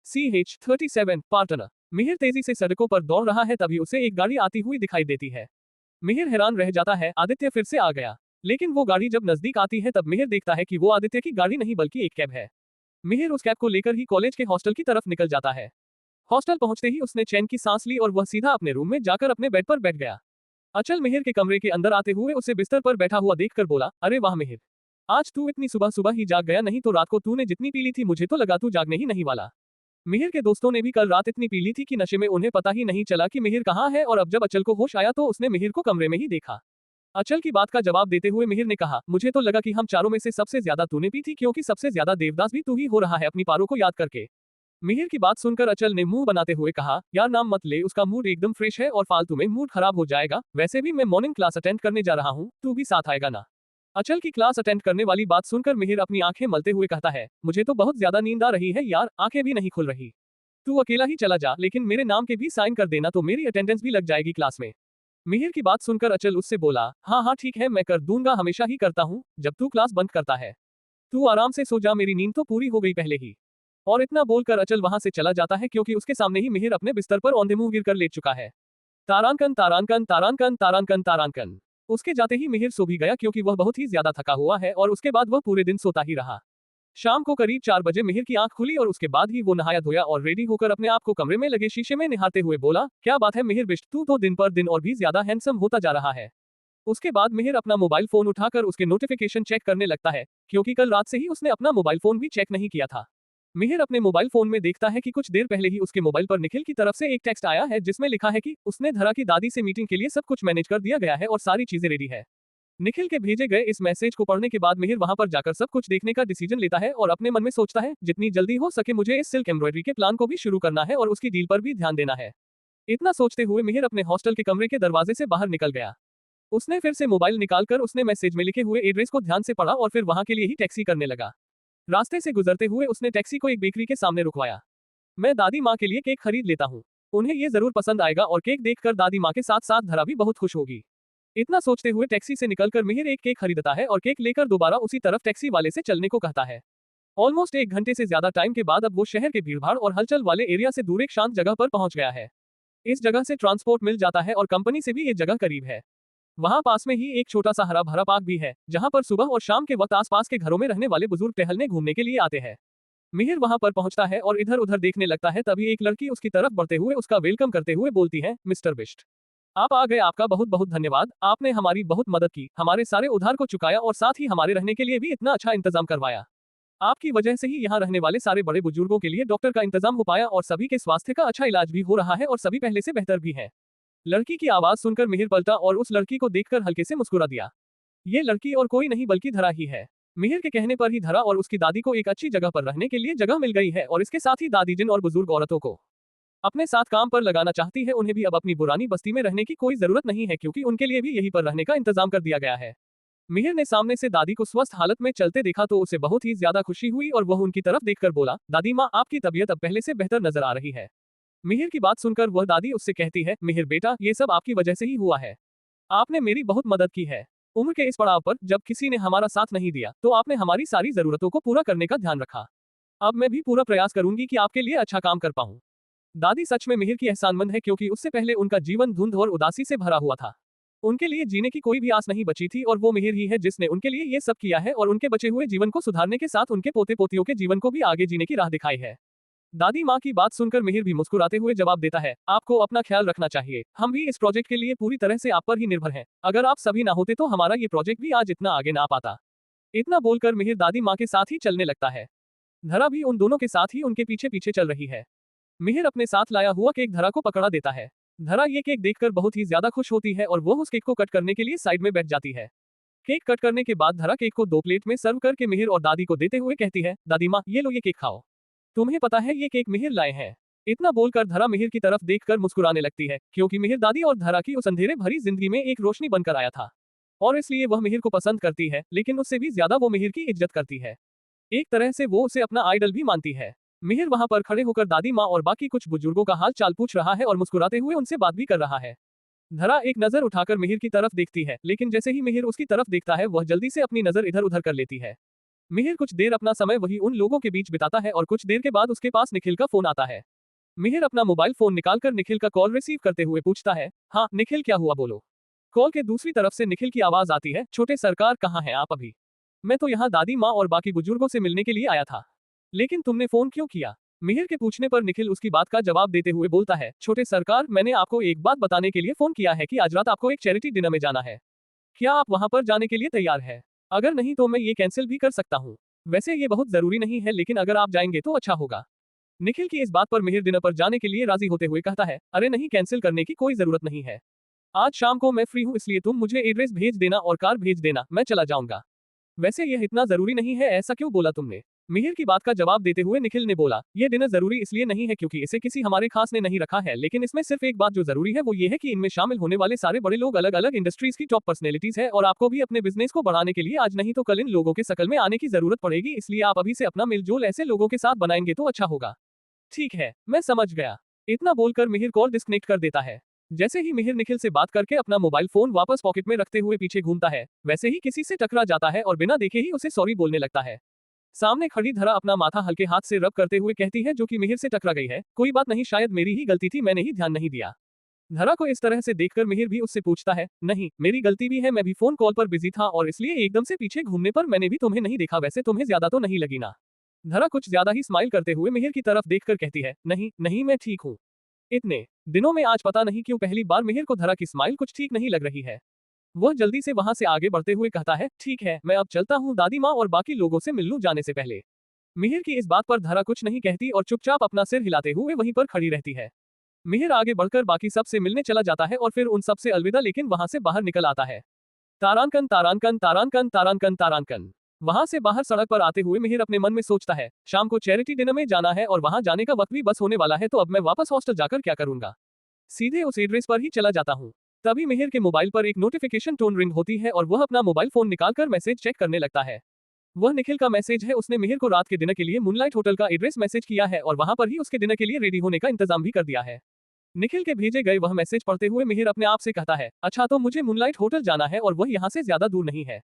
A: CH-37 partner. मिहिर तेजी से सड़कों पर दौड़ रहा है, तभी उसे एक गाड़ी आती हुई दिखाई देती है। मिहिर हैरान रह जाता है, आदित्य फिर से आ गया। लेकिन वो गाड़ी जब नजदीक आती है तब मिहिर देखता है कि वो आदित्य की गाड़ी नहीं बल्कि एक कैब है। मिहिर उस कैब को लेकर ही कॉलेज के हॉस्टल की तरफ निकल जाता है। हॉस्टल पहुंचते ही उसने चैन की सांस ली और वह सीधा अपने रूम में जाकर अपने बेड पर बैठ गया। अचल मिहिर के कमरे के अंदर आते हुए उसे बिस्तर पर बैठा हुआ देखकर बोला, अरे वाह मिहिर, आज तू इतनी सुबह सुबह ही जाग गया, नहीं तो रात को तूने जितनी पी ली थी मुझे तो लगा तू जागने ही नहीं वाला। मिहिर के दोस्तों ने भी कल रात इतनी पी ली थी कि नशे में उन्हें पता ही नहीं चला कि मिहिर कहाँ है, और अब जब अचल को होश आया तो उसने मिहिर को कमरे में ही देखा। अचल की बात का जवाब देते हुए मिहिर ने कहा, मुझे तो लगा कि हम चारों में से सबसे ज्यादा तूने पी थी, क्योंकि सबसे ज्यादा देवदास भी तू ही हो रहा है अपनी पारों को याद करके। मिहिर की बात सुनकर अचल ने मुंह बनाते हुए कहा, यार नाम मत ले, उसका मूड एकदम फ्रेश है और फालतू में मूड खराब हो जाएगा। वैसे भी मैं मॉर्निंग क्लास अटेंड करने जा रहा हूँ, तू भी साथ आएगा ना? अचल की क्लास अटेंड करने वाली बात सुनकर मिहिर अपनी आंखें मलते हुए कहता है, मुझे तो बहुत ज्यादा नींद आ रही है यार, आंखें भी नहीं खुल रही। तू अकेला ही चला जा, लेकिन मेरे नाम के भी साइन कर देना तो मेरी अटेंडेंस भी लग जाएगी क्लास में। मिहिर की बात सुनकर अचल उससे बोला, हाँ हाँ ठीक है, मैं कर दूंगा, हमेशा ही करता हूँ जब तू क्लास बंक करता है। तू आराम से सो जा, मेरी नींद तो पूरी हो गई पहले ही। और इतना बोलकर अचल वहां से चला जाता है, क्योंकि उसके सामने ही मिहिर अपने बिस्तर पर औंधे मुंह गिरकर लेट चुका है। तारांकन तारांकन तारांकन तारांकन तारांकन। उसके जाते ही मिहिर सो भी गया, क्योंकि वह बहुत ही ज्यादा थका हुआ है और उसके बाद वह पूरे दिन सोता ही रहा। शाम को करीब 4 बजे मिहिर की आंख खुली और उसके बाद ही वो नहाया धोया और रेडी होकर अपने आप को कमरे में लगे शीशे में निहारते हुए बोला, क्या बात है मिहिर बिष्ट, तू तो दिन पर दिन और भी ज्यादा हैंडसम होता जा रहा है। उसके बाद मिहिर अपना मोबाइल फोन उठाकर उसके नोटिफिकेशन चेक करने लगता है, क्योंकि कल रात से ही उसने अपना मोबाइल फोन भी चेक नहीं किया था। मिहिर अपने मोबाइल फोन में देखता है कि कुछ देर पहले ही उसके मोबाइल पर निखिल की तरफ से एक टेक्स्ट आया है, जिसमें लिखा है कि उसने धरा की दादी से मीटिंग के लिए सब कुछ मैनेज कर दिया गया है और सारी चीजें रेडी है। निखिल के भेजे गए इस मैसेज को पढ़ने के बाद मिहिर वहां पर जाकर सब कुछ देखने का डिसीजन लेता है और अपने मन में सोचता है, जितनी जल्दी हो सके मुझे इस सिल्क एम्ब्रॉयडरी के प्लान को भी शुरू करना है और उसकी डील पर भी ध्यान देना है। इतना सोचते हुए मिहिर अपने हॉस्टल के कमरे के दरवाजे से बाहर निकल गया। उसने फिर से मोबाइल निकालकर उसने मैसेज में लिखे हुए एड्रेस को ध्यान से पढ़ा और फिर वहां के लिए ही टैक्सी करने लगा। रास्ते से गुजरते हुए उसने टैक्सी को एक बेकरी के सामने रुकवाया। मैं दादी माँ के लिए केक खरीद लेता हूँ, उन्हें ये जरूर पसंद आएगा और केक देखकर दादी माँ के साथ साथ धरा भी बहुत खुश होगी। इतना सोचते हुए टैक्सी से निकलकर मिहिर एक केक खरीदता है और केक लेकर दोबारा उसी तरफ टैक्सी वाले से चलने को कहता है। ऑलमोस्ट 1 घंटे से ज्यादा टाइम के बाद अब वो शहर के भीड़भाड़ और हलचल वाले एरिया से दूर एक शांत जगह पर पहुंच गया है। इस जगह से ट्रांसपोर्ट मिल जाता है और कंपनी से भी ये जगह करीब है। वहां पास में ही एक छोटा सा हरा भरा पार्क भी है, जहां पर सुबह और शाम के वक्त आसपास के घरों में रहने वाले बुजुर्ग टहलने घूमने के लिए आते हैं। मिहिर वहां पर पहुंचता है और इधर उधर देखने लगता है, तभी एक लड़की उसकी तरफ बढ़ते हुए उसका वेलकम करते हुए बोलती है, मिस्टर बिष्ट, आप आ गए, आपका बहुत बहुत धन्यवाद, आपने हमारी बहुत मदद की, हमारे सारे उधार को चुकाया और साथ ही हमारे रहने के लिए भी इतना अच्छा इंतजाम करवाया। आपकी वजह से ही यहाँ रहने वाले सारे बड़े बुजुर्गों के लिए डॉक्टर का इंतजाम हो पाया और सभी के स्वास्थ्य का अच्छा इलाज भी हो रहा है और सभी पहले से बेहतर भी है। लड़की की आवाज सुनकर मिहिर पलटा और उस लड़की को देखकर हल्के से मुस्कुरा दिया। ये लड़की और कोई नहीं बल्कि धरा ही है। मिहिर के कहने पर ही धरा और उसकी दादी को एक अच्छी जगह पर रहने के लिए जगह मिल गई है और इसके साथ ही दादी जिन और बुजुर्ग औरतों को अपने साथ काम पर लगाना चाहती है, उन्हें भी अब अपनी पुरानी बस्ती में रहने की कोई जरूरत नहीं है, क्योंकि उनके लिए भी यहीं पर रहने का इंतजाम कर दिया गया है। मिहिर ने सामने से दादी को स्वस्थ हालत में चलते देखा तो उसे बहुत ही ज्यादा खुशी हुई और वह उनकी तरफ देखकर बोला, दादी माँ, आपकी तबीयत अब पहले से बेहतर नजर आ रही है। मिहिर की बात सुनकर वह दादी उससे कहती है, मिहिर बेटा, ये सब आपकी वजह से ही हुआ है। आपने मेरी बहुत मदद की है। उम्र के इस पड़ाव पर जब किसी ने हमारा साथ नहीं दिया तो आपने हमारी सारी जरूरतों को पूरा करने का ध्यान रखा। अब मैं भी पूरा प्रयास करूंगी कि आपके लिए अच्छा काम कर पाऊं। दादी सच में मिहिर की एहसानमंद है, क्योंकि उससे पहले उनका जीवन धुंध और उदासी से भरा हुआ था। उनके लिए जीने की कोई भी आस नहीं बची थी और वो मिहिर ही है जिसने उनके लिए ये सब किया है और उनके बचे हुए जीवन को सुधारने के साथ उनके पोते पोतियों के जीवन को भी आगे जीने की राह दिखाई है। दादी माँ की बात सुनकर मिहिर भी मुस्कुराते हुए जवाब देता है, आपको अपना ख्याल रखना चाहिए, हम भी इस प्रोजेक्ट के लिए पूरी तरह से आप पर ही निर्भर हैं। अगर आप सभी ना होते तो हमारा ये प्रोजेक्ट भी आज इतना आगे ना पाता। इतना बोलकर मिहिर दादी माँ के साथ ही चलने लगता है। धरा भी उन दोनों के साथ ही उनके पीछे पीछे चल रही है। मिहिर अपने साथ लाया हुआ केक धरा को पकड़ा देता है। धरा ये केक देखकर बहुत ही ज्यादा खुश होती है और वो उस केक को कट करने के लिए साइड में बैठ जाती है। केक कट करने के बाद धरा केक को 2 प्लेट में सर्व करके मिहिर और दादी को देते हुए कहती है, दादी माँ, ये लो, ये केक खाओ। तुम्हें पता है ये केक मिहिर लाए हैं। इतना बोलकर धरा मिहिर की तरफ देखकर मुस्कुराने लगती है, क्योंकि मिहिर दादी और धरा की उस अंधेरे भरी जिंदगी में एक रोशनी बनकर आया था और इसलिए वह मिहिर को पसंद करती है, लेकिन उससे भी ज्यादा वो मिहिर की इज्जत करती है। एक तरह से वो उसे अपना आइडल भी मानती है। मिहिर वहां पर खड़े होकर दादी माँ और बाकी कुछ बुजुर्गों का हाल चाल पूछ रहा है और मुस्कुराते हुए उनसे बात भी कर रहा है। धरा एक नजर उठाकर मिहिर की तरफ देखती है, लेकिन जैसे ही मिहिर उसकी तरफ देखता है वह जल्दी से अपनी नजर इधर उधर कर लेती है। मिहिर कुछ देर अपना समय वही उन लोगों के बीच बिताता है और कुछ देर के बाद उसके पास निखिल का फोन आता है। मिहिर अपना मोबाइल फोन निकालकर निखिल का कॉल रिसीव करते हुए पूछता है, हाँ निखिल, क्या हुआ, बोलो। कॉल के दूसरी तरफ से निखिल की आवाज आती है, छोटे सरकार, कहाँ हैं आप अभी? मैं तो यहाँ दादी माँ और बाकी बुजुर्गों से मिलने के लिए आया था, लेकिन तुमने फोन क्यों किया? मिहिर के पूछने पर निखिल उसकी बात का जवाब देते हुए बोलता है, छोटे सरकार, मैंने आपको एक बात बताने के लिए फोन किया है कि आज रात आपको एक चैरिटी डिनर में जाना है। क्या आप वहां पर जाने के लिए तैयार है? अगर नहीं तो मैं ये कैंसिल भी कर सकता हूँ। वैसे ये बहुत जरूरी नहीं है, लेकिन अगर आप जाएंगे तो अच्छा होगा। निखिल की इस बात पर मिहिर डिनर पर जाने के लिए राजी होते हुए कहता है, अरे नहीं, कैंसिल करने की कोई जरूरत नहीं है। आज शाम को मैं फ्री हूँ, इसलिए तुम मुझे एड्रेस भेज देना और कार भेज देना, मैं चला जाऊंगा। वैसे यह इतना जरूरी नहीं है, ऐसा क्यों बोला तुमने? मिहिर की बात का जवाब देते हुए निखिल ने बोला, ये डिनर जरूरी इसलिए नहीं है क्योंकि इसे किसी हमारे खास ने नहीं रखा है, लेकिन इसमें सिर्फ एक बात जो जरूरी है वो ये है कि इनमें शामिल होने वाले सारे बड़े लोग अलग अलग इंडस्ट्रीज की टॉप पर्सनैलिटीज है और आपको भी अपने बिजनेस को बढ़ाने के लिए आज नहीं तो कल इन लोगों के शकल में आने की जरूरत पड़ेगी, इसलिए आप अभी से अपना मिलजोल ऐसे लोगों के साथ बनाएंगे तो अच्छा होगा। ठीक है, मैं समझ गया। इतना बोलकर मिहिर कॉल डिस्कनेक्ट कर देता है। जैसे ही मिहिर निखिल से बात करके अपना मोबाइल फोन वापस पॉकेट में रखते हुए पीछे घूमता है, वैसे ही किसी से टकरा जाता है और बिना देखे ही उसे सॉरी बोलने लगता है। सामने खड़ी धरा अपना माथा हल्के हाथ से रब करते हुए कहती है, जो कि मिहिर से टकरा गई है, कोई बात नहीं, शायद मेरी ही गलती थी, मैंने ही ध्यान नहीं दिया। धरा को इस तरह से देखकर मिहिर भी उससे पूछता है, नहीं मेरी गलती भी है, मैं भी फोन कॉल पर बिजी था और इसलिए एकदम से पीछे घूमने पर मैंने भी तुम्हें नहीं देखा, वैसे तुम्हें ज्यादा तो नहीं लगी ना? धरा कुछ ज्यादा ही स्माइल करते हुए मिहिर की तरफ देखकर कहती है, नहीं नहीं, मैं ठीक हूँ। इतने दिनों में आज पता नहीं क्यों पहली बार मिहिर को धरा की स्माइल कुछ ठीक नहीं लग रही है। वह जल्दी से वहां से आगे बढ़ते हुए कहता है, ठीक है, मैं अब चलता हूँ, दादी माँ और बाकी लोगों से मिल लूं जाने से पहले। मिहिर की इस बात पर धरा कुछ नहीं कहती और चुपचाप अपना सिर हिलाते हुए वहीं पर खड़ी रहती है। मिहिर आगे बढ़कर बाकी सब से मिलने चला जाता है और फिर उन सब से अलविदा लेकिन वहां से बाहर निकल आता है। तारांकन तारांकन तारांकन तारांकन तारांकन। वहां से बाहर सड़क पर आते हुए मिहिर अपने मन में सोचता है, शाम को चैरिटी डिनर में जाना है और वहां जाने का वक्त भी बस होने वाला है, तो अब मैं वापस हॉस्टल जाकर क्या करूंगा? सीधे उस एड्रेस पर ही चला जाता हूँ। तभी मिहिर के मोबाइल पर एक नोटिफिकेशन टोन रिंग होती है और वह अपना मोबाइल फोन निकालकर मैसेज चेक करने लगता है। वह निखिल का मैसेज है। उसने मिहिर को रात के डिनर के लिए मूनलाइट होटल का एड्रेस मैसेज किया है और वहां पर ही उसके डिनर के लिए रेडी होने का इंतजाम भी कर दिया है। निखिल के भेजे गए वह मैसेज पढ़ते हुए मिहिर अपने आप से कहता है, अच्छा तो मुझे मूनलाइट होटल जाना है और वह यहाँ से ज्यादा दूर नहीं है।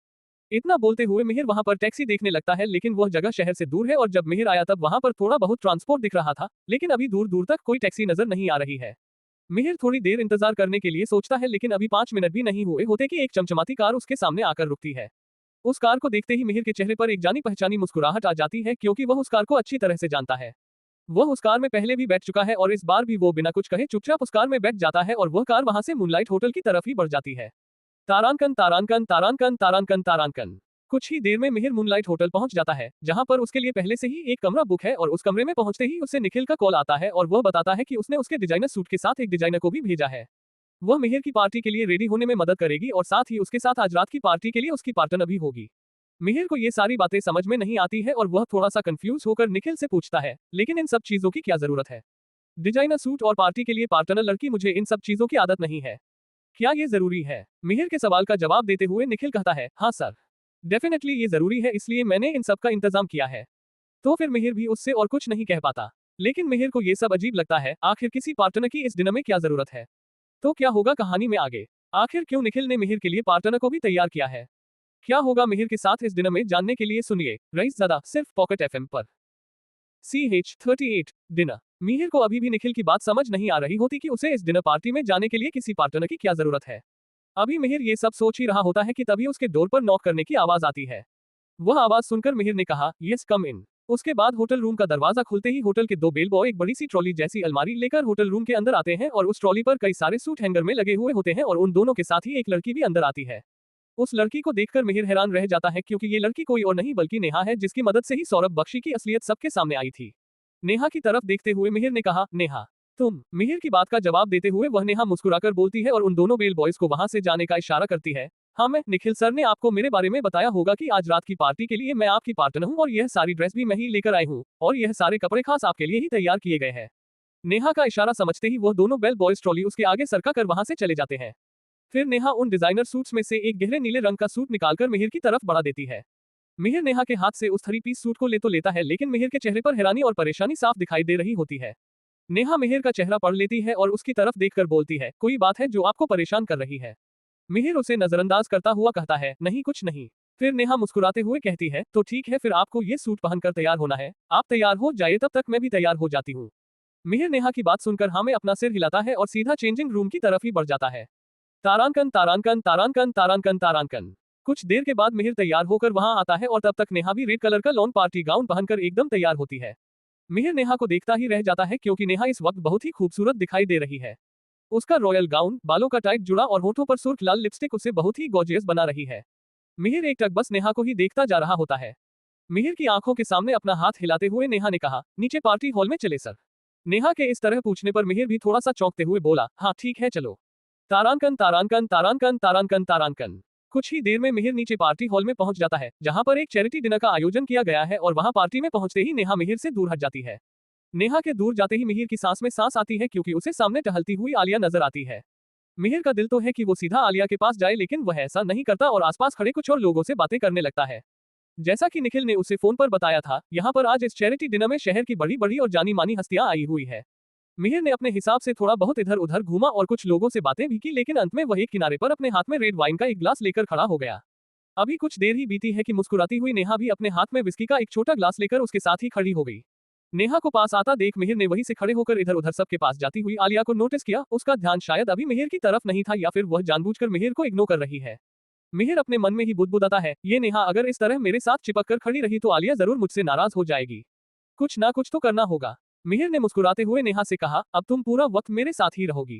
A: इतना बोलते हुए मिहिर वहां पर टैक्सी देखने लगता है, लेकिन वह जगह शहर से दूर है और जब मिहिर आया तब वहां पर थोड़ा बहुत ट्रांसपोर्ट दिख रहा था, लेकिन अभी दूर दूर तक कोई टैक्सी नजर नहीं आ रही है। मिहिर थोड़ी देर इंतजार करने के लिए सोचता है, लेकिन अभी 5 मिनट भी नहीं हुए होते कि एक चमचमाती कार उसके सामने आकर रुकती है। उस कार को देखते ही मिहिर के चेहरे पर एक जानी पहचानी मुस्कुराहट आ जाती है, क्योंकि वह उस कार को अच्छी तरह से जानता है। वह उस कार में पहले भी बैठ चुका है और इस बार भी वो बिना कुछ कहे चुपचाप उस कार में बैठ जाता है और वह कार वहां से मूनलाइट होटल की तरफ ही बढ़ जाती है। तारांकन तारांकन तारांकन तारांकन तारांकन। कुछ ही देर में मिहिर मूनलाइट होटल पहुंच जाता है, जहां पर उसके लिए पहले से ही एक कमरा बुक है और उस कमरे में पहुंचते ही उसे निखिल का कॉल आता है और वह बताता है कि उसने उसके डिजाइनर सूट के साथ एक डिजाइनर को भी भेजा है। वह मिहिर की पार्टी के लिए रेडी होने में मदद करेगी और साथ ही उसके साथ आज रात की पार्टी के लिए उसकी पार्टनर भी होगी। मिहिर को ये सारी बातें समझ में नहीं आती है और वह थोड़ा सा कंफ्यूज होकर निखिल से पूछता है, लेकिन इन सब चीजों की क्या जरूरत है? डिजाइनर सूट और पार्टी के लिए पार्टनर लड़की, मुझे इन सब चीजों की आदत नहीं है। क्या ये जरूरी है? मिहिर के सवाल का जवाब देते हुए निखिल कहता है, हाँ सर, डेफिनेटली ये जरूरी है, इसलिए मैंने इन सब का इंतजाम किया है। तो फिर मिहिर भी उससे और कुछ नहीं कह पाता, लेकिन मिहिर को ये सब अजीब लगता है। आखिर किसी पार्टनर की इस डिनर में क्या जरूरत है? तो क्या होगा कहानी में आगे? आखिर क्यों निखिल ने मिहिर के लिए पार्टनर को भी तैयार किया है? क्या होगा मिहिर के साथ इस डिनर में, जानने के लिए सुनिए रईस ज़्यादा सिर्फ पॉकेट एफएम पर। CH38 dinner. मिहिर को अभी भी निखिल की बात समझ नहीं आ रही होती कि उसे इस डिनर पार्टी में जाने के लिए किसी पार्टनर की क्या जरूरत है। अभी मिहिर ये सब सोच ही रहा होता है कि तभी उसके डोर पर नॉक करने की आवाज आती है। वह आवाज सुनकर मिहिर ने कहा, यस कम इन। उसके बाद होटल रूम का दरवाजा खुलते ही होटल के 2 बेल बॉय एक बड़ी सी ट्रॉली जैसी अलमारी लेकर होटल रूम के अंदर आते हैं और उस ट्रॉली पर कई सारे सूट हैंगर में लगे हुए होते हैं और उन दोनों के साथ ही एक लड़की भी अंदर आती है। उस लड़की को देखकर मिहिर हैरान रह जाता है, क्योंकि ये लड़की कोई और नहीं बल्कि नेहा है, जिसकी मदद से ही सौरभ बख्शी की असलियत सबके सामने आई थी। नेहा की तरफ देखते हुए मिहिर ने कहा, नेहा तुम? मिहिर की बात का जवाब देते हुए वह नेहा मुस्कुराकर बोलती है और उन दोनों बेल बॉयज को वहां से जाने का इशारा करती है। हाँ मैं, निखिल सर ने आपको मेरे बारे में बताया होगा कि आज रात की पार्टी के लिए मैं आपकी पार्टनर हूँ और यह सारी ड्रेस भी मैं ही लेकर आई हूँ और यह सारे कपड़े खास आपके लिए ही तैयार किए गए हैं। नेहा का इशारा समझते ही वह दोनों बेल बॉयज ट्रॉली उसके आगे सरका कर वहां से चले जाते हैं। फिर नेहा उन डिजाइनर सूट्स में से एक गहरे नीले रंग का सूट निकालकर मिहिर की तरफ बढ़ा देती है। मिहिर नेहा के हाथ से उस 3 पीस सूट को तो लेता है, लेकिन मिहिर के चेहरे पर हैरानी और परेशानी साफ दिखाई दे रही होती है। नेहा मिहिर का चेहरा पढ़ लेती है और उसकी तरफ देखकर बोलती है, कोई बात है जो आपको परेशान कर रही है? मिहिर उसे नजरअंदाज करता हुआ कहता है, नहीं कुछ नहीं। फिर नेहा मुस्कुराते हुए कहती है, तो ठीक है, फिर आपको ये सूट पहनकर तैयार होना है। आप तैयार हो जाइए, तब तक मैं भी तैयार हो जाती हूँ। मिहिर नेहा की बात सुनकर हाँ में अपना सिर हिलाता है और सीधा चेंजिंग रूम की तरफ ही बढ़ जाता है। तारांकन तारांकन तारांकन तारांकन तारांकन। कुछ देर के बाद मिहिर तैयार होकर वहां आता है और तब तक नेहा भी रेड कलर का लॉन पार्टी गाउन पहनकर एकदम तैयार होती है। मिहिर नेहा को देखता ही रह जाता है, क्योंकि नेहा इस वक्त बहुत ही खूबसूरत दिखाई दे रही है। उसका रॉयल गाउन, बालों का टाइट जुड़ा और होठों पर सुर्ख लाल लिपस्टिक उसे बहुत ही गॉर्जियस बना रही है। मिहिर एक टक बस नेहा को ही देखता जा रहा होता है। मिहिर की आंखों के सामने अपना हाथ हिलाते हुए नेहा ने कहा, नीचे पार्टी हॉल में चले सर? नेहा के इस तरह पूछने पर मिहिर भी थोड़ा सा चौंकते हुए बोला, हाँ ठीक है चलो। तारांकन तारांकन तारांकन तारांकन तारांकन। कुछ ही देर में मिहिर नीचे पार्टी हॉल में पहुंच जाता है, जहां पर एक चैरिटी डिनर का आयोजन किया गया है और वहां पार्टी में पहुंचते ही नेहा मिहिर से दूर हट जाती है। नेहा के दूर जाते ही मिहिर की सांस में सांस आती है, क्योंकि उसे सामने टहलती हुई आलिया नजर आती है। मिहिर का दिल तो है कि वो सीधा आलिया के पास जाए, लेकिन वह ऐसा नहीं करता और आसपास खड़े कुछ और लोगों से बातें करने लगता है। जैसा कि निखिल ने उसे फोन पर बताया था, यहाँ पर आज इस चैरिटी डिनर में शहर की बड़ी बड़ी और जानी मानी हस्तियां आई हुई है। मिहिर ने अपने हिसाब से थोड़ा बहुत इधर उधर घूमा और कुछ लोगों से बातें भी की, लेकिन अंत में वह एक किनारे पर अपने हाथ में रेड वाइन का एक ग्लास लेकर खड़ा हो गया। अभी कुछ देर ही बीती है कि मुस्कुराती हुई नेहा भी अपने हाथ में विस्की का एक छोटा ग्लास लेकर उसके साथ ही खड़ी हो गई। नेहा को पास आता देख मिहिर ने वहीं से खड़े होकर इधर उधर सबके पास जाती हुई आलिया को नोटिस किया। उसका ध्यान शायद अभी मिहिर की तरफ नहीं था, या फिर वह जानबूझकर मिहिर को इग्नोर कर रही है। मिहिर अपने मन में ही बुदबुदाता है, ये नेहा अगर इस तरह मेरे साथ चिपक कर खड़ी रही तो आलिया जरूर मुझसे नाराज हो जाएगी। कुछ ना कुछ तो करना होगा। मिहिर ने मुस्कुराते हुए नेहा से कहा, अब तुम पूरा वक्त मेरे साथ ही रहोगी।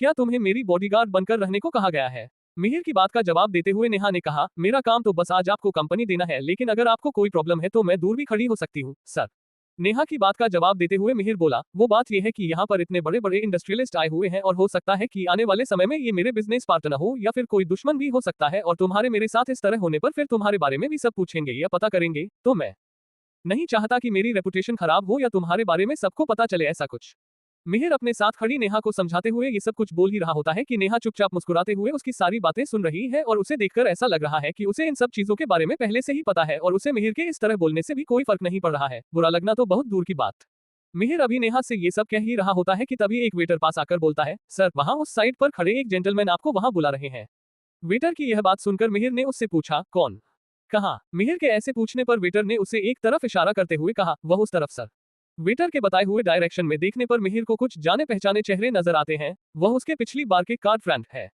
A: क्या तुम्हें मेरी बॉडीगार्ड बनकर रहने को कहा गया है? मिहिर की बात का जवाब देते हुए नेहा ने कहा, मेरा काम तो बस आज आपको कंपनी देना है, लेकिन अगर आपको कोई प्रॉब्लम है तो मैं दूर भी खड़ी हो सकती हूँ सर। नेहा की बात का जवाब देते हुए मिहिर बोला, वो बात यह है कि यहाँ पर इतने बड़े बड़े इंडस्ट्रियलिस्ट आए हुए हैं और हो सकता है कि आने वाले समय में ये मेरे बिजनेस पार्टनर हो या फिर कोई दुश्मन भी हो सकता है, और तुम्हारे मेरे साथ इस तरह होने पर फिर तुम्हारे बारे में भी सब पूछेंगे या पता करेंगे, तो मैं नहीं चाहता कि मेरी रेपुटेशन खराब हो या तुम्हारे बारे में सबको पता चले ऐसा कुछ। मिहिर अपने साथ खड़ी नेहा को समझाते हुए ये सब कुछ बोल ही रहा होता है कि नेहा चुपचाप मुस्कुराते हुए उसकी सारी बातें सुन रही है और उसे देखकर ऐसा लग रहा है कि उसे इन सब चीजों के बारे में पहले से ही पता है और उसे मिहिर के इस तरह बोलने से भी कोई फर्क नहीं पड़ रहा है। बुरा लगना तो बहुत दूर की बात। मिहिर अभी नेहा से ये सब कह ही रहा होता है कि तभी एक वेटर पास आकर बोलता है, सर वहां उस साइड पर खड़े एक जेंटलमैन आपको वहां बुला रहे हैं। वेटर की यह बात सुनकर मिहिर ने उससे पूछा, कौन? कहाँ? मिहिर के ऐसे पूछने पर वेटर ने उसे एक तरफ इशारा करते हुए कहा, वह उस तरफ सर। वेटर के बताए हुए डायरेक्शन में देखने पर मिहिर को कुछ जाने पहचाने चेहरे नजर आते हैं। वह उसके पिछली बार के कार्ड फ्रेंड है।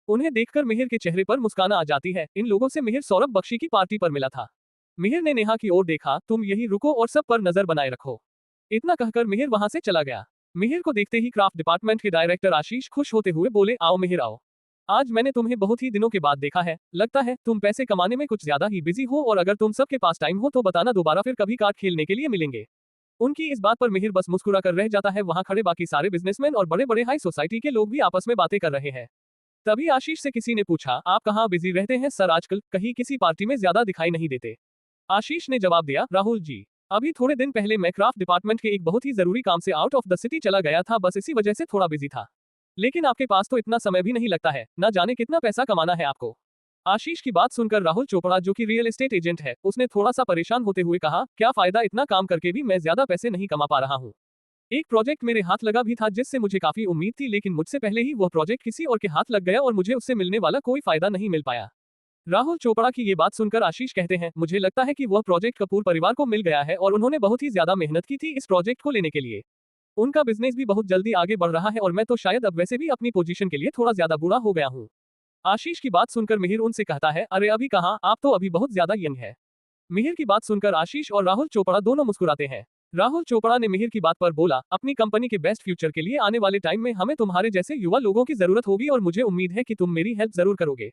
A: उन्हें देखकर मिहिर के चेहरे पर मुस्कान आ जाती है। इन लोगों से मिहिर सौरभ बख्शी की पार्टी पर मिला था। मिहिर ने नेहा की ओर देखा, तुम यही रुको और सब पर नजर बनाए रखो। इतना कहकर मिहिर वहां से चला गया। मिहिर को देखते ही क्राफ्ट डिपार्टमेंट के डायरेक्टर आशीष खुश होते हुए बोले, आओ मिहिर आओ। आज मैंने तुम्हें बहुत ही दिनों के बाद देखा है। लगता है तुम पैसे कमाने में कुछ ज्यादा ही बिजी हो, और अगर तुम सबके पास टाइम हो तो बताना, दोबारा फिर कभी कार्ड खेलने के लिए मिलेंगे। उनकी इस बात पर मिहिर बस मुस्कुरा कर रह जाता है। वहां खड़े बाकी सारे बिजनेसमैन और बड़े बड़े हाई सोसाइटी के लोग भी आपस में बातें कर रहे हैं। तभी आशीष से किसी ने पूछा, आप कहाँ बिजी रहते हैं सर आजकल, कहीं किसी पार्टी में ज्यादा दिखाई नहीं देते। आशीष ने जवाब दिया, राहुल जी, अभी थोड़े दिन पहले मैं क्राफ्ट डिपार्टमेंट के एक बहुत ही जरूरी काम से आउट ऑफ द सिटी चला गया था, बस इसी वजह से थोड़ा बिजी था। लेकिन आपके पास तो इतना समय भी नहीं लगता है, ना जाने कितना पैसा कमाना है आपको। आशीष की बात सुनकर राहुल चोपड़ा, जो कि रियल एस्टेट एजेंट है, उसने थोड़ा सा परेशान होते हुए कहा, क्या फायदा, इतना काम करके भी मैं ज्यादा पैसे नहीं कमा पा रहा हूँ। एक प्रोजेक्ट मेरे हाथ लगा भी था जिससे मुझे काफी उम्मीद थी, लेकिन मुझसे पहले ही वह प्रोजेक्ट किसी और के हाथ लग गया और मुझे उससे मिलने वाला कोई फायदा नहीं मिल पाया। राहुल चोपड़ा की ये बात सुनकर आशीष कहते हैं, मुझे लगता है कि वह प्रोजेक्ट कपूर परिवार को मिल गया है और उन्होंने बहुत ही ज्यादा मेहनत की थी इस प्रोजेक्ट को लेने के लिए। उनका बिजनेस भी बहुत जल्दी आगे बढ़ रहा है और मैं तो शायद अब वैसे भी अपनी पोजीशन के लिए थोड़ा ज्यादा बुरा हो गया हूँ। आशीष की बात सुनकर मिहिर उनसे कहता है, अरे अभी कहाँ, आप तो अभी बहुत ज्यादा यंग है। मिहिर की बात सुनकर आशीष और राहुल चोपड़ा दोनों मुस्कुराते हैं। राहुल चोपड़ा ने मिहिर की बात पर बोला, अपनी कंपनी के बेस्ट फ्यूचर के लिए आने वाले टाइम में हमें तुम्हारे जैसे युवा लोगों की जरूरत होगी और मुझे उम्मीद है कि तुम मेरी हेल्प जरूर करोगे।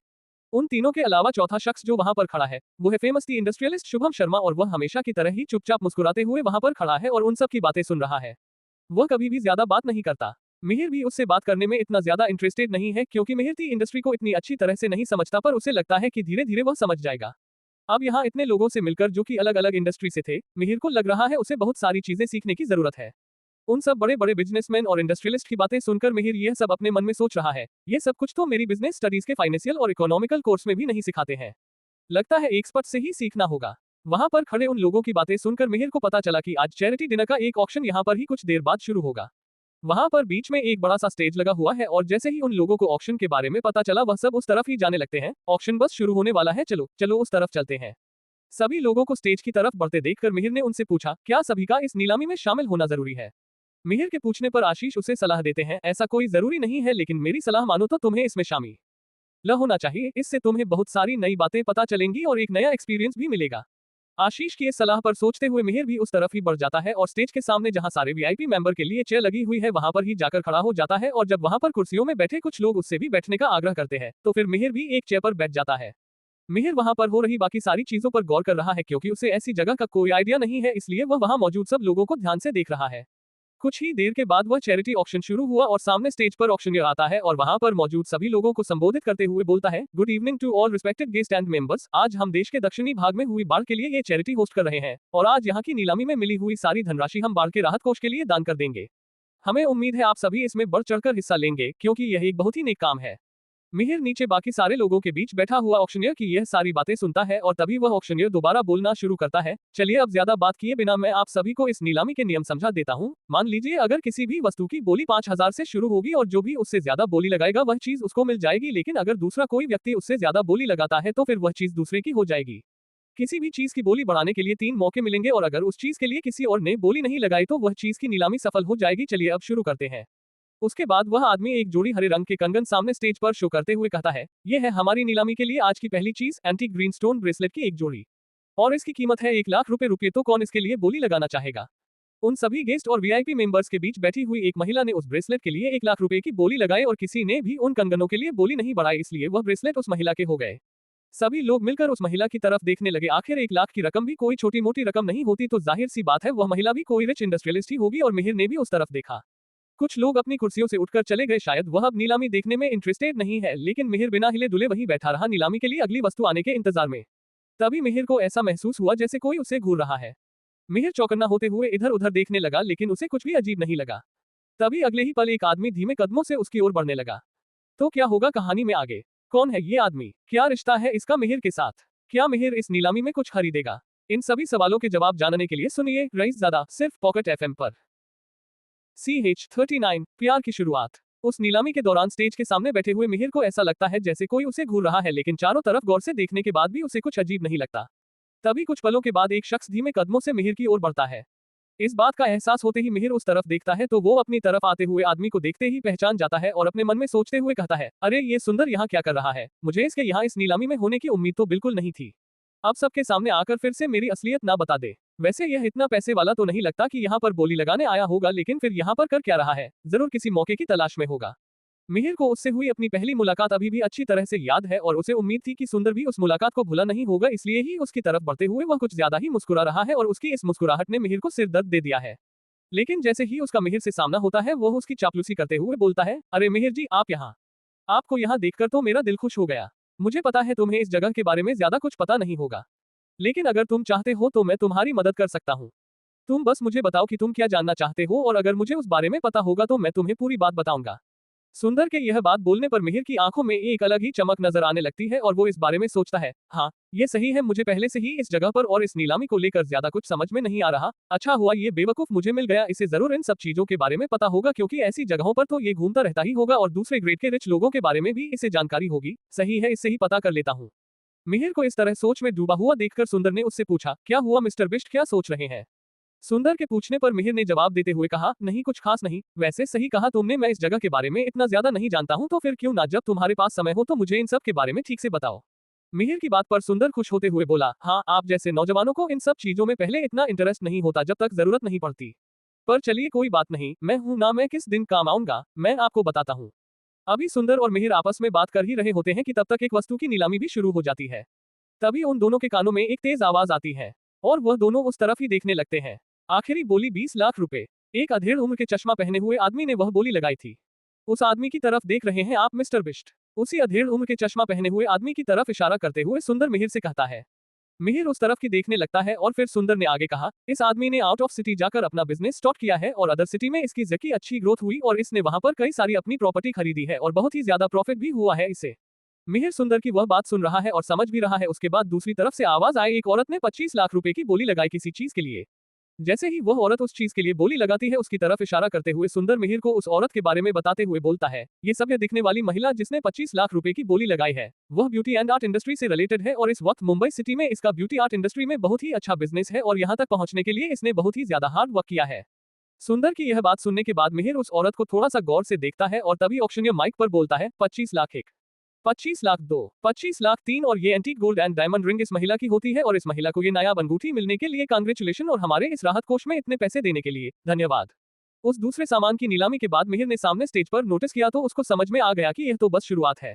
A: उन तीनों के अलावा चौथा शख्स जो वहां पर खड़ा है वो है famous tea industrialist Shubham Sharma, और वह हमेशा की तरह ही चुपचाप मुस्कुराते हुए वहां पर खड़ा है और उन सब की बातें सुन रहा है। वह कभी भी ज्यादा बात नहीं करता। मिहिर भी उससे बात करने में इतना ज्यादा इंटरेस्टेड नहीं है, क्योंकि मिहिर टी इंडस्ट्री को इतनी अच्छी तरह से नहीं समझता, पर उसे लगता है कि धीरे धीरे वह समझ जाएगा। अब यहाँ इतने लोगों से मिलकर, जो कि अलग अलग इंडस्ट्री से थे, मिहिर को लग रहा है उसे बहुत सारी चीजें सीखने की जरूरत है। उन सब बड़े बड़े बिजनेसमैन और इंडस्ट्रियलिस्ट की बातें सुनकर मिहिर यह सब अपने मन में सोच रहा है, ये सब कुछ तो मेरी बिजनेस स्टडीज के फाइनेंशियल और इकोनॉमिकल कोर्स में भी नहीं सिखाते हैं। लगता है एक्सपर्ट से ही सीखना होगा। वहां पर खड़े उन लोगों की बातें सुनकर मिहिर को पता चला कि आज चैरिटी डिनर का एक ऑक्शन यहाँ पर ही कुछ देर बाद शुरू होगा। वहां पर बीच में एक बड़ा सा स्टेज लगा हुआ है, और जैसे ही उन लोगों को ऑक्शन के बारे में पता चला, वह सब उस तरफ ही जाने लगते हैं। ऑक्शन बस शुरू होने वाला है, चलो चलो उस तरफ चलते हैं। सभी लोगों को स्टेज की तरफ बढ़ते देखकर मिहिर ने उनसे पूछा, क्या सभी का इस नीलामी में शामिल होना जरूरी है? मिहिर के पूछने पर आशीष उसे सलाह देते हैं, ऐसा कोई जरूरी नहीं है, लेकिन मेरी सलाह मानो तो तुम्हें इसमें शामिल होना चाहिए। इससे तुम्हें बहुत सारी नई बातें पता चलेंगी और एक नया एक्सपीरियंस भी मिलेगा। आशीष की इस सलाह पर सोचते हुए मिहिर भी उस तरफ ही बढ़ जाता है और स्टेज के सामने जहां सारे वीआईपी मेंबर के लिए चेयर लगी हुई है, वहां पर ही जाकर खड़ा हो जाता है। और जब वहां पर कुर्सियों में बैठे कुछ लोग उससे भी बैठने का आग्रह करते हैं, तो फिर मिहिर भी एक चेयर पर बैठ जाता है। मिहिर वहां पर हो रही बाकी सारी चीजों पर गौर कर रहा है, क्योंकि उसे ऐसी जगह का कोई आइडिया नहीं है, इसलिए वह वहां मौजूद सब लोगों को ध्यान से देख रहा है। कुछ ही देर के बाद वह चैरिटी ऑक्शन शुरू हुआ और सामने स्टेज पर ऑक्शनियर आता है और वहां पर मौजूद सभी लोगों को संबोधित करते हुए बोलता है, good evening to all respected guest and members. आज हम देश के दक्षिणी भाग में हुई बाढ़ के लिए ये चैरिटी होस्ट कर रहे हैं, और आज यहाँ की नीलामी में मिली हुई सारी धनराशि हम बाढ़ के राहत कोष के लिए दान कर देंगे। हमें उम्मीद है आप सभी इसमें बढ़ चढ़कर हिस्सा लेंगे, क्योंकि यह एक बहुत ही नेक काम है। मिहिर नीचे बाकी सारे लोगों के बीच बैठा हुआ ऑक्शनियर की यह सारी बातें सुनता है, और तभी वह ऑक्शनियर दोबारा बोलना शुरू करता है, चलिए अब ज्यादा बात किए बिना मैं आप सभी को इस नीलामी के नियम समझा देता हूँ। मान लीजिए अगर किसी भी वस्तु की बोली 5000 से शुरू होगी और जो भी उससे ज्यादा बोली लगाएगा वह चीज उसको मिल जाएगी, लेकिन अगर दूसरा कोई व्यक्ति उससे ज्यादा बोली लगाता है तो फिर वह चीज दूसरे की हो जाएगी। किसी भी चीज की बोली बढ़ाने के लिए 3 मौके मिलेंगे, और अगर उस चीज के लिए किसी और ने बोली नहीं लगाई तो वह चीज की नीलामी सफल हो जाएगी। चलिए अब शुरू करते हैं। उसके बाद वह आदमी एक जोड़ी हरे रंग के कंगन सामने स्टेज पर शो करते हुए कहता है, यह है हमारी नीलामी के लिए आज की पहली चीज, एंटीक ग्रीन स्टोन ब्रेसलेट की एक जोड़ी, और इसकी कीमत है 1 लाख रुपए। तो कौन इसके लिए बोली लगाना चाहेगा? उन सभी गेस्ट और वीआईपी मेंबर्स के बीच बैठी हुई एक महिला ने उस ब्रेसलेट के लिए 1 लाख रुपए की बोली लगाई, और किसी ने भी उन कंगनों के लिए बोली नहीं बढ़ाई, इसलिए वह ब्रेसलेट उस महिला के हो गए। सभी लोग मिलकर उस महिला की तरफ देखने लगे। आखिर 1 लाख की रकम भी कोई छोटी मोटी रकम नहीं होती, तो जाहिर सी बात है वह महिला भी कोई रिच इंडस्ट्रियलिस्ट ही होगी, और मिहिर ने भी उस तरफ देखा। कुछ लोग अपनी कुर्सियों से उठकर चले गए, शायद वह अब नीलामी देखने में इंटरेस्टेड नहीं है, लेकिन मिहिर बिना हिले डुले वहीं बैठा रहा, नीलामी के लिए अगली वस्तु आने के इंतजार में। तभी मिहिर को ऐसा महसूस हुआ जैसे कोई उसे घूर रहा है। मिहिर चौकन्ना होते हुए इधर उधर देखने लगा, लेकिन उसे कुछ भी अजीब नहीं लगा। तभी अगले ही पल एक आदमी धीमे कदमों से उसकी ओर बढ़ने लगा। तो क्या होगा कहानी में आगे? कौन है ये आदमी? क्या रिश्ता है इसका मिहिर के साथ? क्या मिहिर इस नीलामी में कुछ खरीदेगा? इन सभी सवालों के जवाब जानने के लिए सुनिए रईस ज़ादा सिर्फ पॉकेट एफएम पर। CH39 प्यार की शुरुआत। उस नीलामी के दौरान स्टेज के सामने बैठे हुए मिहिर को ऐसा लगता है जैसे कोई उसे घूर रहा है, लेकिन चारों तरफ गौर से देखने के बाद भी उसे कुछ अजीब नहीं लगता। तभी कुछ पलों के बाद एक शख्स धीमे कदमों से मिहिर की ओर बढ़ता है। इस बात का एहसास होते ही मिहिर उस तरफ देखता है तो वो अपनी तरफ आते हुए आदमी को देखते ही पहचान जाता है और अपने मन में सोचते हुए कहता है, अरे ये सुंदर यहाँ क्या कर रहा है, मुझे इसके यहाँ इस नीलामी में होने की उम्मीद तो बिल्कुल नहीं थी। अब सबके सामने आकर फिर से मेरी असलियत ना बता दे। वैसे यह इतना पैसे वाला तो नहीं लगता कि यहाँ पर बोली लगाने आया होगा, लेकिन फिर यहाँ पर कर क्या रहा है, जरूर किसी मौके की तलाश में होगा। मिहिर को उससे हुई अपनी पहली मुलाकात अभी भी अच्छी तरह से याद है और उसे उम्मीद थी कि सुंदर भी उस मुलाकात को भूला नहीं होगा, इसलिए ही उसकी तरफ बढ़ते हुए वह कुछ ज्यादा ही मुस्कुरा रहा है और उसकी इस मुस्कुराहट ने मिहिर को सिर दर्द दे दिया है। लेकिन जैसे ही उसका मिहिर से सामना होता है वह उसकी चापलूसी करते हुए बोलता है, अरे मिहिर जी आप यहाँ। आपको यहाँ देखकर तो मेरा दिल खुश हो गया। मुझे पता है तुम्हें इस जगह के बारे में ज्यादा कुछ पता नहीं होगा, लेकिन अगर तुम चाहते हो तो मैं तुम्हारी मदद कर सकता हूँ। तुम बस मुझे बताओ कि तुम क्या जानना चाहते हो और अगर मुझे उस बारे में पता होगा तो मैं तुम्हें पूरी बात बताऊंगा। सुंदर के यह बात बोलने पर मिहिर की आंखों में एक अलग ही चमक नजर आने लगती है और वो इस बारे में सोचता है, हाँ ये सही है, मुझे पहले से ही इस जगह पर और इस नीलामी को लेकर ज्यादा कुछ समझ में नहीं आ रहा। अच्छा हुआ ये बेवकूफ मुझे मिल गया, इसे जरूर इन सब चीजों के बारे में पता होगा क्योंकि ऐसी जगहों पर तो ये घूमता रहता ही होगा और दूसरे ग्रेड के रिच लोगों के बारे में भी इसे जानकारी होगी। सही है, इससे ही पता कर लेता हूँ। मिहिर को इस तरह सोच में डूबा हुआ देखकर सुंदर ने उससे पूछा, क्या हुआ मिस्टर बिष्ट, क्या सोच रहे हैं? सुंदर के पूछने पर मिहिर ने जवाब देते हुए कहा, नहीं कुछ खास नहीं। वैसे सही कहा तुमने, मैं इस जगह के बारे में इतना ज्यादा नहीं जानता हूँ, तो फिर क्यों ना जब तुम्हारे पास समय हो तो मुझे इन सब के बारे में ठीक से बताओ। मिहिर की बात पर सुंदर खुश होते हुए बोला, हाँ आप जैसे नौजवानों को इन सब चीजों में पहले इतना इंटरेस्ट नहीं होता जब तक जरूरत नहीं पड़ती। पर चलिए कोई बात नहीं, मैं हूं ना, मैं किस दिन काम आऊंगा, मैं आपको बताता हूँ। अभी सुंदर और मिहिर आपस में बात कर ही रहे होते हैं कि तब तक एक वस्तु की नीलामी भी शुरू हो जाती है। तभी उन दोनों के कानों में एक तेज आवाज आती है और वह दोनों उस तरफ ही देखने लगते हैं। आखिरी बोली 20 लाख रुपए। एक अधेड़ उम्र के चश्मा पहने हुए आदमी ने वह बोली लगाई थी। उस आदमी की तरफ देख रहे हैं आप मिस्टर बिष्ट? उसी अधेड़ उम्र के चश्मा पहने हुए आदमी की तरफ इशारा करते हुए सुंदर मिहिर से कहता है। मिहिर उस तरफ की देखने लगता है और फिर सुंदर ने आगे कहा, इस आदमी ने आउट ऑफ सिटी जाकर अपना बिजनेस स्टार्ट किया है और अदर सिटी में इसकी जकी अच्छी ग्रोथ हुई और इसने वहां पर कई सारी अपनी प्रॉपर्टी खरीदी है और बहुत ही ज्यादा प्रॉफिट भी हुआ है इसे। मिहिर सुंदर की वह बात सुन रहा है और समझ भी रहा है। उसके बाद दूसरी तरफ से आवाज आए, एक औरत ने 25 लाख रुपए की बोली लगाई किसी चीज के लिए। जैसे ही वह औरत उस चीज के लिए बोली लगाती है उसकी तरफ इशारा करते हुए सुंदर मिहिर को उस औरत के बारे में बताते हुए बोलता है, ये सभ्य दिखने वाली महिला जिसने 25 लाख रुपए की बोली लगाई है वह ब्यूटी एंड आर्ट इंडस्ट्री से रिलेटेड है और इस वक्त मुंबई सिटी में इसका ब्यूटी आर्ट इंडस्ट्री में बहुत ही अच्छा बिजनेस है और यहाँ तक पहुंचने के लिए इसने बहुत ही ज्यादा हार्ड वर्क किया है। सुंदर की यह बात सुनने के बाद मिहिर उस औरत को थोड़ा सा गौर से देखता है और तभी ऑक्शनियर माइक पर बोलता है, 25 लाख 1, 25 लाख 2, 25 लाख 3 और ये antique gold and diamond ring इस महिला की होती है और इस महिला को ये नायाब अंगूठी मिलने के लिए कांग्रेचुलेशन और हमारे इस राहत कोष में इतने पैसे देने के लिए धन्यवाद। उस दूसरे सामान की नीलामी के बाद मिहिर ने सामने स्टेज पर नोटिस किया तो उसको समझ में आ गया कि यह तो बस शुरुआत है।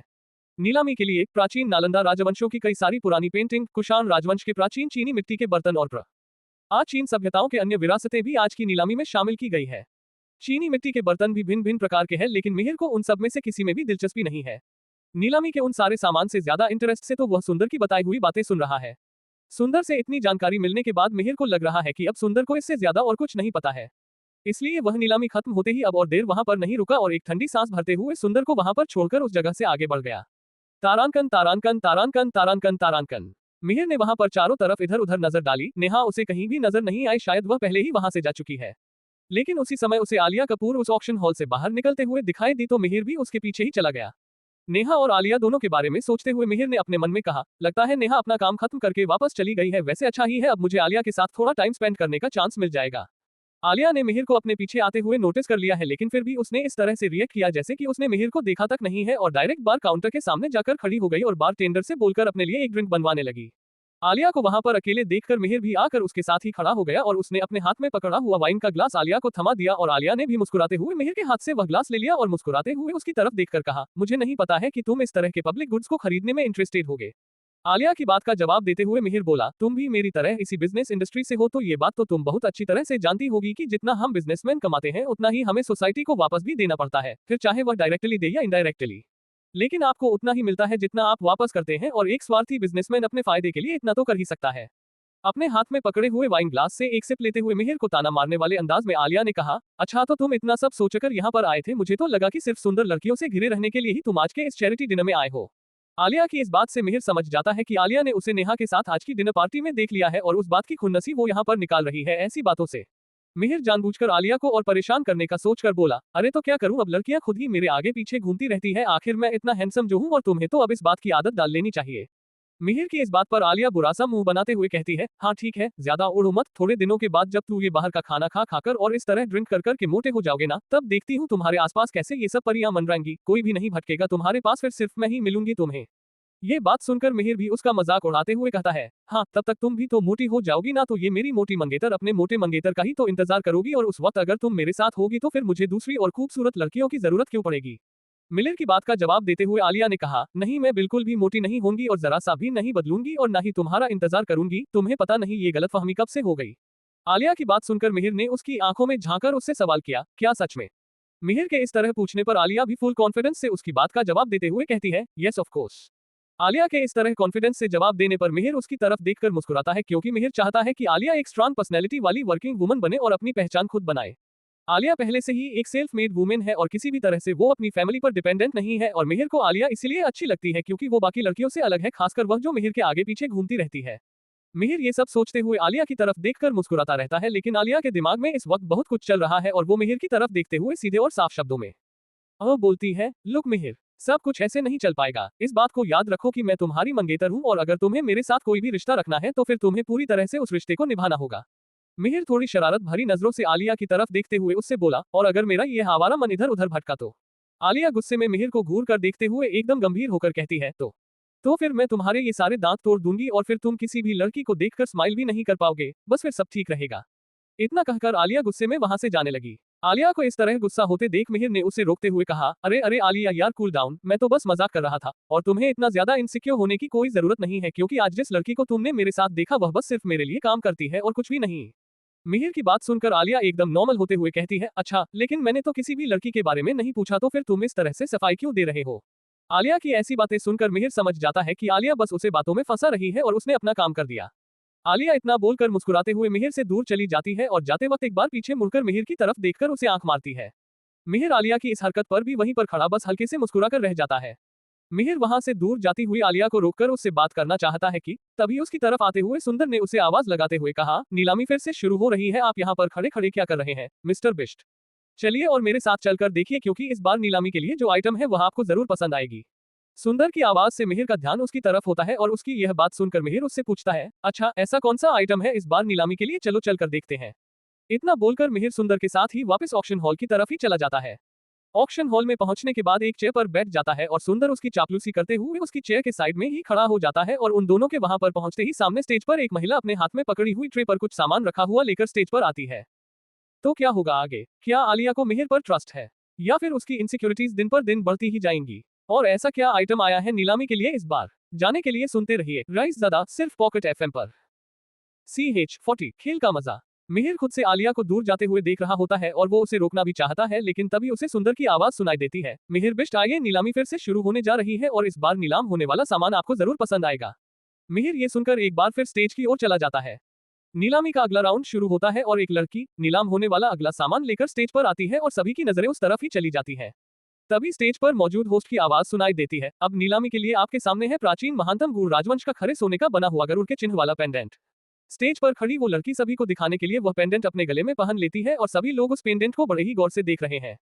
A: नीलामी के लिए प्राचीन नालंदा राजवंशों की कई सारी पुरानी पेंटिंग, कुषाण राजवंश के प्राचीन चीनी मिट्टी के बर्तन और आज चीन सभ्यताओं के अन्य विरासतें भी आज की नीलामी में शामिल की गई है। चीनी मिट्टी के बर्तन भी भिन्न भिन्न प्रकार के हैं, लेकिन मिहिर को उन सब में से किसी में भी दिलचस्पी नहीं है। नीलामी के उन सारे सामान से ज्यादा इंटरेस्ट से तो वह सुंदर की बताई हुई बातें सुन रहा है। सुंदर से इतनी जानकारी मिलने के बाद मिहिर को लग रहा है कि अब सुंदर को इससे ज्यादा और कुछ नहीं पता है, इसलिए वह नीलामी खत्म होते ही अब और देर वहां पर नहीं रुका और एक ठंडी सांस भरते हुए सुंदर को वहां पर छोड़कर उस जगह से आगे बढ़ गया। तारांकन तारांकन तारांकन तारांकन तारांकन। मिहिर ने वहां पर चारों तरफ इधर उधर नजर डाली। नेहा उसे कहीं भी नजर नहीं आई, शायद वह पहले ही वहां से जा चुकी है। लेकिन उसी समय उसे आलिया कपूर उस ऑक्शन हॉल से बाहर निकलते हुए दिखाई दी तो मिहिर भी उसके पीछे ही चला गया। नेहा और आलिया दोनों के बारे में सोचते हुए मिहिर ने अपने मन में कहा, लगता है नेहा अपना काम खत्म करके वापस चली गई है। वैसे अच्छा ही है, अब मुझे आलिया के साथ थोड़ा टाइम स्पेंड करने का चांस मिल जाएगा। आलिया ने मिहिर को अपने पीछे आते हुए नोटिस कर लिया है, लेकिन फिर भी उसने इस तरह से रिएक्ट किया जैसे कि उसने मिहिर को देखा तक नहीं है और डायरेक्ट बार काउंटर के सामने जाकर खड़ी हो गई और बार टेंडर से बोलकर अपने लिए एक ड्रिंक बनवाने लगी। आलिया को वहां पर अकेले देखकर मिहिर भी आकर उसके साथ ही खड़ा हो गया और उसने अपने हाथ में पकड़ा हुआ वाइन का ग्लास आलिया को थमा दिया और आलिया ने भी मुस्कुराते हुए मिहिर के हाथ से वह ग्लास ले लिया और मुस्कुराते हुए उसकी तरफ देखकर कहा, मुझे नहीं पता है कि तुम इस तरह के पब्लिक गुड्स को खरीदने में इंटरेस्टेड होगे। आलिया की बात का जवाब देते हुए मिहिर बोला, तुम भी मेरी तरह इसी बिजनेस इंडस्ट्री से हो तो ये बात तो तुम बहुत अच्छी तरह से जानती होगी कि जितना हम बिजनेसमैन कमाते हैं उतना ही हमें सोसाइटी को वापस भी देना पड़ता है, फिर चाहे वह डायरेक्टली दे या इनडायरेक्टली। लेकिन आपको उतना ही मिलता है जितना आप वापस करते हैं और एक स्वार्थी बिजनेसमैन अपने फायदे के लिए इतना तो कर ही सकता है। अपने हाथ में पकड़े हुए वाइन ग्लास से एक सिप लेते हुए मिहिर को ताना मारने वाले अंदाज में आलिया ने कहा, अच्छा तो तुम इतना सब सोचकर यहाँ पर आए थे, मुझे तो लगा कि सिर्फ सुंदर लड़कियों से घिरे रहने के लिए ही तुम आज के इस चैरिटी डिनर में आए हो। आलिया की इस बात से मिहिर समझ जाता है कि आलिया ने उसे नेहा के साथ आज की डिनर पार्टी में देख लिया है और उस बात की खुन्नसी वो यहाँ पर निकाल रही है ऐसी बातों से। मिहिर जानबूझकर आलिया को और परेशान करने का सोचकर बोला, अरे तो क्या करूं, अब लड़कियां खुद ही मेरे आगे पीछे घूमती रहती है, आखिर मैं इतना हैंडसम जो हूं और तुम्हें तो अब इस बात की आदत डाल लेनी चाहिए। मिहिर की इस बात पर आलिया बुरा सा मुंह बनाते हुए कहती है, हाँ ठीक है, ज्यादा उड़ो मत, थोड़े दिनों के बाद जब तू ये बाहर का खाना खा खाकर और इस तरह ड्रिंक कर कर के मोटे हो जाओगे ना, तब देखती हूँ तुम्हारे आसपास कैसे ये सब परियां मंडराएंगी, कोई भी नहीं भटकेगा तुम्हारे पास, फिर सिर्फ मैं ही मिलूंगी तुम्हें। ये बात सुनकर मिहिर भी उसका मजाक उड़ाते हुए कहता है, हाँ तब तक तुम भी तो मोटी हो जाओगी ना, तो ये मेरी मोटी मंगेतर अपने मोटे मंगेतर का ही तो इंतजार करोगी, और उस वक्त अगर तुम मेरे साथ होगी तो फिर मुझे दूसरी और खूबसूरत लड़कियों की जरूरत क्यों पड़ेगी। मिलिर की बात का जवाब देते हुए आलिया ने कहा, नहीं मैं बिल्कुल भी मोटी नहीं होंगी और जरा सा भी नहीं बदलूंगी और ना ही तुम्हारा इंतजार करूंगी, तुम्हें पता नहीं ये गलतफहमी कब से हो गई। आलिया की बात सुनकर मिहिर ने उसकी आंखों में झांककर उससे सवाल किया, क्या सच में। मिहिर के इस तरह पूछने पर आलिया भी फुल कॉन्फिडेंस से उसकी बात का जवाब देते हुए कहती है, यस ऑफ कोर्स। आलिया के इस तरह कॉन्फिडेंस से जवाब देने पर मिहिर उसकी तरफ देखकर मुस्कुराता है, क्योंकि मिहिर चाहता है कि आलिया एक स्ट्रांग पर्सनैलिटी वाली वर्किंग वुमन बने और अपनी पहचान खुद बनाए। आलिया पहले से ही एक सेल्फ मेड वुमेन है और किसी भी तरह से वो अपनी फैमिली पर डिपेंडेंट नहीं है, और मिहिर को आलिया इसीलिए अच्छी लगती है क्योंकि वो बाकी लड़कियों से अलग है, खासकर वह जो मिहिर के आगे पीछे घूमती रहती है। मिहिर ये सब सोचते हुए आलिया की तरफ देखकर मुस्कुराता रहता है, लेकिन आलिया के दिमाग में इस वक्त बहुत कुछ चल रहा है और वो मिहिर की तरफ देखते हुए सीधे और साफ शब्दों में बोलती है, लुक मिहिर, सब कुछ ऐसे नहीं चल पाएगा, इस बात को याद रखो कि मैं तुम्हारी मंगेतर हूँ और अगर तुम्हें मेरे साथ कोई भी रिश्ता रखना है तो फिर तुम्हें पूरी तरह से उस रिश्ते को निभाना होगा। मिहिर थोड़ी शरारत भरी नजरों से आलिया की तरफ देखते हुए उससे बोला, और अगर मेरा ये आवारा मन इधर उधर भटका तो। आलिया गुस्से में मिहिर को घूर कर देखते हुए एकदम गंभीर होकर कहती है, तो फिर मैं तुम्हारे ये सारे दांत तोड़ दूंगी और फिर तुम किसी भी लड़की को देखकर स्माइल भी नहीं कर पाओगे, बस फिर सब ठीक रहेगा। इतना कहकर आलिया गुस्से में वहां से जाने लगी। आलिया को इस तरह गुस्सा होते देख मिहिर ने उसे रोकते हुए कहा, अरे अरे आलिया यार कूल डाउन, मैं तो बस मजाक कर रहा था और तुम्हें इतना ज्यादा इनसिक्योर होने की कोई जरूरत नहीं है, क्योंकि आज जिस लड़की को तुमने मेरे साथ देखा वह बस सिर्फ मेरे लिए काम करती है और कुछ भी नहीं। मिहिर की बात सुनकर आलिया एकदम नॉर्मल होते हुए कहती है, अच्छा लेकिन मैंने तो किसी भी लड़की के बारे में नहीं पूछा, तो फिर तुम इस तरह से सफाई क्यों दे रहे हो। आलिया की ऐसी बातें सुनकर मिहिर समझ जाता है कि आलिया बस उसे बातों में फंसा रही है और उसने अपना काम कर दिया। आलिया इतना बोलकर मुस्कुराते हुए मिहिर से दूर चली जाती है और जाते वक्त एक बार पीछे मुड़कर मिहिर की तरफ देखकर उसे आंख मारती है। मिहिर आलिया की इस हरकत पर भी वहीं पर खड़ा बस हल्के से मुस्कुराकर रह जाता है। मिहिर वहां से दूर जाती हुई आलिया को रोककर उससे बात करना चाहता है कि तभी उसकी तरफ आते हुए सुंदर ने उसे आवाज लगाते हुए कहा, नीलामी फिर से शुरू हो रही है, आप यहाँ पर खड़े खड़े क्या कर रहे हैं मिस्टर बिस्ट। चलिए और मेरे साथ चलकर देखिए, क्योंकि इस बार नीलामी के लिए जो आइटम है वह आपको जरूर पसंद आएगी। सुंदर की आवाज से मिहिर का ध्यान उसकी तरफ होता है और उसकी यह बात सुनकर मिहिर उससे पूछता है, अच्छा ऐसा कौन सा आइटम है इस बार नीलामी के लिए, चलो चलकर देखते हैं। इतना बोलकर मिहिर सुंदर के साथ ही वापस ऑक्शन हॉल की तरफ ही चला जाता है। ऑक्शन हॉल में पहुंचने के बाद एक चेयर पर बैठ जाता है और सुंदर उसकी चापलूसी करते हुए उसकी चेयर के साइड में ही खड़ा हो जाता है, और उन दोनों के वहां पर पहुंचते ही सामने स्टेज पर एक महिला अपने हाथ में पकड़ी हुई ट्रे पर कुछ सामान रखा हुआ लेकर स्टेज पर आती है। तो क्या होगा आगे, क्या आलिया को मिहिर पर ट्रस्ट है या फिर उसकी इनसिक्योरिटीज दिन पर दिन बढ़ती ही जाएंगी, और ऐसा क्या आइटम आया है नीलामी के लिए इस बार, जाने के लिए सुनते रहिए राइस ज़्यादा सिर्फ पॉकेट एफएम पर। CH40 खेल का मजा। मिहिर खुद से आलिया को दूर जाते हुए देख रहा होता है और वो उसे रोकना भी चाहता है, लेकिन तभी उसे सुंदर की आवाज सुनाई देती है, मिहिर बिस्ट आइए, नीलामी फिर से शुरू होने जा रही है और इस बार नीलाम होने वाला सामान आपको जरूर पसंद आएगा। मिहिर ये सुनकर एक बार फिर स्टेज की ओर चला जाता है। नीलामी का अगला राउंड शुरू होता है और एक लड़की नीलाम होने वाला अगला सामान लेकर स्टेज पर आती है और सभी की नजरें उस तरफ ही चली जाती है। तभी स्टेज पर मौजूद होस्ट की आवाज सुनाई देती है, अब नीलामी के लिए आपके सामने है प्राचीन महानतम गूढ़ राजवंश का खरे सोने का बना हुआ गरुड़ के चिन्ह वाला पेंडेंट। स्टेज पर खड़ी वो लड़की सभी को दिखाने के लिए वह पेंडेंट अपने गले में पहन लेती है और सभी लोग उस पेंडेंट को बड़े ही गौर से देख रहे हैं।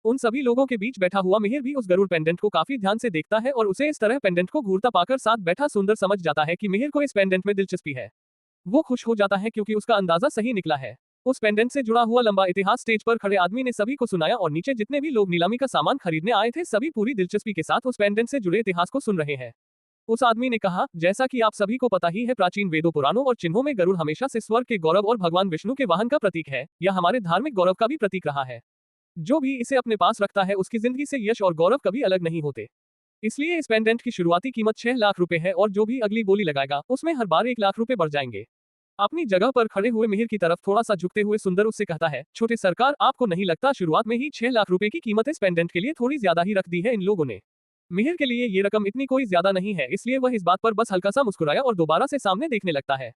A: उन सभी लोगों के बीच बैठा हुआ मिहिर भी उस गरुड़ पेंडेंट को काफी ध्यान से देखता है और उसे इस तरह पेंडेंट को घूरता पाकर साथ बैठा सुंदर समझ जाता है कि मिहिर को इस पेंडेंट में दिलचस्पी है। वो खुश हो जाता है क्योंकि उसका अंदाजा सही निकला है। उस पेंडेंट से जुड़ा हुआ लंबा इतिहास स्टेज पर खड़े आदमी ने सभी को सुनाया और नीचे जितने भी लोग नीलामी का सामान खरीदने आए थे सभी पूरी दिलचस्पी के साथ उस पेंडेंट से जुड़े इतिहास को सुन रहे हैं। उस आदमी ने कहा, जैसा कि आप सभी को पता ही है, प्राचीन वेदों पुराणों और चिन्हों में गरुड़ हमेशा से स्वर्ग के गौरव और भगवान विष्णु के वाहन का प्रतीक है। यह हमारे धार्मिक गौरव का भी प्रतीक रहा है। जो भी इसे अपने पास रखता है उसकी जिंदगी से यश और गौरव कभी अलग नहीं होते। इसलिए इस पेंडेंट की शुरुआती कीमत 6 लाख रुपए है और जो भी अगली बोली लगाएगा उसमें हर बार 1 लाख रुपए बढ़ जाएंगे। अपनी जगह पर खड़े हुए मिहिर की तरफ थोड़ा सा झुकते हुए सुंदर उससे कहता है, छोटे सरकार, आपको नहीं लगता शुरुआत में ही 6 लाख रुपए की कीमत इस पेंडेंट के लिए थोड़ी ज्यादा ही रख दी है इन लोगों ने। मिहिर के लिए ये रकम इतनी कोई ज्यादा नहीं है, इसलिए वह इस बात पर बस हल्का सा मुस्कुराया और दोबारा से सामने देखने लगता है।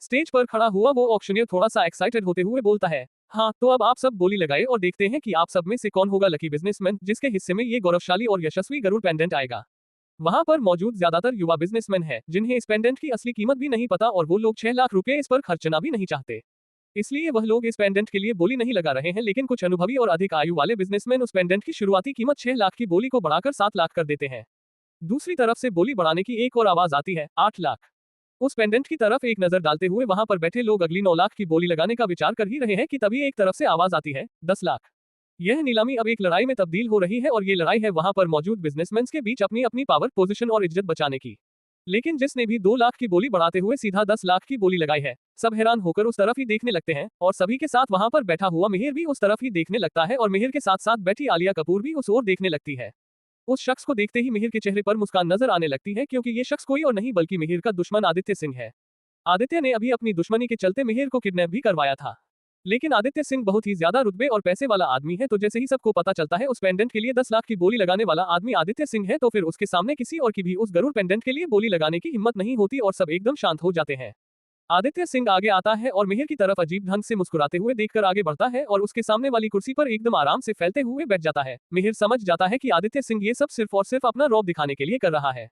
A: स्टेज पर खड़ा हुआ वो ऑक्शनियर थोड़ा सा एक्साइटेड होते हुए बोलता है, हाँ तो अब आप सब बोली लगाए और देखते हैं कि आप सब में से कौन होगा लकी बिजनेसमैन जिसके हिस्से में ये गौरवशाली और यशस्वी गरुड़ पेंडेंट आएगा। वहां पर मौजूद ज्यादातर युवा बिजनेसमैन हैं जिन्हें इस पेंडेंट की असली कीमत भी नहीं पता और वो लोग 6 लाख रुपए इस पर खर्चना भी नहीं चाहते। इसलिए वह लोग इस पेंडेंट के लिए बोली नहीं लगा रहे हैं, लेकिन कुछ अनुभवी और अधिक आयु वाले बिजनेसमैन उस पेंडेंट की शुरुआती कीमत 6 लाख की बोली को बढ़ाकर 7 लाख कर देते हैं। दूसरी तरफ से बोली बढ़ाने की एक और आवाज आती है, 8 लाख। उस पेंडेंट की तरफ एक नजर डालते हुए वहां पर बैठे लोग अगली 9 लाख की बोली लगाने का विचार कर ही रहे हैं कि तभी एक तरफ से आवाज आती है, 10 लाख। यह नीलामी अब एक लड़ाई में तब्दील हो रही है और ये लड़ाई है वहां पर मौजूद बिजनेसमैन के बीच अपनी अपनी पावर, पोजीशन और इज्जत बचाने की। लेकिन जिसने भी 2 लाख की बोली बढ़ाते हुए सीधा 10 लाख की बोली लगाई है, सब हैरान होकर उस तरफ ही देखने लगते हैं और सभी के साथ वहां पर बैठा हुआ मिहिर भी उस तरफ ही देखने लगता है और मिहिर के साथ साथ बैठी आलिया कपूर भी उस ओर देखने लगती है। उस शख्स को देखते ही मिहिर के चेहरे पर मुस्कान नजर आने लगती है, क्योंकि ये शख्स कोई और नहीं बल्कि मिहिर का दुश्मन आदित्य सिंह है। आदित्य ने अभी अपनी दुश्मनी के चलते मिहिर को किडनैप भी करवाया था। लेकिन आदित्य सिंह बहुत ही ज्यादा रुतबे और पैसे वाला आदमी है, तो जैसे ही सबको पता चलता है उस पेंडेंट के लिए 10 लाख की बोली लगाने वाला आदमी आदित्य सिंह है, तो फिर उसके सामने किसी और की भी उस गरुड़ पेंडेंट के लिए बोली लगाने की हिम्मत नहीं होती और सब एकदम शांत हो जाते हैं। आदित्य सिंह आगे आता है और मिहिर की तरफ अजीब ढंग से मुस्कुराते हुए देखकर आगे बढ़ता है और उसके सामने वाली कुर्सी पर एकदम आराम से फैलते हुए बैठ जाता है। मिहिर समझ जाता है कि आदित्य सिंह ये सब सिर्फ और सिर्फ अपना रौब दिखाने के लिए कर रहा है।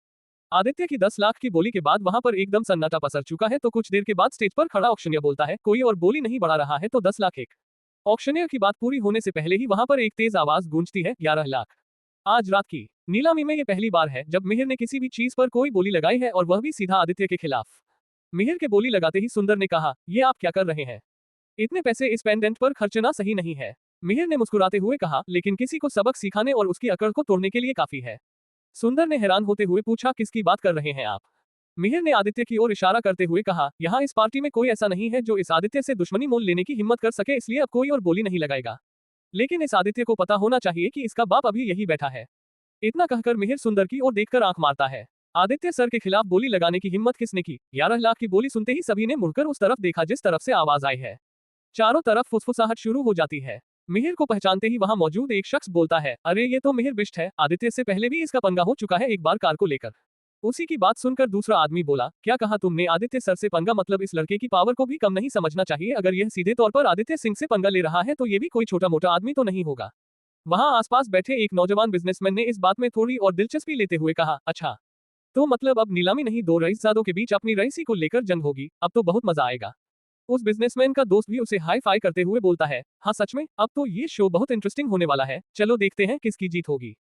A: आदित्य की 10 लाख की बोली के बाद वहां पर एकदम सन्नाटा पसर चुका है, तो कुछ देर के बाद स्टेज पर खड़ा ऑक्शनियर बोलता है, कोई और बोली नहीं बढ़ा रहा है तो 10 लाख एक। ऑक्शनियर की बात पूरी होने से पहले ही वहां पर एक तेज आवाज गूंजती है, 11 लाख। आज रात की नीलामी में ये पहली बार है जब मिहिर ने किसी भी चीज पर कोई बोली लगाई है और वह भी सीधा आदित्य के खिलाफ। मिहिर के बोली लगाते ही सुंदर ने कहा, ये आप क्या कर रहे हैं? इतने पैसे इस पेंडेंट पर खर्चना सही नहीं है। मिहिर ने मुस्कुराते हुए कहा, लेकिन किसी को सबक सिखाने और उसकी अकड़ को तोड़ने के लिए काफी है। सुंदर ने हैरान होते हुए पूछा, किसकी बात कर रहे हैं आप? मिहिर ने आदित्य की ओर इशारा करते हुए कहा, यहाँ इस पार्टी में कोई ऐसा नहीं है जो इस आदित्य से दुश्मनी मोल लेने की हिम्मत कर सके, इसलिए अब कोई और बोली नहीं लगाएगा। लेकिन इस आदित्य को पता होना चाहिए कि इसका बाप अभी यही बैठा है। इतना कहकर मिहिर सुंदर की ओर देखकर आंख मारता है। आदित्य सर के खिलाफ बोली लगाने की हिम्मत किसने की? 11 लाख की बोली सुनते ही सभी ने मुड़कर उस तरफ देखा जिस तरफ से आवाज आई है। चारों तरफ फुसफुसाहट शुरू हो जाती है। मिहिर को पहचानते ही वहां मौजूद एक शख्स बोलता है, अरे ये तो मिहिर बिष्ट है, आदित्य से पहले भी इसका पंगा हो चुका है एक बार कार को लेकर। उसी की बात सुनकर दूसरा आदमी बोला, क्या कहा तुमने? आदित्य सर से पंगा मतलब इस लड़के की पावर को भी कम नहीं समझना चाहिए। अगर यह सीधे तौर पर आदित्य सिंह से पंगा ले रहा है तो ये भी कोई छोटा मोटा आदमी तो नहीं होगा। वहां आसपास बैठे एक नौजवान बिजनेसमैन ने इस बात में थोड़ी और दिलचस्पी लेते हुए कहा, अच्छा तो मतलब अब नीलामी नहीं, दो रईसजादों के बीच अपनी रईसी को लेकर जंग होगी, अब तो बहुत मजा आएगा। उस बिजनेसमैन का दोस्त भी उसे हाई फाई करते हुए बोलता है, हाँ सच में, अब तो ये शो बहुत इंटरेस्टिंग होने वाला है, चलो देखते हैं किसकी जीत होगी।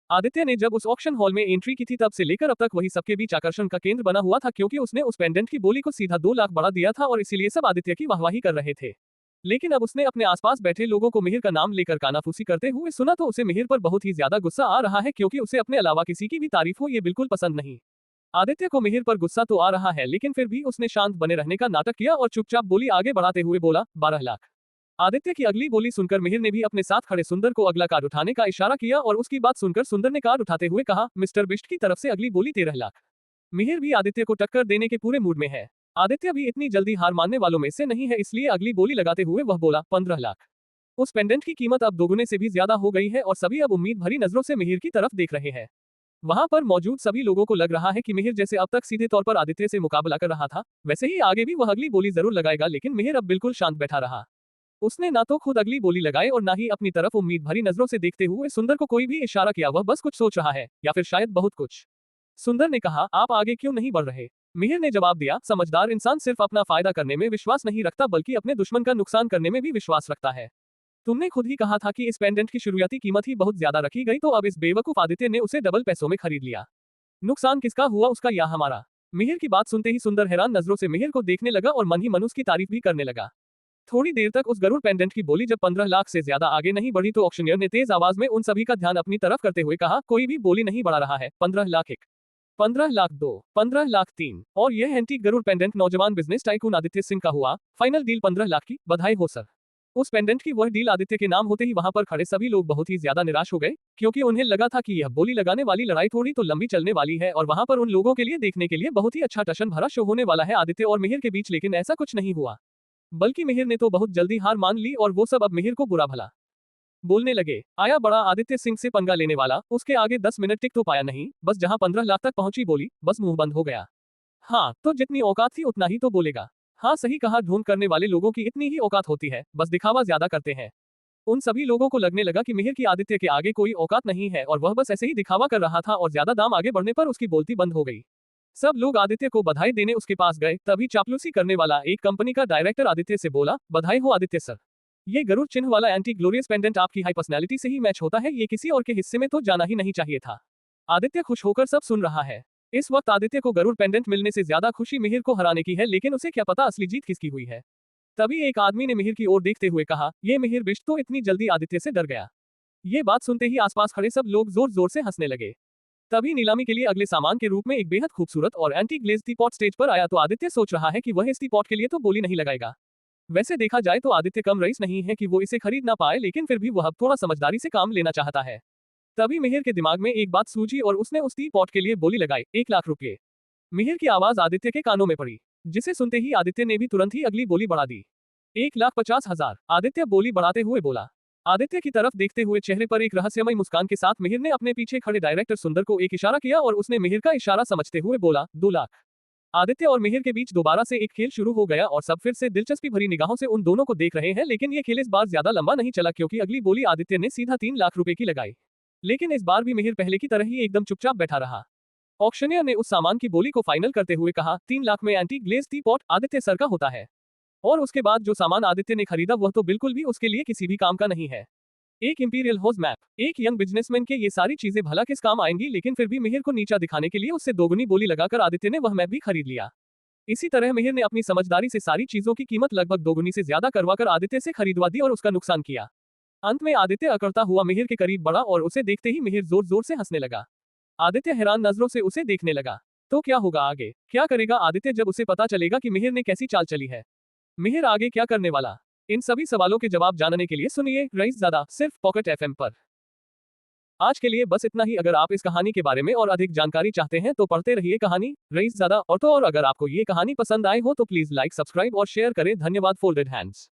A: आदित्य ने जब उस ऑक्शन हॉल में एंट्री की थी तब से लेकर अब तक वही सबके बीच आकर्षण का केंद्र बना हुआ था, क्योंकि उसने उस पेंडेंट की बोली को सीधा 2 लाख बढ़ा दिया था और इसीलिए सब आदित्य की वाहवाही कर रहे थे। लेकिन अब उसने अपने आसपास बैठे लोगों को मिहिर का नाम लेकर कानाफूसी करते हुए सुना तो उसे मिहिर पर बहुत ही ज्यादा गुस्सा आ रहा है, क्योंकि उसे अपने अलावा किसी की भी तारीफ हो ये बिल्कुल पसंद नहीं। आदित्य को मिहिर पर गुस्सा तो आ रहा है, लेकिन फिर भी उसने शांत बने रहने का नाटक किया और चुपचाप बोली आगे बढ़ाते हुए बोला, 12 लाख। आदित्य की अगली बोली सुनकर मिहिर ने भी अपने साथ खड़े सुंदर को अगला कार्ड उठाने का इशारा किया और उसकी बात सुनकर सुंदर ने कार्ड उठाते हुए कहा, मिस्टर बिष्ट की तरफ से अगली बोली 13 लाख। मिहिर भी आदित्य को टक्कर देने के पूरे मूड में है। आदित्य भी इतनी जल्दी हार मानने वालों में से नहीं है, इसलिए अगली बोली लगाते हुए वह बोला, 15 लाख। उस पेंडेंट की कीमत अब दोगुने से भी ज्यादा हो गई है और सभी अब उम्मीद भरी नजरों से मिहिर की तरफ देख रहे हैं। वहां पर मौजूद सभी लोगों को लग रहा है कि मिहिर जैसे अब तक सीधे तौर पर आदित्य से मुकाबला कर रहा था, वैसे ही आगे भी वह अगली बोली जरूर लगाएगा, लेकिन मिहिर अब बिल्कुल शांत बैठा रहा। उसने ना तो खुद अगली बोली लगाए और ना ही अपनी तरफ उम्मीद भरी नजरों से देखते हुए सुंदर को कोई भी इशारा किया, वह बस कुछ सोच रहा है या फिर शायद बहुत कुछ। सुंदर ने कहा, आप आगे क्यों नहीं बढ़ रहे? मिहिर ने जवाब दिया, समझदार इंसान सिर्फ अपना फायदा करने में विश्वास नहीं रखता बल्कि अपने दुश्मन का नुकसान करने में भी विश्वास रखता है। तुमने खुद ही कहा था कि इस पेंडेंट की शुरुआती कीमत ही बहुत ज्यादा रखी गई, तो अब इस बेवकूफ आदित्य ने उसे डबल पैसों में खरीद लिया। नुकसान किसका हुआ, उसका या हमारा? मिहिर की बात सुनते ही सुंदर हैरान नजरों से मिहिर को देखने लगा और मन ही मन उसकी तारीफ भी करने लगा। थोड़ी देर तक उस गरुड़ पेंडेंट की बोली जब 15 लाख से ज्यादा आगे नहीं बढ़ी तो ऑक्शनियर ने तेज आवाज में उन सभी का ध्यान अपनी तरफ करते हुए कहा, कोई भी बोली नहीं बढ़ा रहा है। 15 लाख एक, 15 लाख दो, 15 लाख तीन। और यह एंटीक गरुड़ पेंडेंट नौजवान बिजनेस टाइकून आदित्य सिंह का हुआ। फाइनल डील 15 लाख की, बधाई हो सर। उस पेंडेंट की वह डील आदित्य के नाम होते ही वहां पर खड़े सभी लोग बहुत ही ज्यादा निराश हो गए, क्योंकि उन्हें लगा था कि यह बोली लगाने वाली लड़ाई थोड़ी तो लंबी चलने वाली है और वहां पर उन लोगों के लिए देखने के लिए बहुत ही अच्छा टशन भरा शो होने वाला है आदित्य और मिहिर के बीच। लेकिन ऐसा कुछ नहीं हुआ, बल्कि मिहिर ने तो बहुत जल्दी हार मान ली और वो सब अब मिहिर को बुरा भला बोलने लगे। आया बड़ा आदित्य सिंह से पंगा लेने वाला, उसके आगे 10 मिनट टिक तो पाया नहीं, बस जहां 15 लाख तक पहुंची बोली, बस मुंह बंद हो गया। हाँ तो जितनी औकात थी उतना ही तो बोलेगा। हाँ सही कहा, ढोंग करने वाले लोगों की इतनी ही औकात होती है, बस दिखावा ज्यादा करते हैं। उन सभी लोगों को लगने लगा कि मिहिर की आदित्य के आगे कोई औकात नहीं है और वह बस ऐसे ही दिखावा कर रहा था और ज्यादा दाम आगे बढ़ने पर उसकी बोलती बंद हो गई। सब लोग आदित्य को बधाई देने उसके पास गए, तभी चापलूसी करने वाला एक कंपनी का डायरेक्टर आदित्य से बोला, बधाई हो आदित्य सर। ये गरुड़ चिन्ह वाला एंटी ग्लोरियस पेंडेंट आपकी हाई पर्सनैलिटी से ही मैच होता है, ये किसी और के हिस्से में तो जाना ही नहीं चाहिए था। आदित्य खुश होकर सब सुन रहा है। इस वक्त आदित्य को गरुड़ पेंडेंट मिलने से ज्यादा खुशी मिहिर को हराने की है, लेकिन उसे क्या पता असली जीत किसकी हुई है। तभी एक आदमी ने मिहिर की ओर देखते हुए कहा, ये मिहिर बिष्ट तो इतनी जल्दी आदित्य से डर गया। ये बात सुनते ही आसपास खड़े सब लोग जोर जोर से हंसने लगे। तभी नीलामी के लिए अगले सामान के रूप में एक बेहद खूबसूरत और anti glaze teapot stage पर आया तो आदित्य सोच रहा है कि वह इस टी पॉट के लिए तो बोली नहीं लगाएगा। वैसे देखा जाए तो आदित्य कम रईस नहीं है कि वो इसे खरीद ना पाए, लेकिन फिर भी वह अब थोड़ा समझदारी से काम लेना चाहता है। तभी मिहिर के दिमाग में एक बात सूझी और उसने उस टी पॉट के लिए बोली लगाई, 1 लाख रुपये। मिहिर की आवाज आदित्य के कानों में पड़ी, जिसे सुनते ही आदित्य ने भी तुरंत ही अगली बोली बढ़ा दी, 1,50,000। आदित्य बोली बढ़ाते हुए बोला। आदित्य की तरफ देखते हुए चेहरे पर एक रहस्यमय मुस्कान के साथ मिहिर ने अपने पीछे खड़े डायरेक्टर सुंदर को एक इशारा किया और उसने मिहिर का इशारा समझते हुए बोला, 2 लाख। आदित्य और मिहिर के बीच दोबारा से एक खेल शुरू हो गया और सब फिर से दिलचस्पी भरी निगाहों से उन दोनों को देख रहे हैं, लेकिन ये खेल इस बार ज्यादा लंबा नहीं चला क्योंकि अगली बोली आदित्य ने सीधा 3 लाख रुपए की लगाई। लेकिन इस बार भी मिहिर पहले की तरह ही एकदम चुपचाप बैठा रहा। ऑक्शनियर ने उस सामान की बोली को फाइनल करते हुए कहा, 3 लाख में anti glaze teapot Aditya sir का होता है। और उसके बाद जो सामान आदित्य ने खरीदा वह तो बिल्कुल भी उसके लिए किसी भी काम का नहीं है। एक इंपीरियल हाउस मैप, एक यंग बिजनेसमैन के ये सारी चीजें भला किस काम आएंगी, लेकिन फिर भी मिहिर को नीचा दिखाने के लिए उससे दोगुनी बोली लगाकर आदित्य ने वह मैप भी खरीद लिया। इसी तरह मिहिर ने अपनी समझदारी से सारी चीजों की कीमत लगभग दोगुनी से ज्यादा करवाकर आदित्य से खरीदवा दी और उसका नुकसान किया। अंत में आदित्य अकड़ता हुआ मिहिर के करीब बढ़ा और उसे देखते ही मिहिर जोर जोर से हंसने लगा। आदित्य हैरान नजरों से उसे देखने लगा। तो क्या होगा आगे, क्या करेगा आदित्य जब उसे पता चलेगा कि मिहिर ने कैसी चाल चली है? मिहिर आगे क्या करने वाला? इन सभी सवालों के जवाब जानने के लिए सुनिए रईसज़ादा सिर्फ पॉकेट एफएम पर। आज के लिए बस इतना ही। अगर आप इस कहानी के बारे में और अधिक जानकारी चाहते हैं तो पढ़ते रहिए कहानी रईसज़ादा। और अगर आपको ये कहानी पसंद आए हो तो प्लीज लाइक, सब्सक्राइब और शेयर करें। धन्यवाद। Folded hands.